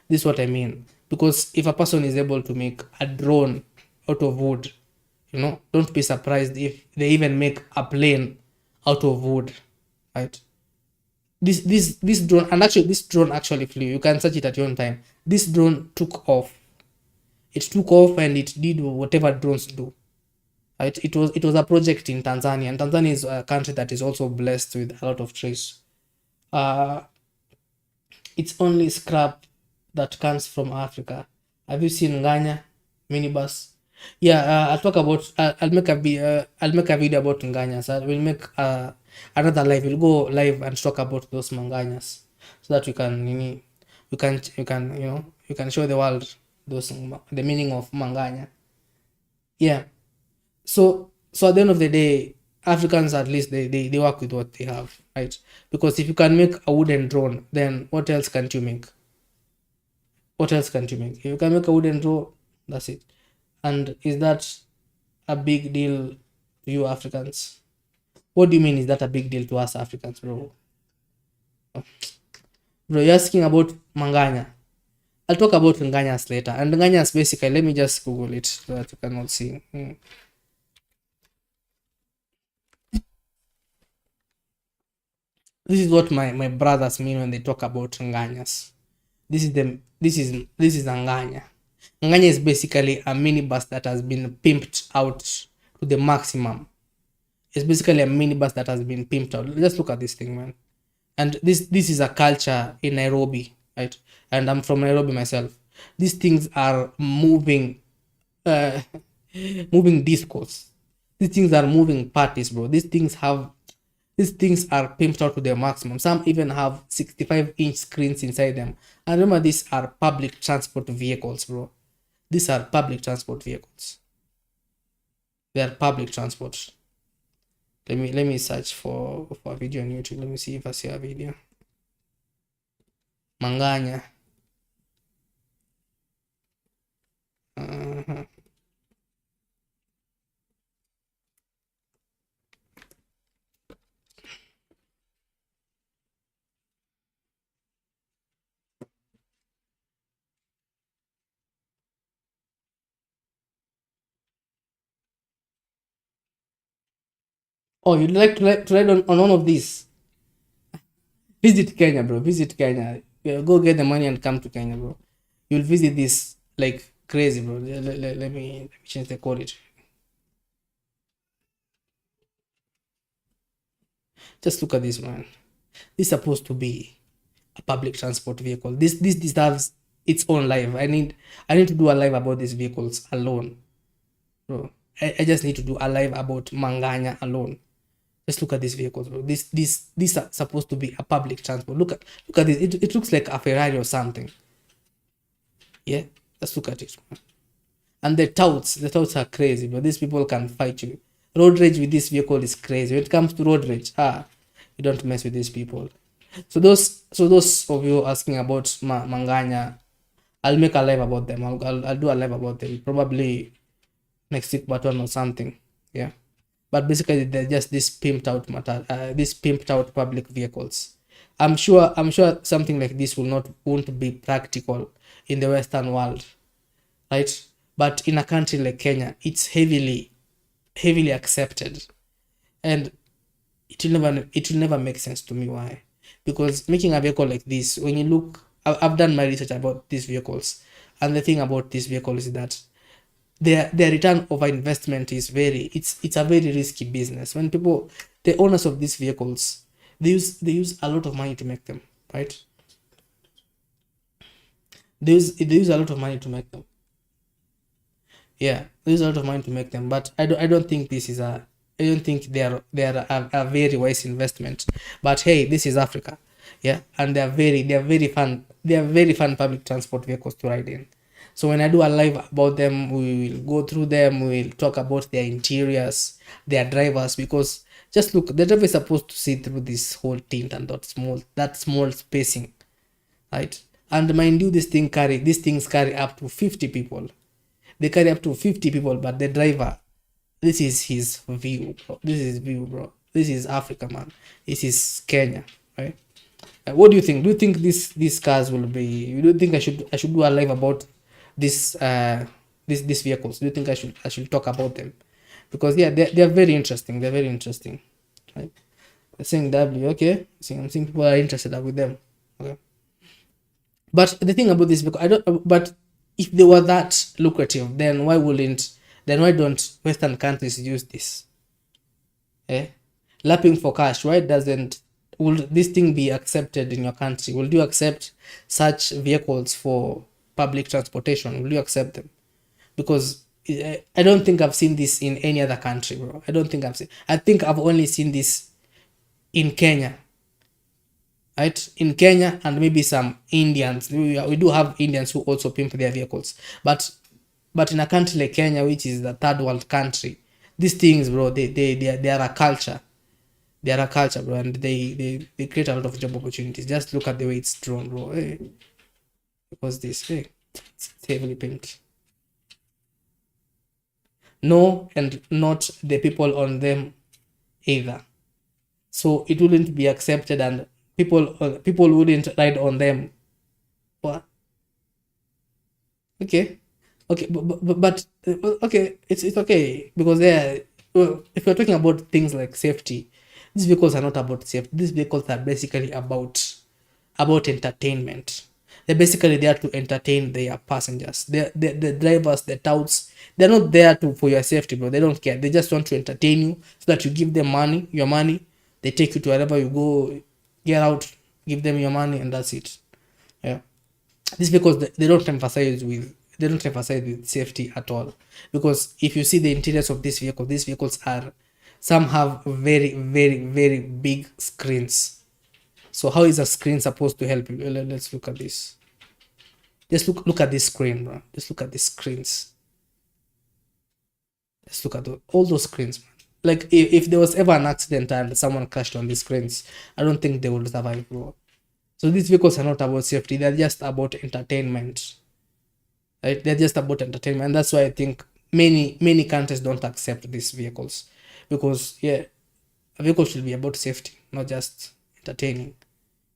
this is what I mean. Because if a person is able to make a drone out of wood, don't be surprised if they even make a plane out of wood, right? This drone, and actually this drone actually flew. You can search it at your own time. This drone took off. It took off and it did whatever drones do. Right? It was a project in Tanzania, and Tanzania is a country that is also blessed with a lot of trees. Uh, it's only scrap that comes from Africa. Have you seen Nganya minibus? Yeah, I'll make a video about Nganya. So we'll make another live. We'll go live and talk about those Manganyas, so that we can show the world. the meaning of manganya. Yeah. So at the end of the day, Africans at least they work with what they have, right? Because if you can make a wooden drone, then what else can't you make? What else can't you make? If you can make a wooden drone, that's it. And is that a big deal to you Africans? What do you mean is that a big deal to us Africans, bro? Bro, you're asking about manganya. I'll talk about nganyas later. And nganyas basically, let me just Google it so that you can all see. This is what my brothers mean when they talk about nganyas. This is a nganya. Nganya is basically a minibus that has been pimped out to the maximum. It's basically a minibus that has been pimped out. Just look at this thing, man. And this is a culture in Nairobi, right? And I'm from Nairobi myself. These things are moving, uh, moving discourse. These things are moving parties, bro. These things are pimped out to their maximum. Some even have 65-inch screens inside them. And remember, these are public transport vehicles, bro. These are public transport vehicles. They are public transport. Let me search for a video on YouTube. Let me see if I see a video. Manganya. Oh, you'd like to ride on one of these? Visit Kenya, bro. Visit Kenya. Yeah, go get the money and come to Kenya, bro. You'll visit this like crazy, bro. Let me change the quality. Just look at this, man. This is supposed to be a public transport vehicle. This deserves its own life. I need to do a live about these vehicles alone, bro. I just need to do a live about Manganya alone. Just look at these vehicles, bro. These are supposed to be a public transport. Look at this. It looks like a Ferrari or something. Yeah, let's look at it. And the touts are crazy, but these people can fight you. Road rage with this vehicle is crazy. When it comes to road rage, you don't mess with these people. So those of you asking about Manganya, I'll make a live about them. I'll do a live about them probably next week, but or something. Yeah. But basically they're just these pimped out public vehicles. I'm sure something like this won't be practical in the Western world, right? But in a country like Kenya, it's heavily accepted, and it will never make sense to me. Why? Because making a vehicle like this, when you look, I've done my research about these vehicles, and the thing about these vehicles is that their return over investment is it's a very risky business. When the owners of these vehicles, they use a lot of money to make them, right? They use a lot of money to make them. Yeah, they use a lot of money to make them, but I don't think I don't think they are a very wise investment. But hey, this is Africa. Yeah, and they are very fun public transport vehicles to ride in. So when I do a live about them, we will go through them, we will talk about their interiors, their drivers, because just look, the driver is supposed to see through this whole tint and that small spacing, right? And mind you, these things carry up to 50 people. They carry up to 50 people, but the driver, this is his view, bro. This is his view, bro. This is Africa, man. This is Kenya, right? What do you think? Do you think these cars will be? Do you think I should do a live about these vehicles? Do you think I should talk about them? Because yeah, they're very interesting. They're very interesting, right? I'm saying W, okay. I'm seeing people are interested with them. Okay. But the thing about this, because I don't. But if they were that lucrative, then why wouldn't? Then why don't Western countries use this? Eh? Lapping for cash. Why doesn't? Will this thing be accepted in your country? Will you accept such vehicles for public transportation? Will you accept them? Because I don't think I've seen this in any other country, bro. I don't think I've seen. I think I've only seen this in Kenya. right? In Kenya and maybe some Indians. We do have Indians who also pimp their vehicles, but in a country like Kenya, which is the third world country, these things, bro, they are a culture. They are a culture, bro, and they create a lot of job opportunities. Just look at the way it's drawn, bro. Hey, because this, hey, it's heavily pimped. No, and not the people on them either. So it wouldn't be accepted, and people wouldn't ride on them. What? Okay, okay, okay, it's okay because if we're talking about things like safety, these vehicles are not about safety. These vehicles are basically about entertainment. They're basically there to entertain their passengers. The drivers, the touts, they're not there to for your safety, bro. They don't care. They just want to entertain you so that you give them money, your money. They take you to wherever you go, get out, give them your money, and that's it. Yeah. This because they don't emphasize with safety at all. Because if you see the interiors of these vehicles are some have very big screens. So how is a screen supposed to help you? Let's look at this. Just look at this screen, bro. Just look at these screens. Let's look at all those screens, man. Like if there was ever an accident and someone crashed on these screens, I don't think they would survive, bro. So these vehicles are not about safety, they're just about entertainment. Right? They're just about entertainment. And that's why I think many countries don't accept these vehicles. Because yeah, a vehicle should be about safety, not just entertaining.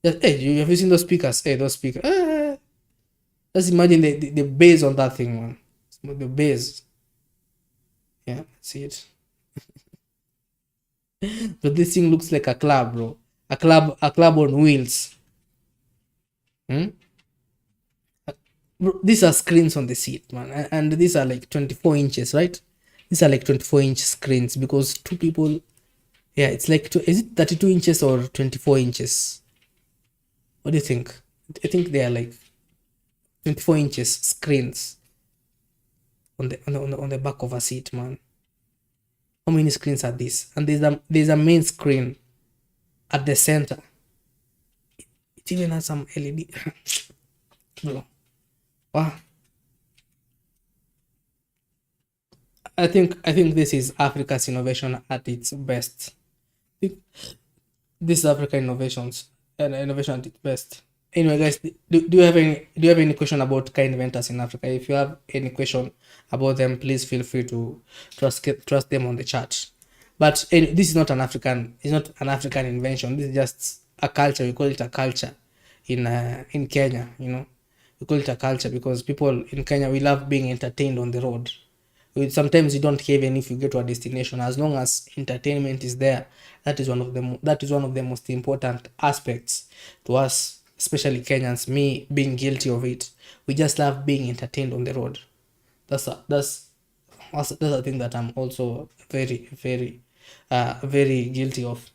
Just, hey, have you seen those speakers? Hey, those speakers. Just imagine the bass on that thing, man. The bass. Yeah, see it. But this thing looks like a club, bro. A club on wheels. Hmm? Bro, these are screens on the seat, man, and these are like 24 inches, right? These are like 24-inch screens because two people. Yeah, it's like is it 32 inches or 24 inches? What do you think? I think they are like 24 inches screens on the back of a seat, man. How many screens are these? And there's a main screen at the center. It even has some LED. Bro, wow. I think this is Africa's innovation at its best. This is Africa innovations and innovation at its best. Anyway, guys, do you have any question about car inventors in Africa? If you have any question about them, please feel free to trust them on the chat. But this is not an African. It's not an African invention. This is just a culture. We call it a culture in Kenya. We call it a culture because people in Kenya we love being entertained on the road. Sometimes you don't care even if you get to a destination. As long as entertainment is there, that is one of the most important aspects to us, especially Kenyans. Me being guilty of it, we just love being entertained on the road. That's a thing that I'm also very guilty of.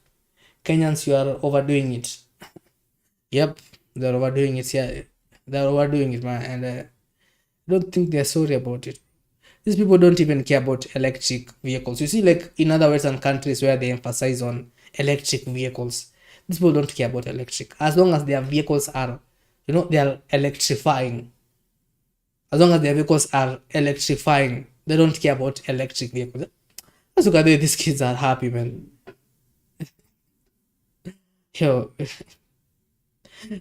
Kenyans, you are overdoing it. Yep, they're overdoing it. Yeah, they're overdoing it, man, and I don't think they're sorry about it. These people don't even care about electric vehicles. You see, like in other Western countries where they emphasize on electric vehicles, these people don't care about electric. As long as their vehicles are, they are electrifying. As long as their vehicles are electrifying, they don't care about electric vehicles. Let's look at the way these kids are happy, man. Yo,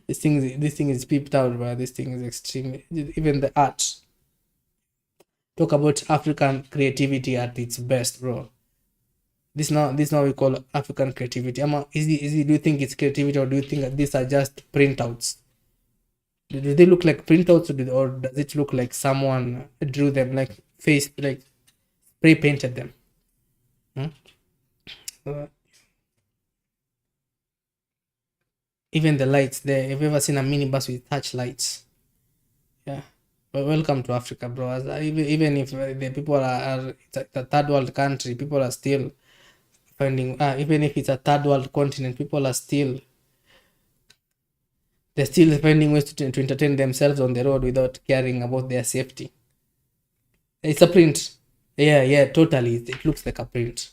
this thing is peeped out, bro. This thing is extremely. Even the art. Talk about African creativity at its best, bro. This now we call African creativity. Do you think it's creativity or do you think that these are just printouts? Do they look like printouts or does it look like someone drew them like like spray painted them? Hmm? Uh, Even the lights there. Have you ever seen a minibus with touch lights? Yeah. Well, welcome to Africa, bro. Even if the people it's a third world country, people are still finding. Even if it's a third world continent, people are still they're still finding ways to entertain themselves on the road without caring about their safety. It's a print. Yeah, totally. It looks like a print.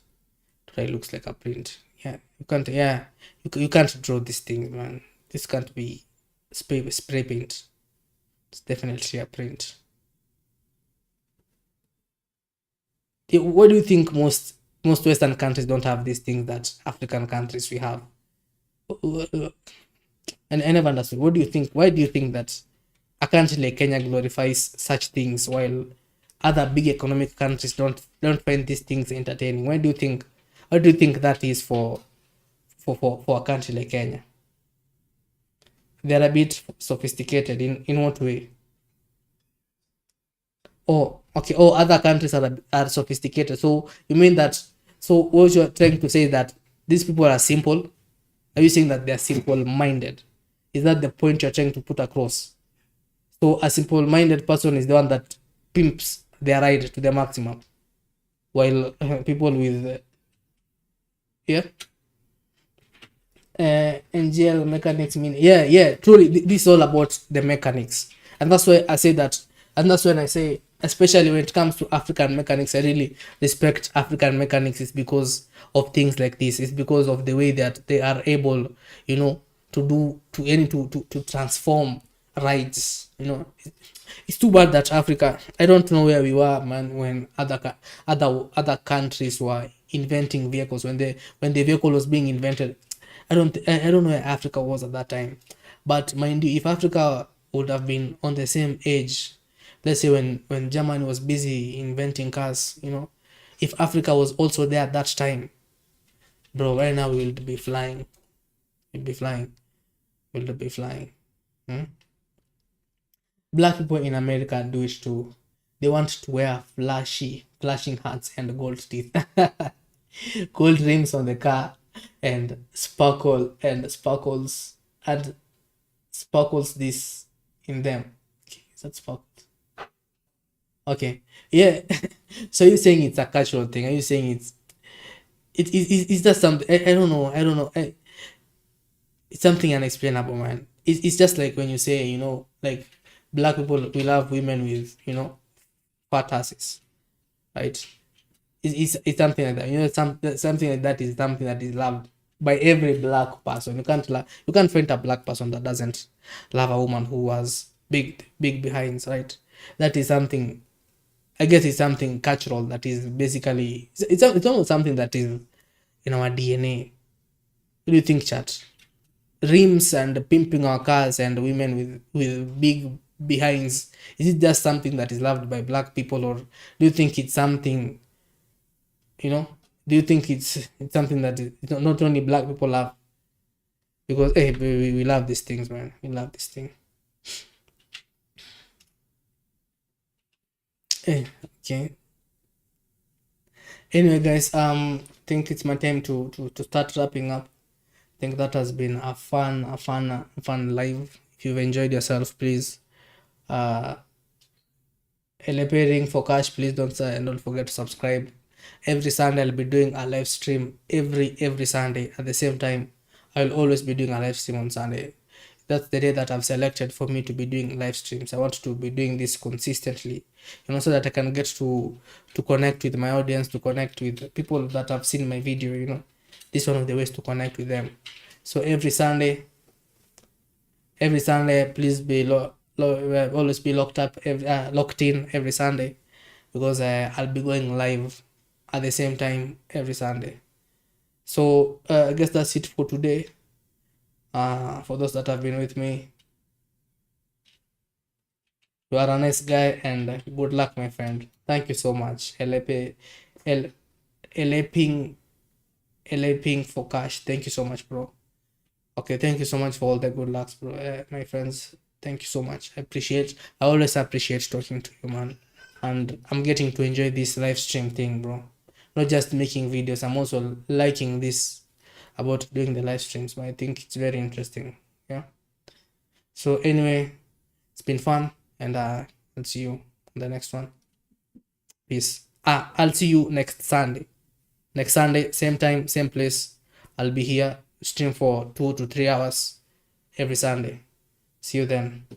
Totally looks like a print. Yeah, you can't. Yeah, you can't draw these things, man. This can't be spray paint. It's definitely a print. What do you think most Western countries don't have these things that African countries we have? And I never understood. What do you think? Why do you think that a country like Kenya glorifies such things while other big economic countries don't find these things entertaining? Why do you think? What do you think that is for a country like Kenya? They're a bit sophisticated in what way? Oh, okay. Oh, other countries are sophisticated. So you mean that? So what you're trying to say is that these people are simple? Are you saying that they're simple-minded? Is that the point you're trying to put across? So a simple-minded person is the one that pimps their ride to the maximum, while people with yeah, NGL mechanics mean yeah, truly this is all about the mechanics, and that's why I say that, and that's when I say, especially when it comes to African mechanics, I really respect African mechanics. Is because of things like this. It's because of the way that they are able, to do to transform rides. It's too bad that Africa. I don't know where we were, man, when other countries were inventing vehicles. When the vehicle was being invented, I don't know where Africa was at that time. But mind you, if Africa would have been on the same age, let's say when Germany was busy inventing cars, if Africa was also there at that time, bro, right now we will be flying. We'll be flying. We'll be flying. Hmm? Black people in America do it too. They want to wear flashing hats and gold teeth, gold rims on the car, and and sparkles this in them. Okay, is that sparkles? Okay, yeah. So you're saying it's a cultural thing? Are you saying it's just something? I don't know. I don't know. It's something unexplainable, man. It's just like when you say, like black people, we love women with, fat asses, right? It's something like that. Something like that is something that is loved by every black person. You can't find a black person that doesn't love a woman who has big behinds, right? That is something. I guess it's something cultural that is basically it's almost something that is in our DNA. What do you think, chat? Rims and pimping our cars and women with big behinds, is it just something that is loved by black people, or do you think it's something, you know do you think it's something that it's not only black people love? Because hey, we love these things, man. We love this thing. Hey, okay. Anyway, guys, think it's my time to start wrapping up. I think that has been a fun live. If you've enjoyed yourself, please uh LP for cash, please don't forget to subscribe. Every Sunday I'll be doing a live stream every Sunday at the same time. I'll always be doing a live stream on Sunday. That's the day that I've selected for me to be doing live streams. I want to be doing this consistently, so that I can get to connect with my audience, to connect with people that have seen my video. This is one of the ways to connect with them. So every Sunday, please be always be locked in every Sunday, because I'll be going live at the same time every Sunday. So I guess that's it for today. For those that have been with me, you are a nice guy, and good luck, my friend. Thank you so much. LAP, L, LAPing, LAPing for cash. Thank you so much, bro. Okay, thank you so much for all the good lucks, bro. My friends, thank you so much. I always appreciate talking to you, man. And I'm getting to enjoy this live stream thing, bro. Not just making videos, I'm also liking this about doing the live streams, but I think it's very interesting. Yeah. So anyway, it's been fun, and I'll see you on the next one. Peace. I'll see you next Sunday. Next Sunday, same time, same place. I'll be here, stream for 2 to 3 hours every Sunday. See you then.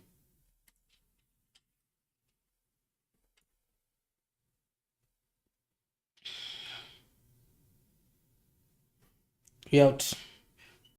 We out.